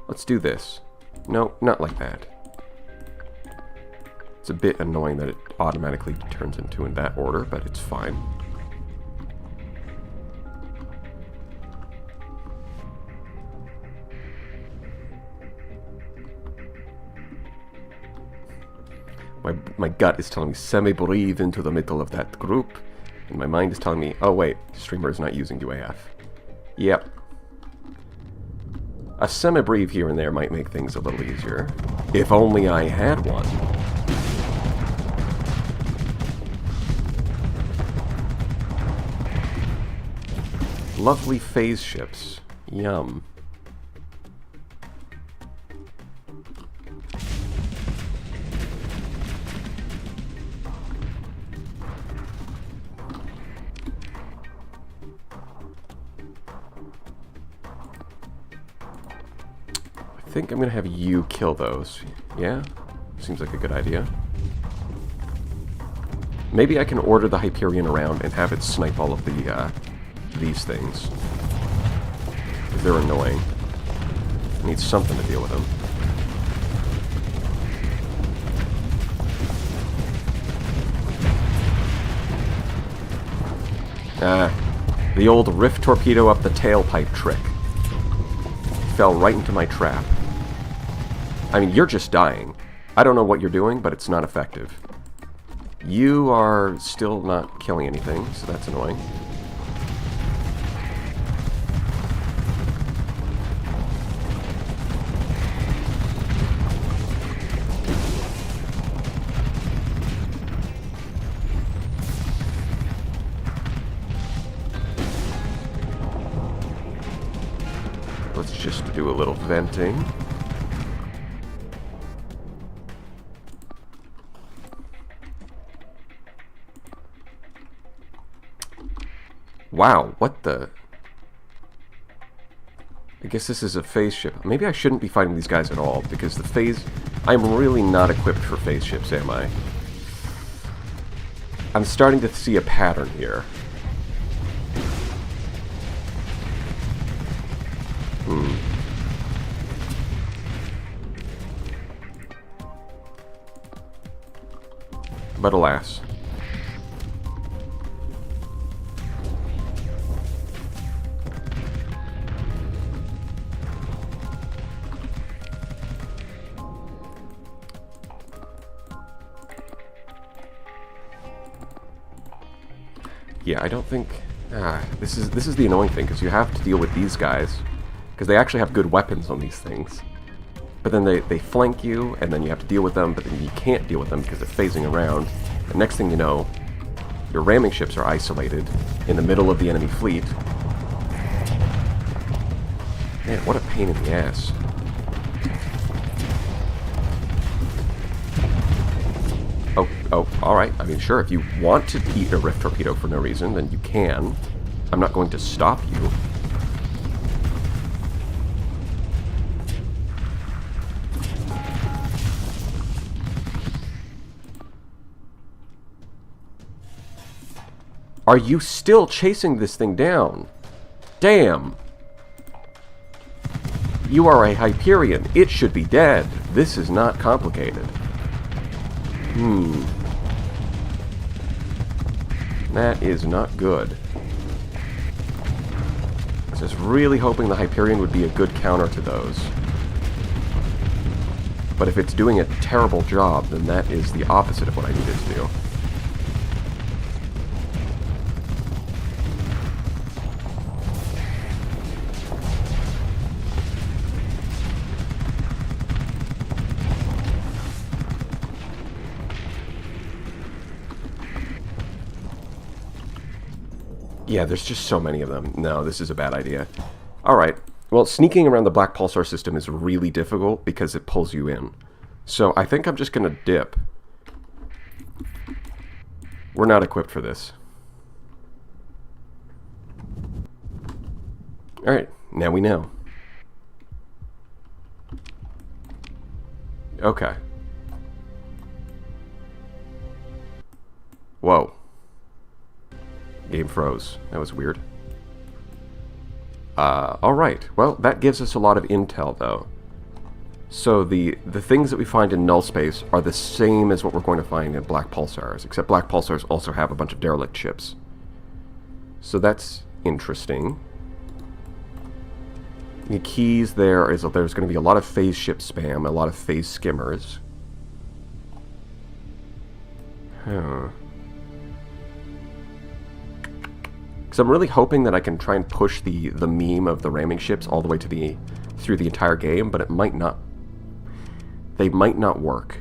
S1: Let's do this. No, not like that. It's a bit annoying that it automatically turns into in that order, but it's fine. My gut is telling me semi-breathe into the middle of that group, and my mind is telling me, oh wait, streamer is not using UAF. Yep. A semi-breathe here and there might make things a little easier. If only I had one. Lovely phase ships. Yum. I think I'm going to have you kill those. Yeah? Seems like a good idea. Maybe I can order the Hyperion around and have it snipe all of the, these things. Because they're annoying. I need something to deal with them. Ah, the old rift torpedo up the tailpipe trick. Fell right into my trap. I mean, you're just dying. I don't know what you're doing, but it's not effective. You are still not killing anything, so that's annoying. Let's just do a little venting. Wow, what the? I guess this is a phase ship. Maybe I shouldn't be fighting these guys at all, because the phase... I'm really not equipped for phase ships, am I? I'm starting to see a pattern here. But alas. Yeah, I don't think... this is the annoying thing, because you have to deal with these guys. Because they actually have good weapons on these things. But then they flank you, and then you have to deal with them, but then you can't deal with them because they're phasing around. And next thing you know, your ramming ships are isolated in the middle of the enemy fleet. Man, what a pain in the ass. Oh, alright. I mean, sure, if you want to eat a rift torpedo for no reason, then you can. I'm not going to stop you. Are you still chasing this thing down? Damn. You are a Hyperion. It should be dead. This is not complicated. That is not good. I was really hoping the Hyperion would be a good counter to those. But if it's doing a terrible job, then that is the opposite of what I needed to do. Yeah, there's just so many of them. No, this is a bad idea. Alright, well, sneaking around the Black Pulsar system is really difficult because it pulls you in. So I think I'm just going to dip. We're not equipped for this. Alright, now we know. Okay. Whoa. Game froze. That was weird. Alright. Well, that gives us a lot of intel, though. So the things that we find in null space are the same as what we're going to find in black pulsars, except black pulsars also have a bunch of derelict ships. So that's interesting. The keys there is that there's going to be a lot of phase ship spam, a lot of phase skimmers. Huh. Because I'm really hoping that I can try and push the meme of the ramming ships all the way to through the entire game, but it might not. They might not work.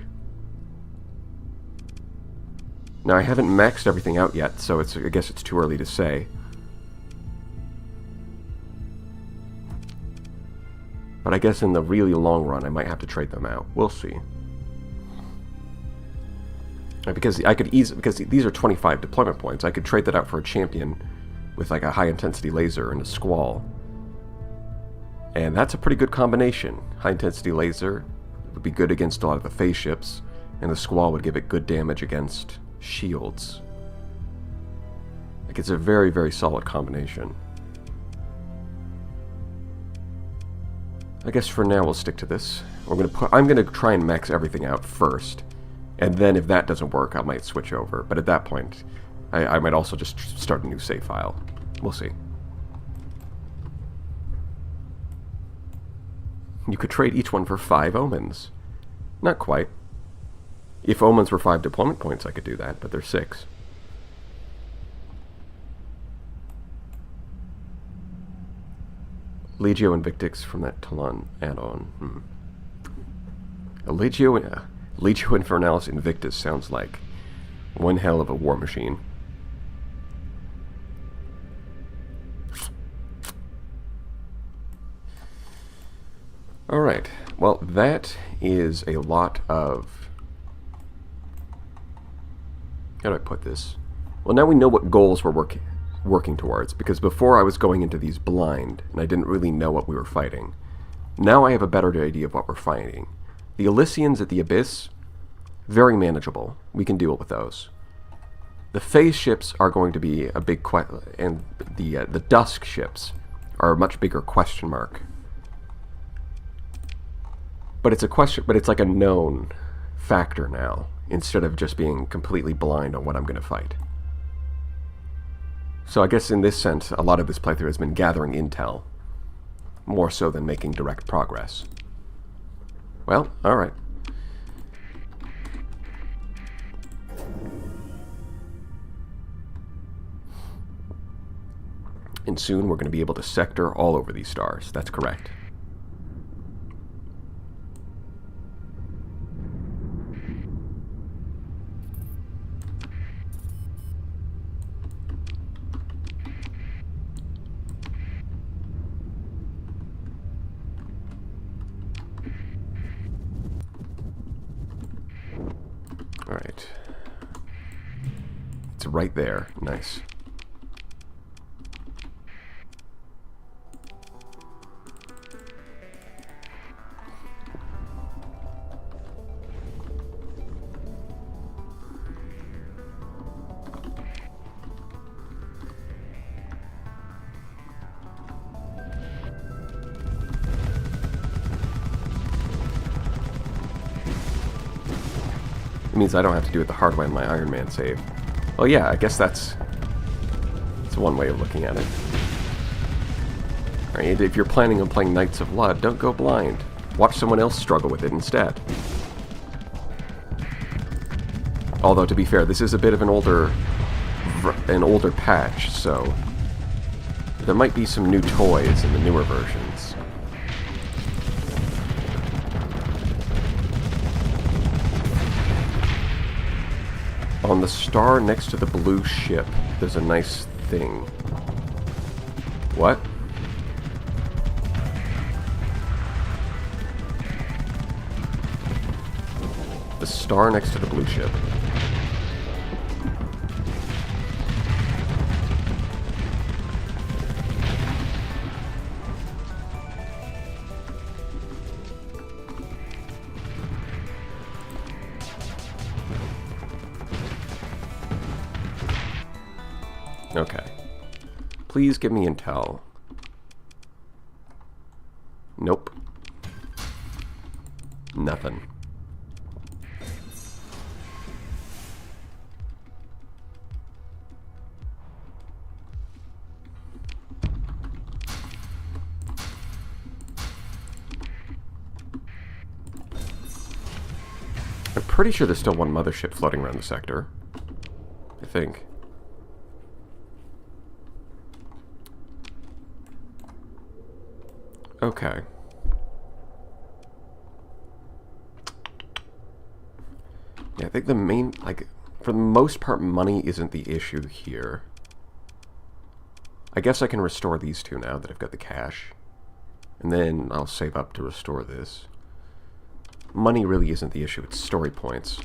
S1: Now, I haven't maxed everything out yet, so I guess it's too early to say. But I guess in the really long run, I might have to trade them out. We'll see. Because I could because these are 25 deployment points, I could trade that out for a champion with like a high-intensity laser and a squall. And that's a pretty good combination. High-intensity laser would be good against a lot of the phase ships, and the squall would give it good damage against shields. Like, it's a very, very solid combination. I guess for now we'll stick to this. I'm gonna try and max everything out first, and then if that doesn't work, I might switch over. But at that point, I might also just start a new save file. We'll see. You could trade each one for 5 omens. Not quite. If omens were 5 deployment points, I could do that, but they're 6. Legio Invictus from that Talon add-on. A Legio Infernalis Invictus sounds like one hell of a war machine. Alright, well, that is a lot of... How do I put this? Well, now we know what goals we're working towards, because before I was going into these blind, and I didn't really know what we were fighting. Now I have a better idea of what we're fighting. The Elysians at the Abyss, very manageable. We can deal with those. The phase ships are going to be a big question, and the dusk ships are a much bigger question mark. But it's a question. But it's like a known factor now, instead of just being completely blind on what I'm going to fight. So I guess in this sense, a lot of this playthrough has been gathering intel, more so than making direct progress. Well, alright. And soon we're going to be able to sector all over these stars. That's correct. Alright. It's right there. Nice. It means I don't have to do it the hard way on my Iron Man save. Well, yeah, I guess that's one way of looking at it. Right? If you're planning on playing Knights of Blood, don't go blind. Watch someone else struggle with it instead. Although, to be fair, this is a bit of an older patch, so there might be some new toys in the newer versions. On the star next to the blue ship, there's a nice thing. What? The star next to the blue ship. Okay. Please give me intel. Nope. Nothing. I'm pretty sure there's still one mothership floating around the sector. I think. Okay. Yeah, I think the main, like, for the most part, money isn't the issue here. I guess I can restore these two now that I've got the cash. And then I'll save up to restore this. Money really isn't the issue, it's story points.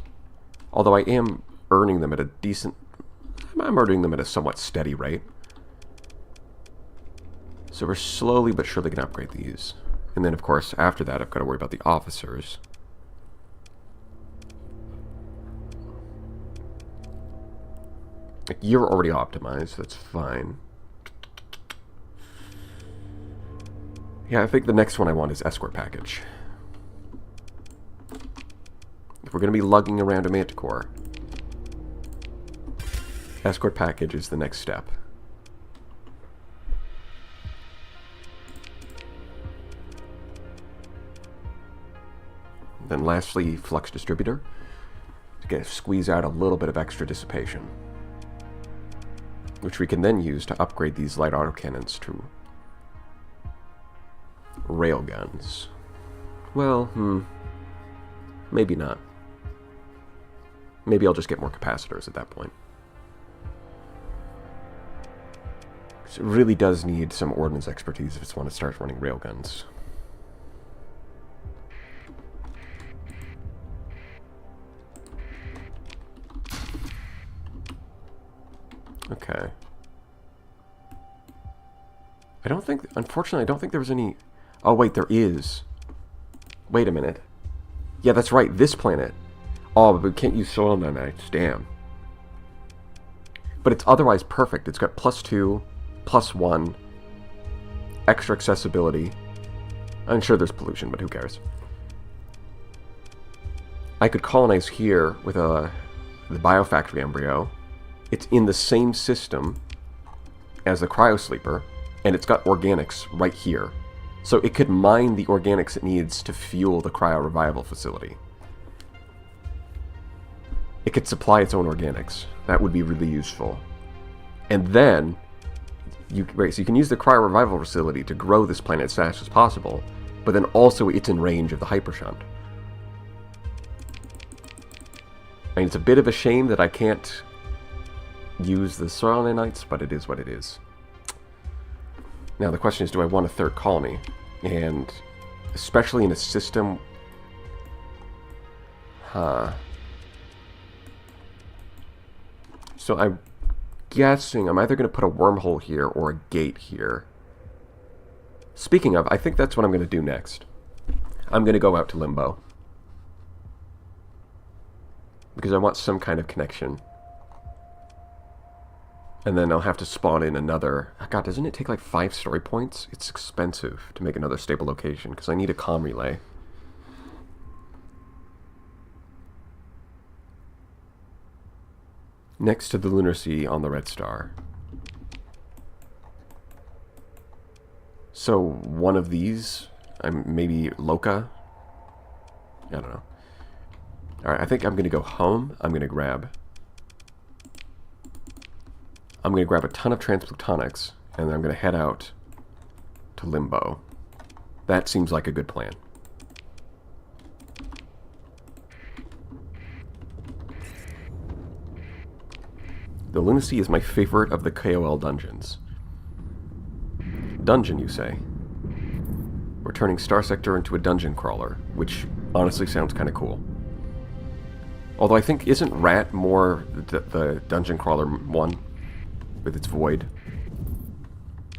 S1: Although I am earning them at a decent... I'm earning them at a somewhat steady rate. So we're slowly but surely going to upgrade these. And then, of course, after that, I've got to worry about the officers. Like, you're already optimized, that's fine. Yeah, I think the next one I want is escort package. If we're going to be lugging around a Manticore, escort package is the next step. Then lastly, flux distributor, to squeeze out a little bit of extra dissipation, which we can then use to upgrade these light autocannons to railguns. Well, maybe not. Maybe I'll just get more capacitors at that point. So it really does need some ordnance expertise if it's want to start running railguns. Okay. I don't think... Unfortunately, I don't think there was any... Oh, wait, there is. Wait a minute. Yeah, that's right, this planet. Oh, but we can't use soil nanites. Damn. But it's otherwise perfect. It's got +2, +1, extra accessibility. I'm sure there's pollution, but who cares? I could colonize here with the biofactory embryo. It's in the same system as the cryosleeper, and it's got organics right here. So it could mine the organics it needs to fuel the cryo revival facility. It could supply its own organics. That would be really useful. And then, so you can use the cryo revival facility to grow this planet as fast as possible, but then also it's in range of the hypershunt. I mean, it's a bit of a shame that I can't use the soil nanites, but it is what it is. Now the question is, do I want a third colony? And especially in a system... So I'm guessing I'm either going to put a wormhole here or a gate here. Speaking of, I think that's what I'm going to do next. I'm going to go out to Limbo. Because I want some kind of connection. And then I'll have to spawn in another... God, doesn't it take like 5 story points? It's expensive to make another stable location, because I need a comm relay. Next to the Lunar Sea on the Red Star. So, one of these... maybe Loka? I don't know. Alright, I think I'm going to go home. I'm going to grab a ton of transplutonics, and then I'm going to head out to Limbo. That seems like a good plan. The Lunacy is my favorite of the KOL dungeons. Dungeon, you say? We're turning Star Sector into a dungeon crawler, which honestly sounds kind of cool. Although I think, isn't Rat more the dungeon crawler one? With its void?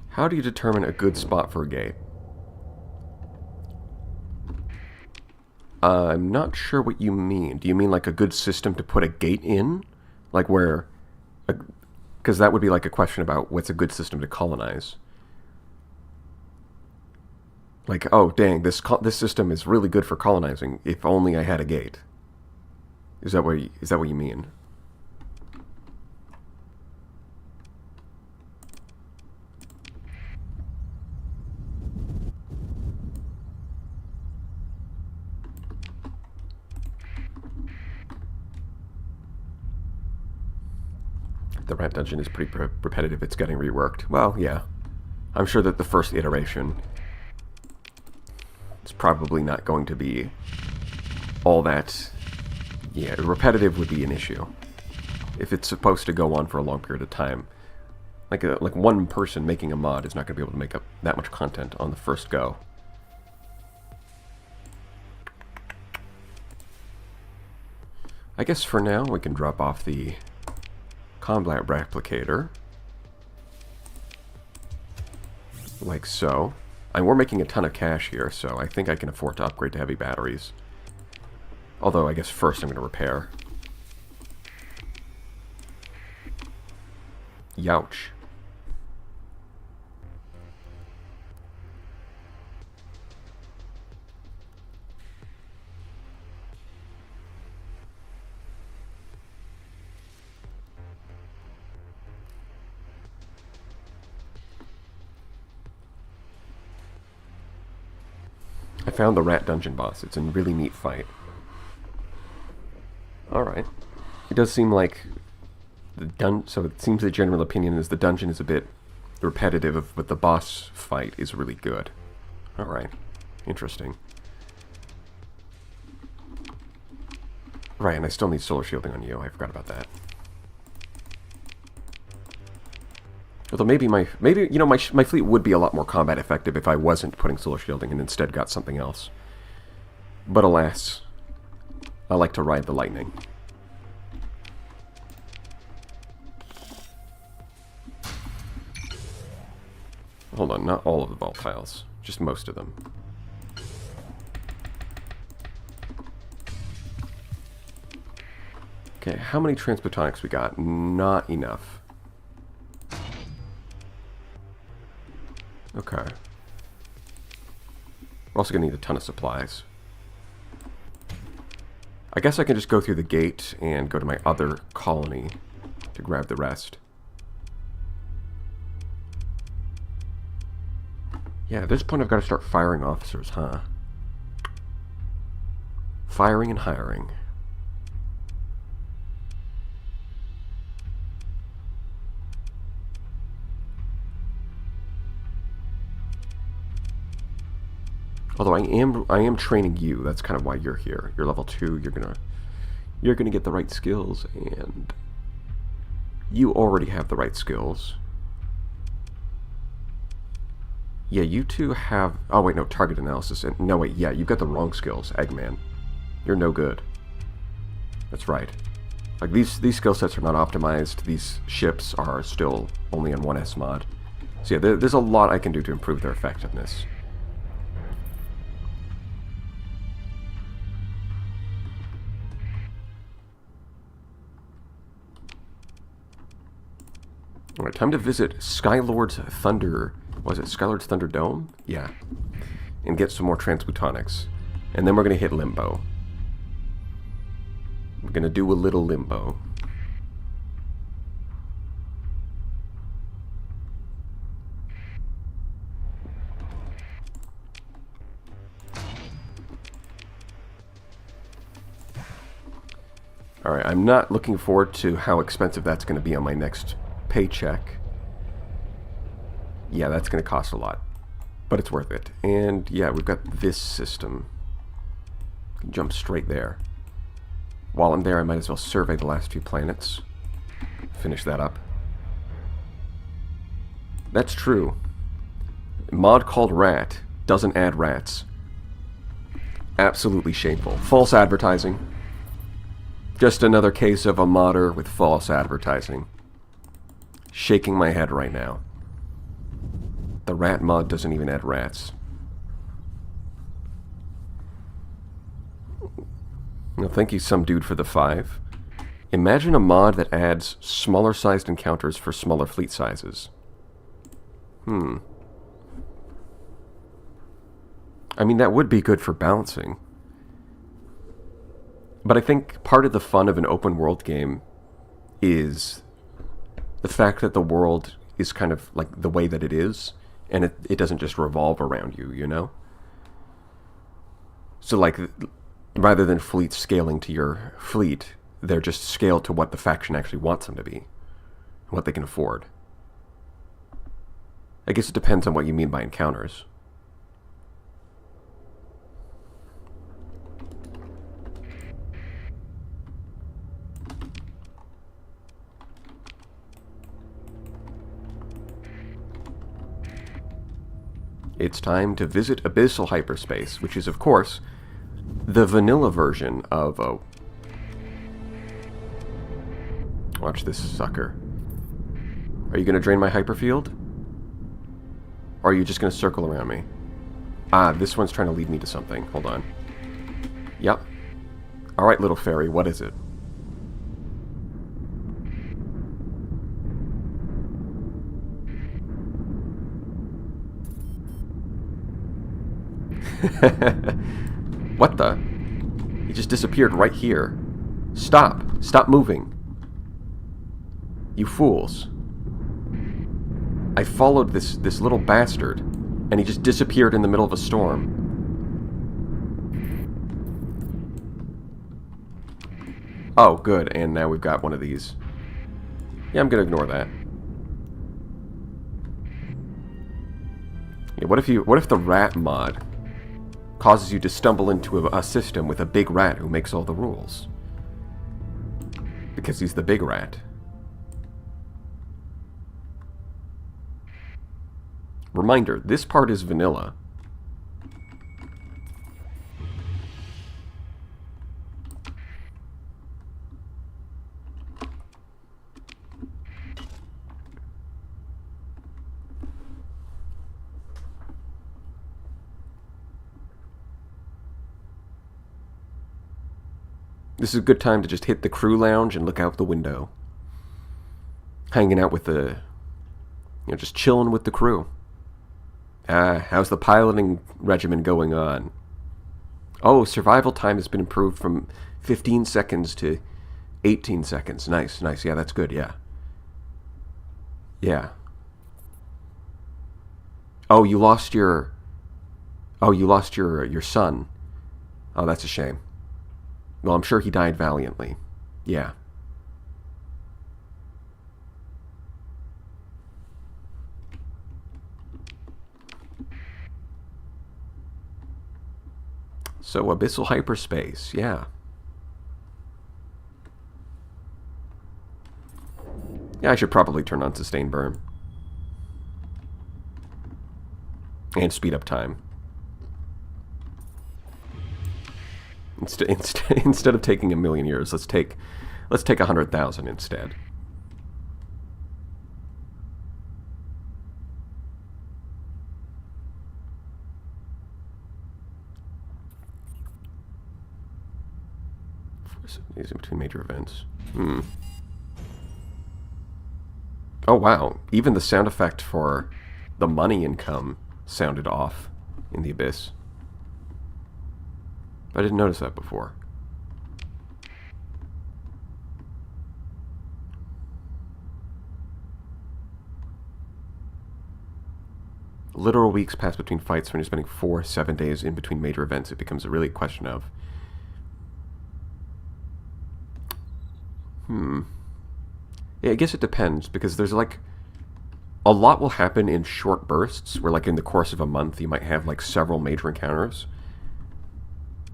S1: How do you determine a good spot for a gate? I'm not sure what you mean. Do you mean like a good system to put a gate in? Like where... Because that would be like a question about what's a good system to colonize. Like, oh dang, this system is really good for colonizing if only I had a gate. Is that what you mean? The Rat Dungeon is pretty repetitive. It's getting reworked. Well, yeah. I'm sure that the first iteration is probably not going to be all that... Yeah, repetitive would be an issue. If it's supposed to go on for a long period of time. Like one person making a mod is not going to be able to make up that much content on the first go. I guess for now we can drop off the combat replicator. Like so. And we're making a ton of cash here, so I think I can afford to upgrade to heavy batteries. Although, I guess first I'm going to repair. Youch. I found the Rat Dungeon boss. It's a really neat fight. Alright. It does seem like so it seems the general opinion is the dungeon is a bit repetitive, but the boss fight is really good. Alright. Interesting. Right, and I still need solar shielding on you. I forgot about that. Although maybe my fleet would be a lot more combat effective if I wasn't putting solar shielding and instead got something else. But alas, I like to ride the lightning. Hold on, not all of the volatiles, just most of them. Okay, how many transplutonics we got? Not enough. Okay. We're also going to need a ton of supplies. I guess I can just go through the gate and go to my other colony to grab the rest. Yeah, at this point I've got to start firing officers, huh? Firing and hiring. Although I am training you. That's kind of why you're here. You're level 2. You're gonna get the right skills, and you already have the right skills. Yeah, you two have... Oh, wait, no, target analysis. No, wait, yeah, you've got the wrong skills, Eggman. You're no good. That's right. Like, these skill sets are not optimized. These ships are still only on 1S mod. So yeah, there's a lot I can do to improve their effectiveness. Alright, time to visit Skylord's Thunder... Was it Skylord's Thunder Dome? Yeah. And get some more transmutonics. And then we're going to hit Limbo. We're going to do a little Limbo. Alright, I'm not looking forward to how expensive that's going to be on my next paycheck. Yeah, that's going to cost a lot. But it's worth it. And yeah, we've got this system. Can jump straight there. While I'm there, I might as well survey the last few planets. Finish that up. That's true. A mod called Rat doesn't add rats. Absolutely shameful. False advertising. Just another case of a modder with false advertising. Shaking my head right now. The rat mod doesn't even add rats. Well, thank you, some dude, for the 5. Imagine a mod that adds smaller sized encounters for smaller fleet sizes. I mean, that would be good for balancing. But I think part of the fun of an open world game is the fact that the world is kind of like the way that it is, and it doesn't just revolve around you, you know? So like, rather than fleets scaling to your fleet, they're just scaled to what the faction actually wants them to be, what they can afford. I guess it depends on what you mean by encounters. It's time to visit abyssal hyperspace, which is, of course, the vanilla version of... Oh. Watch this sucker. Are you going to drain my hyperfield? Or are you just going to circle around me? Ah, this one's trying to lead me to something. Hold on. Yep. Alright, little fairy, what is it? What the? He just disappeared right here. Stop. Stop moving. You fools. I followed this little bastard, and he just disappeared in the middle of a storm. Oh, good, and now we've got one of these. Yeah, I'm gonna ignore that. Yeah, what if the rat mod causes you to stumble into a system with a big rat who makes all the rules? Because he's the big rat. Reminder, this part is vanilla. This is a good time to just hit the crew lounge and look out the window. Hanging out with the... just chilling with the crew. How's the piloting regimen going on? Oh, survival time has been improved from 15 seconds to 18 seconds. Nice, nice. Yeah, that's good, yeah. Yeah. Oh, you lost your... Oh, you lost your son. Oh, that's a shame. Well, I'm sure he died valiantly. Yeah. So, abyssal hyperspace, yeah. Yeah, I should probably turn on sustain burn. And speed up time. Instead of taking 1,000,000 years, let's take 100,000 instead. These in between major events. Oh wow! Even the sound effect for the money income sounded off in the abyss. I didn't notice that before. Literal weeks pass between fights when you're spending 4-7 days in between major events. It becomes a really question of... Yeah, I guess it depends, because there's like... A lot will happen in short bursts, where like in the course of a month you might have like several major encounters.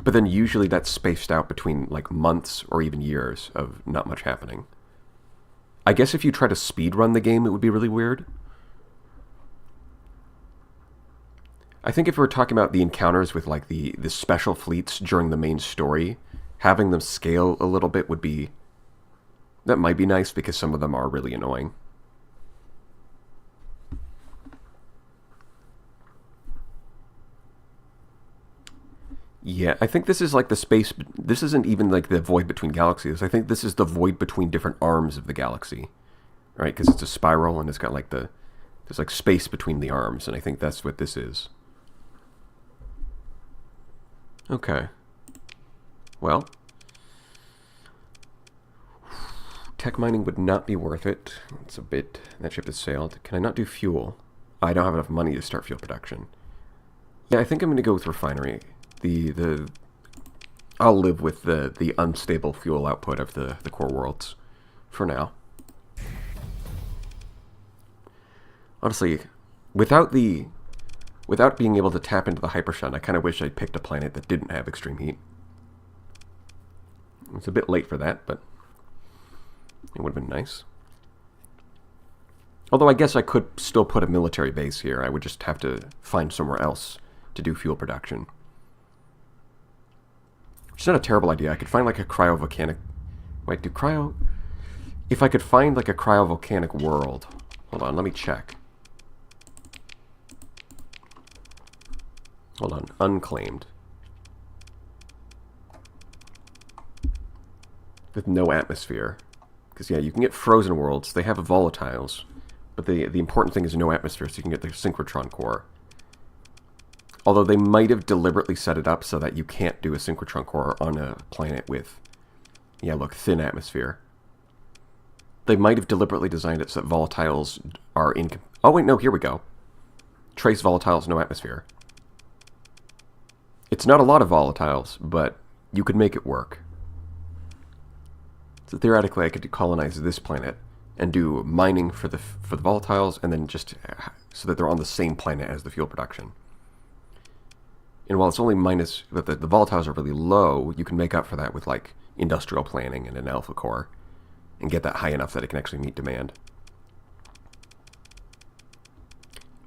S1: But then usually that's spaced out between like months or even years of not much happening. I guess if you try to speedrun the game, it would be really weird. I think if we were talking about the encounters with like the special fleets during the main story, having them scale a little bit would be... That might be nice, because some of them are really annoying. Yeah, I think this is like the space... This isn't even like the void between galaxies. I think this is the void between different arms of the galaxy. Right? Because it's a spiral and it's got like the... There's like space between the arms, and I think that's what this is. Okay. Well. Tech mining would not be worth it. It's a bit... That ship has sailed. Can I not do fuel? I don't have enough money to start fuel production. Yeah, I think I'm going to go with refinery. I'll live with the unstable fuel output of the core worlds for now. Honestly, without being able to tap into the hypershun, I kind of wish I'd picked a planet that didn't have extreme heat. It's a bit late for that, but it would have been nice. Although I guess I could still put a military base here. I would just have to find somewhere else to do fuel production. Which is not a terrible idea. I could find like a cryovolcanic... Wait, do cryo... If I could find like a cryovolcanic world... Hold on, let me check. Hold on, unclaimed. With no atmosphere. Because yeah, you can get frozen worlds. They have volatiles. But the important thing is no atmosphere, so you can get the synchrotron core. Although they might have deliberately set it up so that you can't do a synchrotron core on a planet with, yeah, look, thin atmosphere. They might have deliberately designed it so that volatiles are in... Oh, wait, no, here we go. Trace volatiles, no atmosphere. It's not a lot of volatiles, but you could make it work. So theoretically, I could colonize this planet and do mining for the volatiles, and then just so that they're on the same planet as the fuel production. And while it's only minus, that the volatiles are really low, you can make up for that with like industrial planning and an alpha core, and get that high enough that it can actually meet demand.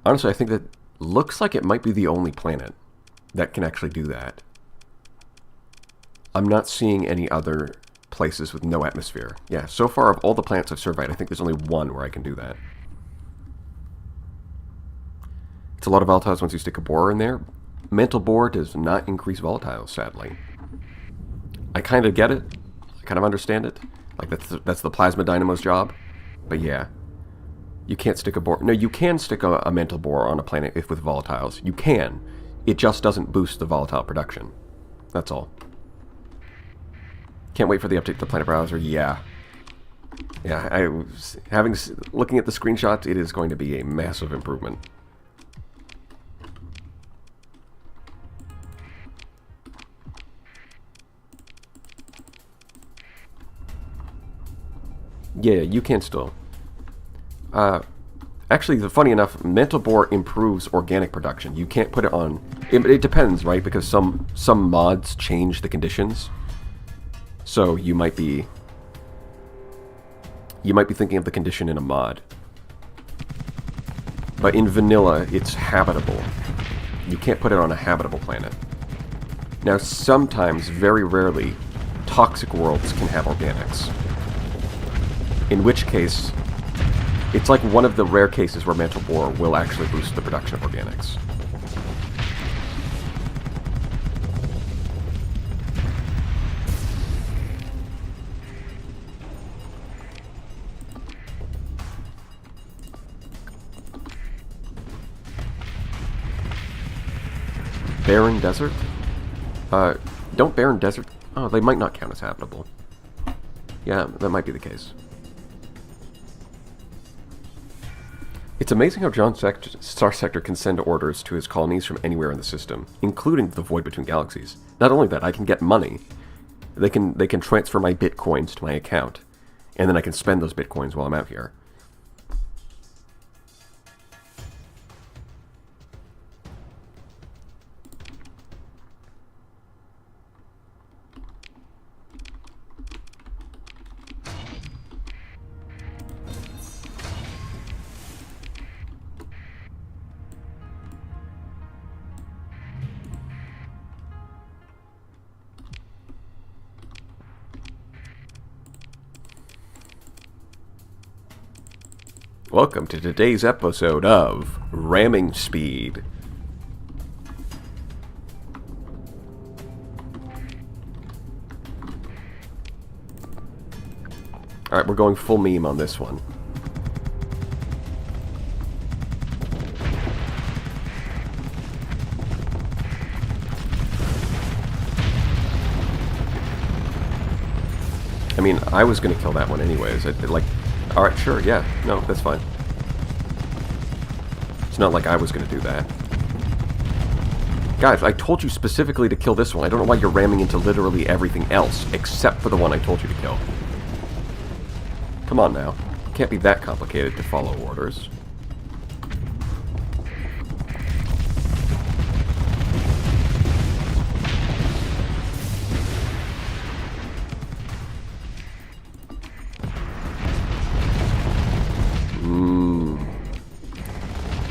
S1: Honestly, I think that looks like it might be the only planet that can actually do that. I'm not seeing any other places with no atmosphere. Yeah, so far of all the planets I've surveyed, I think there's only one where I can do that. It's a lot of volatiles once you stick a borer in there. Mental bore does not increase volatiles, sadly. I kind of get it. I kind of understand it. Like, that's the plasma dynamo's job. But yeah. You can't stick a bore... No, you can stick a mental bore on a planet with volatiles. You can. It just doesn't boost the volatile production. That's all. Can't wait for the update to the Planet browser. Yeah. Yeah, looking at the screenshots, it is going to be a massive improvement. Yeah, you can still. Actually, funny enough, Mantle Boar improves organic production. You can't put it on... It depends, right? Because some mods change the conditions. So you might be thinking of the condition in a mod. But in vanilla, it's habitable. You can't put it on a habitable planet. Now, sometimes, very rarely, toxic worlds can have organics. In which case, it's like one of the rare cases where Mantle Boar will actually boost the production of organics. Barren desert? Don't barren desert... Oh, they might not count as habitable. Yeah, that might be the case. It's amazing how Star Sector can send orders to his colonies from anywhere in the system, including the void between galaxies. Not only that, I can get money. They can transfer my bitcoins to my account, and then I can spend those bitcoins while I'm out here. Welcome to today's episode of Ramming Speed. Alright, we're going full meme on this one. I mean, I was going to kill that one anyways. Alright, sure, yeah. No, that's fine. It's not like I was going to do that. Guys, I told you specifically to kill this one. I don't know why you're ramming into literally everything else, except for the one I told you to kill. Come on now. It can't be that complicated to follow orders.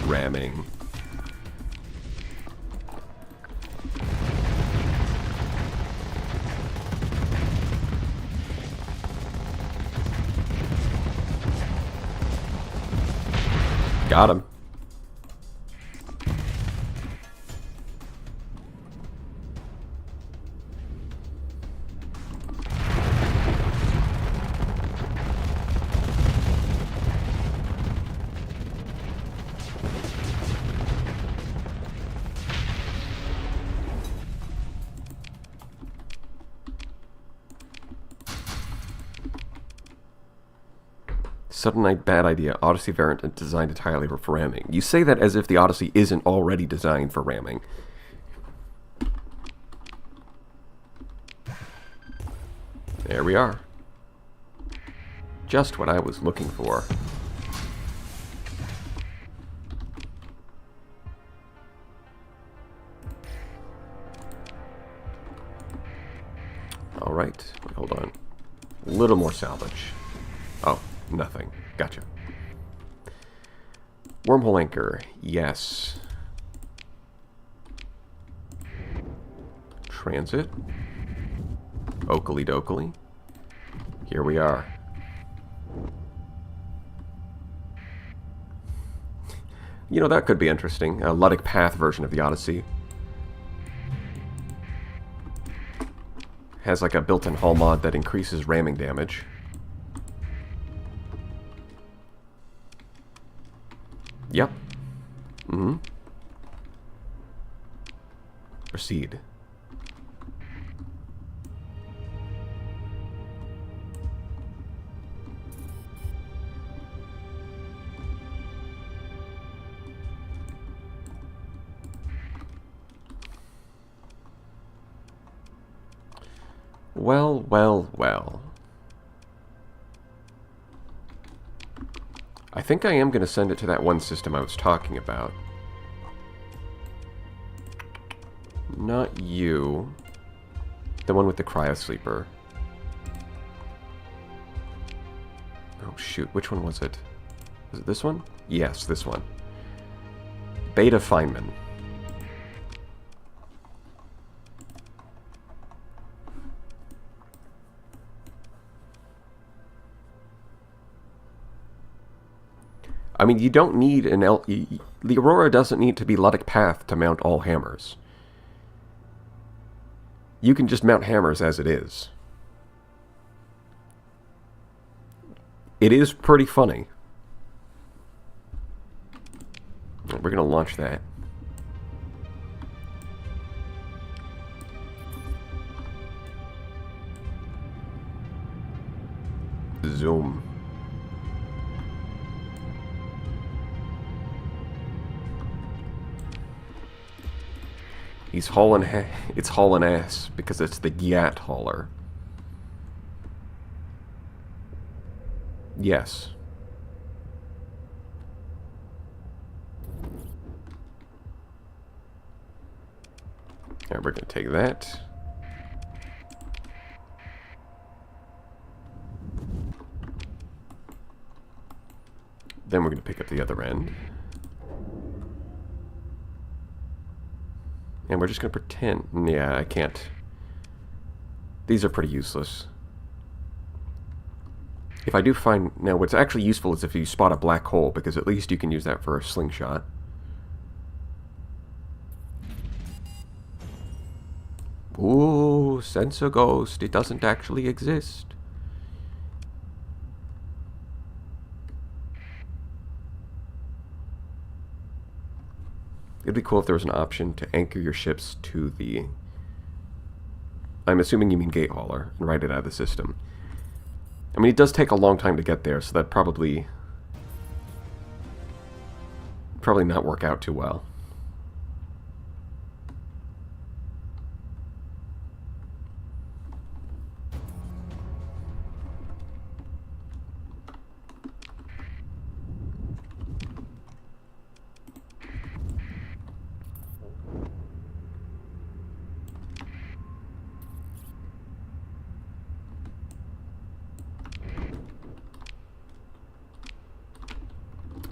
S1: Ramming. Got him. Sudden bad idea. Odyssey variant designed entirely for ramming. You say that as if the Odyssey isn't already designed for ramming. There we are. Just what I was looking for. Alright. Hold on. A little more salvage. Oh. Nothing. Gotcha. Wormhole anchor. Yes. Transit. Oakley dokley. Here we are. You know, that could be interesting. A Luddic Path version of the Odyssey. Has like a built-in hull mod that increases ramming damage. Yep. Proceed. Well, well, well. I think I am going to send it to that one system I was talking about. Not you. The one with the cryosleeper. Oh, shoot. Which one was it? Was it this one? Yes, this one. Beta Feynman. I mean, you don't need an the Aurora doesn't need to be Luddic Path to mount all hammers. You can just mount hammers as it is. It is pretty funny. We're going to launch that. Zoom. He's hauling it's hauling ass because it's the Gyat hauler. Yes. Alright, we're gonna take that. Then we're gonna pick up the other end. And we're just going to pretend... Yeah, I can't. These are pretty useless. If I do find... Now, what's actually useful is if you spot a black hole, because at least you can use that for a slingshot. Ooh, sensor ghost. It doesn't actually exist. It'd be cool if there was an option to anchor your ships to the... I'm assuming you mean gate hauler, and write it out of the system. I mean, it does take a long time to get there, so that probably not work out too well.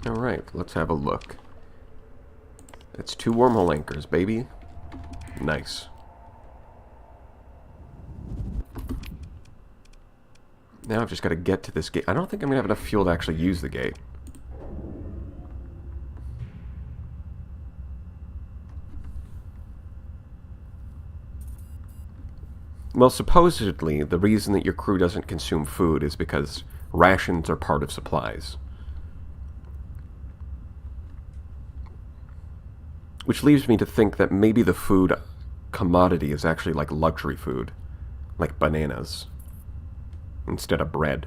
S1: Alright, let's have a look. It's 2 wormhole anchors, baby. Nice. Now I've just got to get to this gate. I don't think I'm going to have enough fuel to actually use the gate. Well, supposedly, the reason that your crew doesn't consume food is because rations are part of supplies. Which leaves me to think that maybe the food commodity is actually like luxury food. Like bananas. Instead of bread.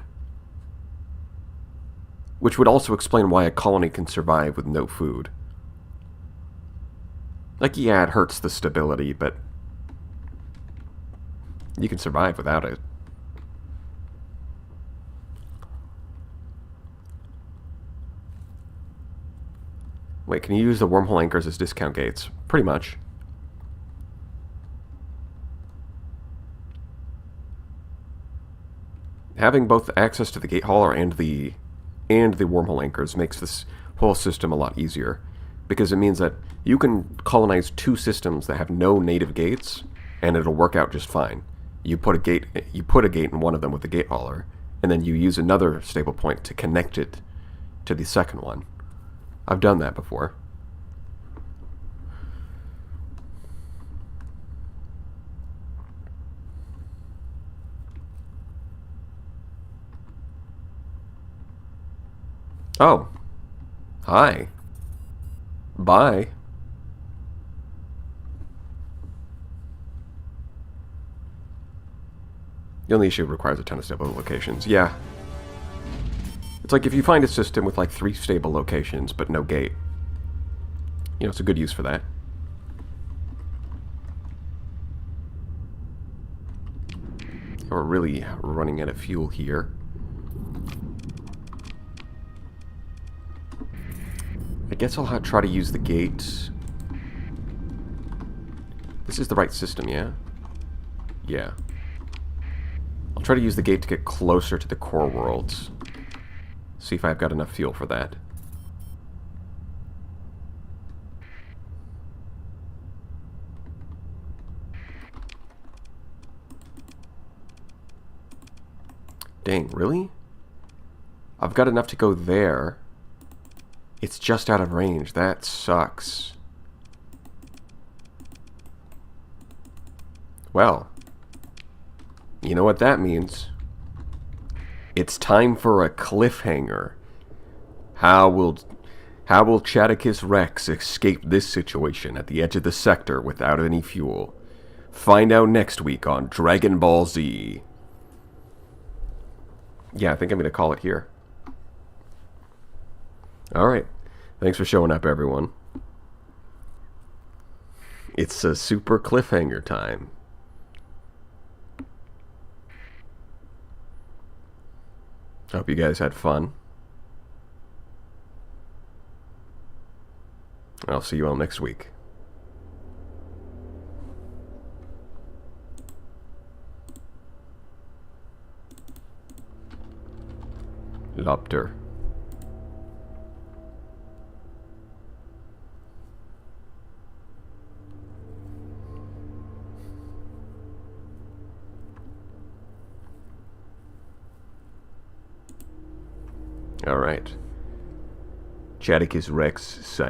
S1: Which would also explain why a colony can survive with no food. Like, yeah, it hurts the stability, but you can survive without it. Wait, can you use the wormhole anchors as discount gates? Pretty much. Having both access to the gate hauler and the wormhole anchors makes this whole system a lot easier, because it means that you can colonize 2 systems that have no native gates, and it'll work out just fine. You put a gate in one of them with the gate hauler, and then you use another stable point to connect it to the second one. I've done that before. Oh. Hi. Bye. The only issue requires a ton of stable locations. Yeah. It's like if you find a system with like 3 stable locations but no gate. You know, it's a good use for that. We're really running out of fuel here. I guess I'll try to use the gate. This is the right system, yeah? Yeah. I'll try to use the gate to get closer to the core worlds. See if I've got enough fuel for that. Dang, really? I've got enough to go there. It's just out of range. That sucks. Well, you know what that means. It's time for a cliffhanger. How will Chadicus Rex escape this situation at the edge of the sector without any fuel? Find out next week on Dragon Ball Z. Yeah, I think I'm going to call it here. Alright. Thanks for showing up, everyone. It's a super cliffhanger time. I hope you guys had fun. I'll see you all next week. Lobter. All right. Chadicus Rex